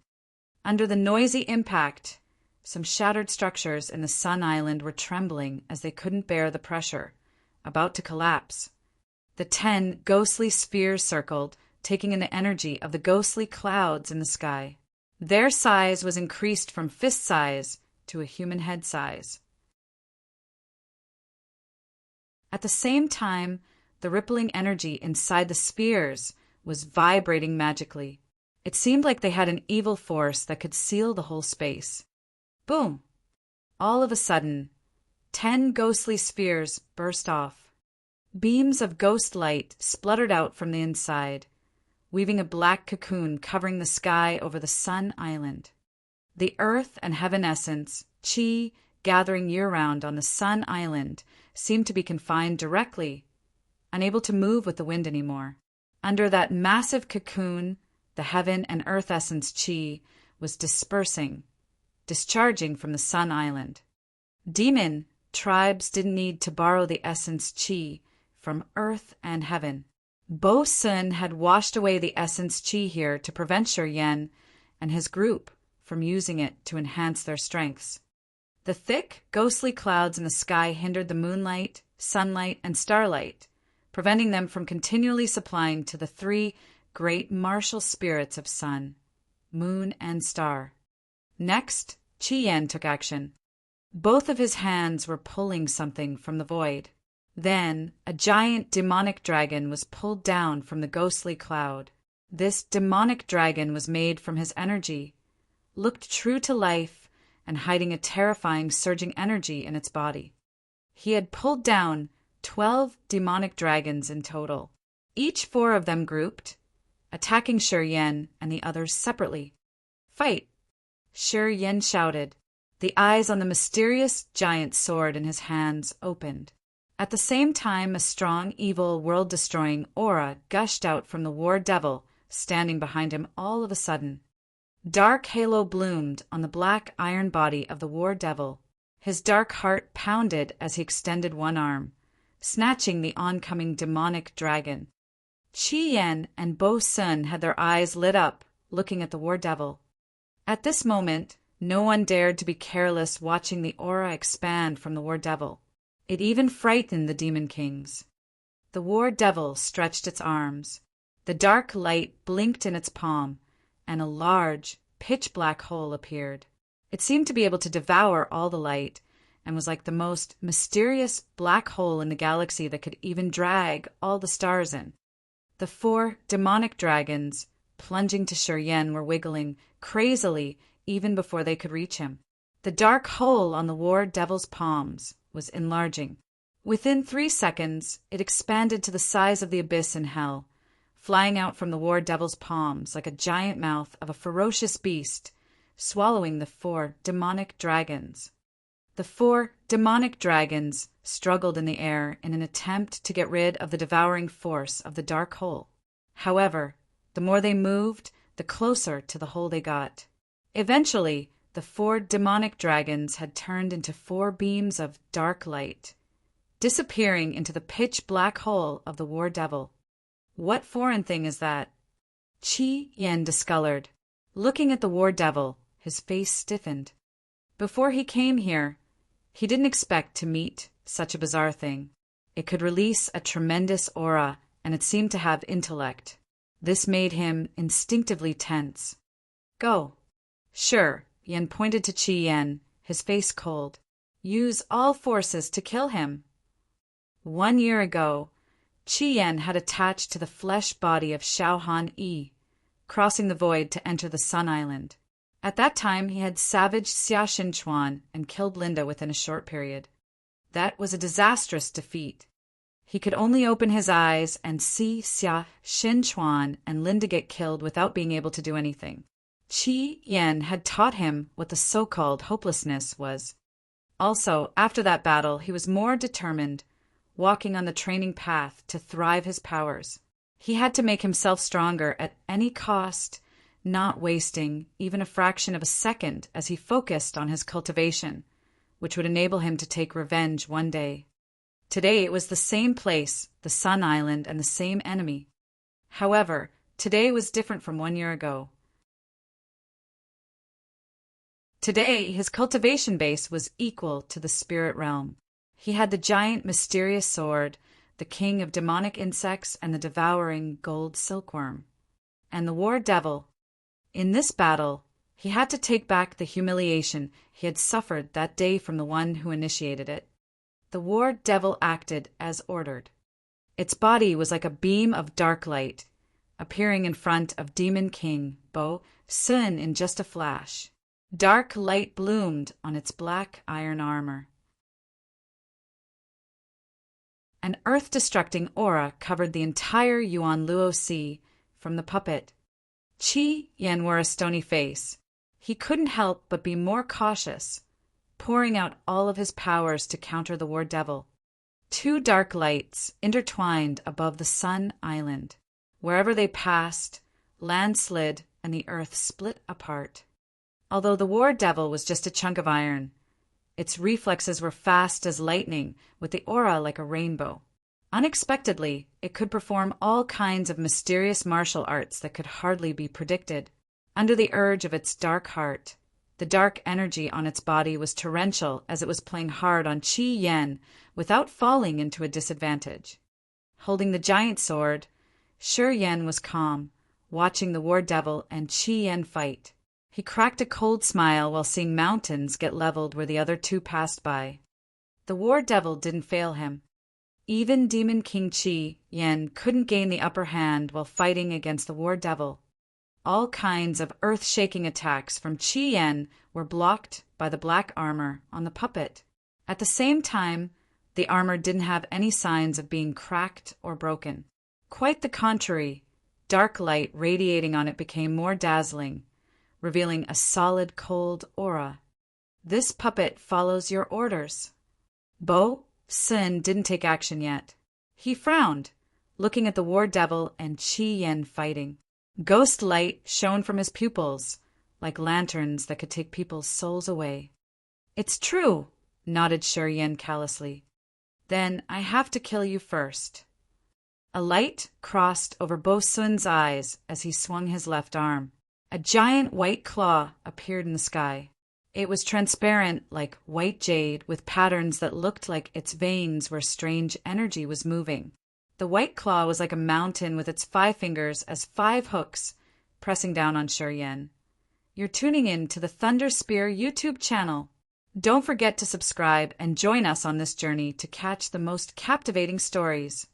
Under the noisy impact, some shattered structures in the Sun Island were trembling as they couldn't bear the pressure, about to collapse. The 10 ghostly spheres circled, taking in the energy of the ghostly clouds in the sky. Their size was increased from fist size to a human head size. At the same time, the rippling energy inside the spheres was vibrating magically. It seemed like they had an evil force that could seal the whole space. Boom! All of a sudden, 10 ghostly spheres burst off. Beams of ghost light spluttered out from the inside, weaving a black cocoon covering the sky over the Sun Island. The earth and heaven essence, Qi, gathering year-round on the Sun Island, seemed to be confined directly, unable to move with the wind anymore. Under that massive cocoon, the heaven and earth essence Qi was dispersing, discharging from the Sun Island. Demon tribes didn't need to borrow the essence Qi from earth and heaven. Bo Sun had washed away the essence Qi here to prevent Shurian and his group from using it to enhance their strengths. The thick, ghostly clouds in the sky hindered the moonlight, sunlight, and starlight, preventing them from continually supplying to the 3 great martial spirits of sun, moon, and star. Next, Qi Yan took action. Both of his hands were pulling something from the void. Then, a giant demonic dragon was pulled down from the ghostly cloud. This demonic dragon was made from his energy, looked true to life, and hiding a terrifying surging energy in its body. He had pulled down 12 demonic dragons in total, each 4 of them grouped, attacking Shurian and the others separately. Fight! Shi Yan shouted. The eyes on the mysterious giant sword in his hands opened. At the same time, a strong, evil, world-destroying aura gushed out from the war devil standing behind him all of a sudden. Dark halo bloomed on the black iron body of the war devil. His dark heart pounded as he extended one arm, snatching the oncoming demonic dragon. Qi Yan and Bo Sun had their eyes lit up, looking at the war devil. At this moment, no one dared to be careless watching the aura expand from the war devil. It even frightened the demon kings. The war devil stretched its arms. The dark light blinked in its palm, and a large, pitch-black hole appeared. It seemed to be able to devour all the light, and was like the most mysterious black hole in the galaxy that could even drag all the stars in. The 4 demonic dragons, plunging to Shi Yan, were wiggling crazily even before they could reach him. The dark hole on the war devil's palms was enlarging. Within 3 seconds, it expanded to the size of the abyss in hell, flying out from the war devil's palms like a giant mouth of a ferocious beast, swallowing the 4 demonic dragons. The 4 demonic dragons struggled in the air in an attempt to get rid of the devouring force of the dark hole. However, the more they moved, the closer to the hole they got. Eventually, the 4 demonic dragons had turned into 4 beams of dark light, disappearing into the pitch-black hole of the war devil. What foreign thing is that? Qi Yan discolored. Looking at the war devil, his face stiffened. Before he came here, he didn't expect to meet such a bizarre thing. It could release a tremendous aura, and it seemed to have intellect. This made him instinctively tense. Go. Sure, Yan pointed to Qi Yan, his face cold. Use all forces to kill him. 1 year ago, Qi Yan had attached to the flesh body of Xiaohan Yi, crossing the void to enter the Sun Island. At that time, he had savaged Xia Xinchuan and killed Linda within a short period. That was a disastrous defeat. He could only open his eyes and see Xia Xinchuan and Linda get killed without being able to do anything. Qi Yan had taught him what the so-called hopelessness was. Also, after that battle, he was more determined, walking on the training path to thrive his powers. He had to make himself stronger at any cost, not wasting even a fraction of a second as he focused on his cultivation, which would enable him to take revenge one day. Today it was the same place, the Sun Island, and the same enemy. However, today was different from 1 year ago. Today, his cultivation base was equal to the spirit realm. He had the giant mysterious sword, the king of demonic insects and the devouring gold silkworm, and the war devil. In this battle, he had to take back the humiliation he had suffered that day from the one who initiated it. The war devil acted as ordered. Its body was like a beam of dark light, appearing in front of Demon King Bo Sun in just a flash. Dark light bloomed on its black iron armor. An earth-destructing aura covered the entire Yuanluo Sea from the puppet. Qi Yan wore a stony face. He couldn't help but be more cautious, pouring out all of his powers to counter the war devil. 2 dark lights intertwined above the Sun Island. Wherever they passed, land slid and the earth split apart. Although the war devil was just a chunk of iron, its reflexes were fast as lightning, with the aura like a rainbow. Unexpectedly, it could perform all kinds of mysterious martial arts that could hardly be predicted. Under the urge of its dark heart, the dark energy on its body was torrential as it was playing hard on Qi Yan without falling into a disadvantage. Holding the giant sword, Shi Yan was calm, watching the war devil and Qi Yan fight. He cracked a cold smile while seeing mountains get leveled where the other 2 passed by. The war devil didn't fail him. Even Demon King Qi Yan couldn't gain the upper hand while fighting against the war devil. All kinds of earth-shaking attacks from Qi Yan were blocked by the black armor on the puppet. At the same time, the armor didn't have any signs of being cracked or broken. Quite the contrary, dark light radiating on it became more dazzling, revealing a solid, cold aura. This puppet follows your orders. Bo Sun didn't take action yet. He frowned, looking at the war devil and Qi Yen fighting. Ghost light shone from his pupils, like lanterns that could take people's souls away. It's true, nodded Shi Yen callously. Then I have to kill you first. A light crossed over Bo Sun's eyes as he swung his left arm. A giant white claw appeared in the sky. It was transparent like white jade with patterns that looked like its veins where strange energy was moving. The white claw was like a mountain with its 5 fingers as 5 hooks pressing down on Shi Yen. You're tuning in to the Thunder Spear YouTube channel. Don't forget to subscribe and join us on this journey to catch the most captivating stories.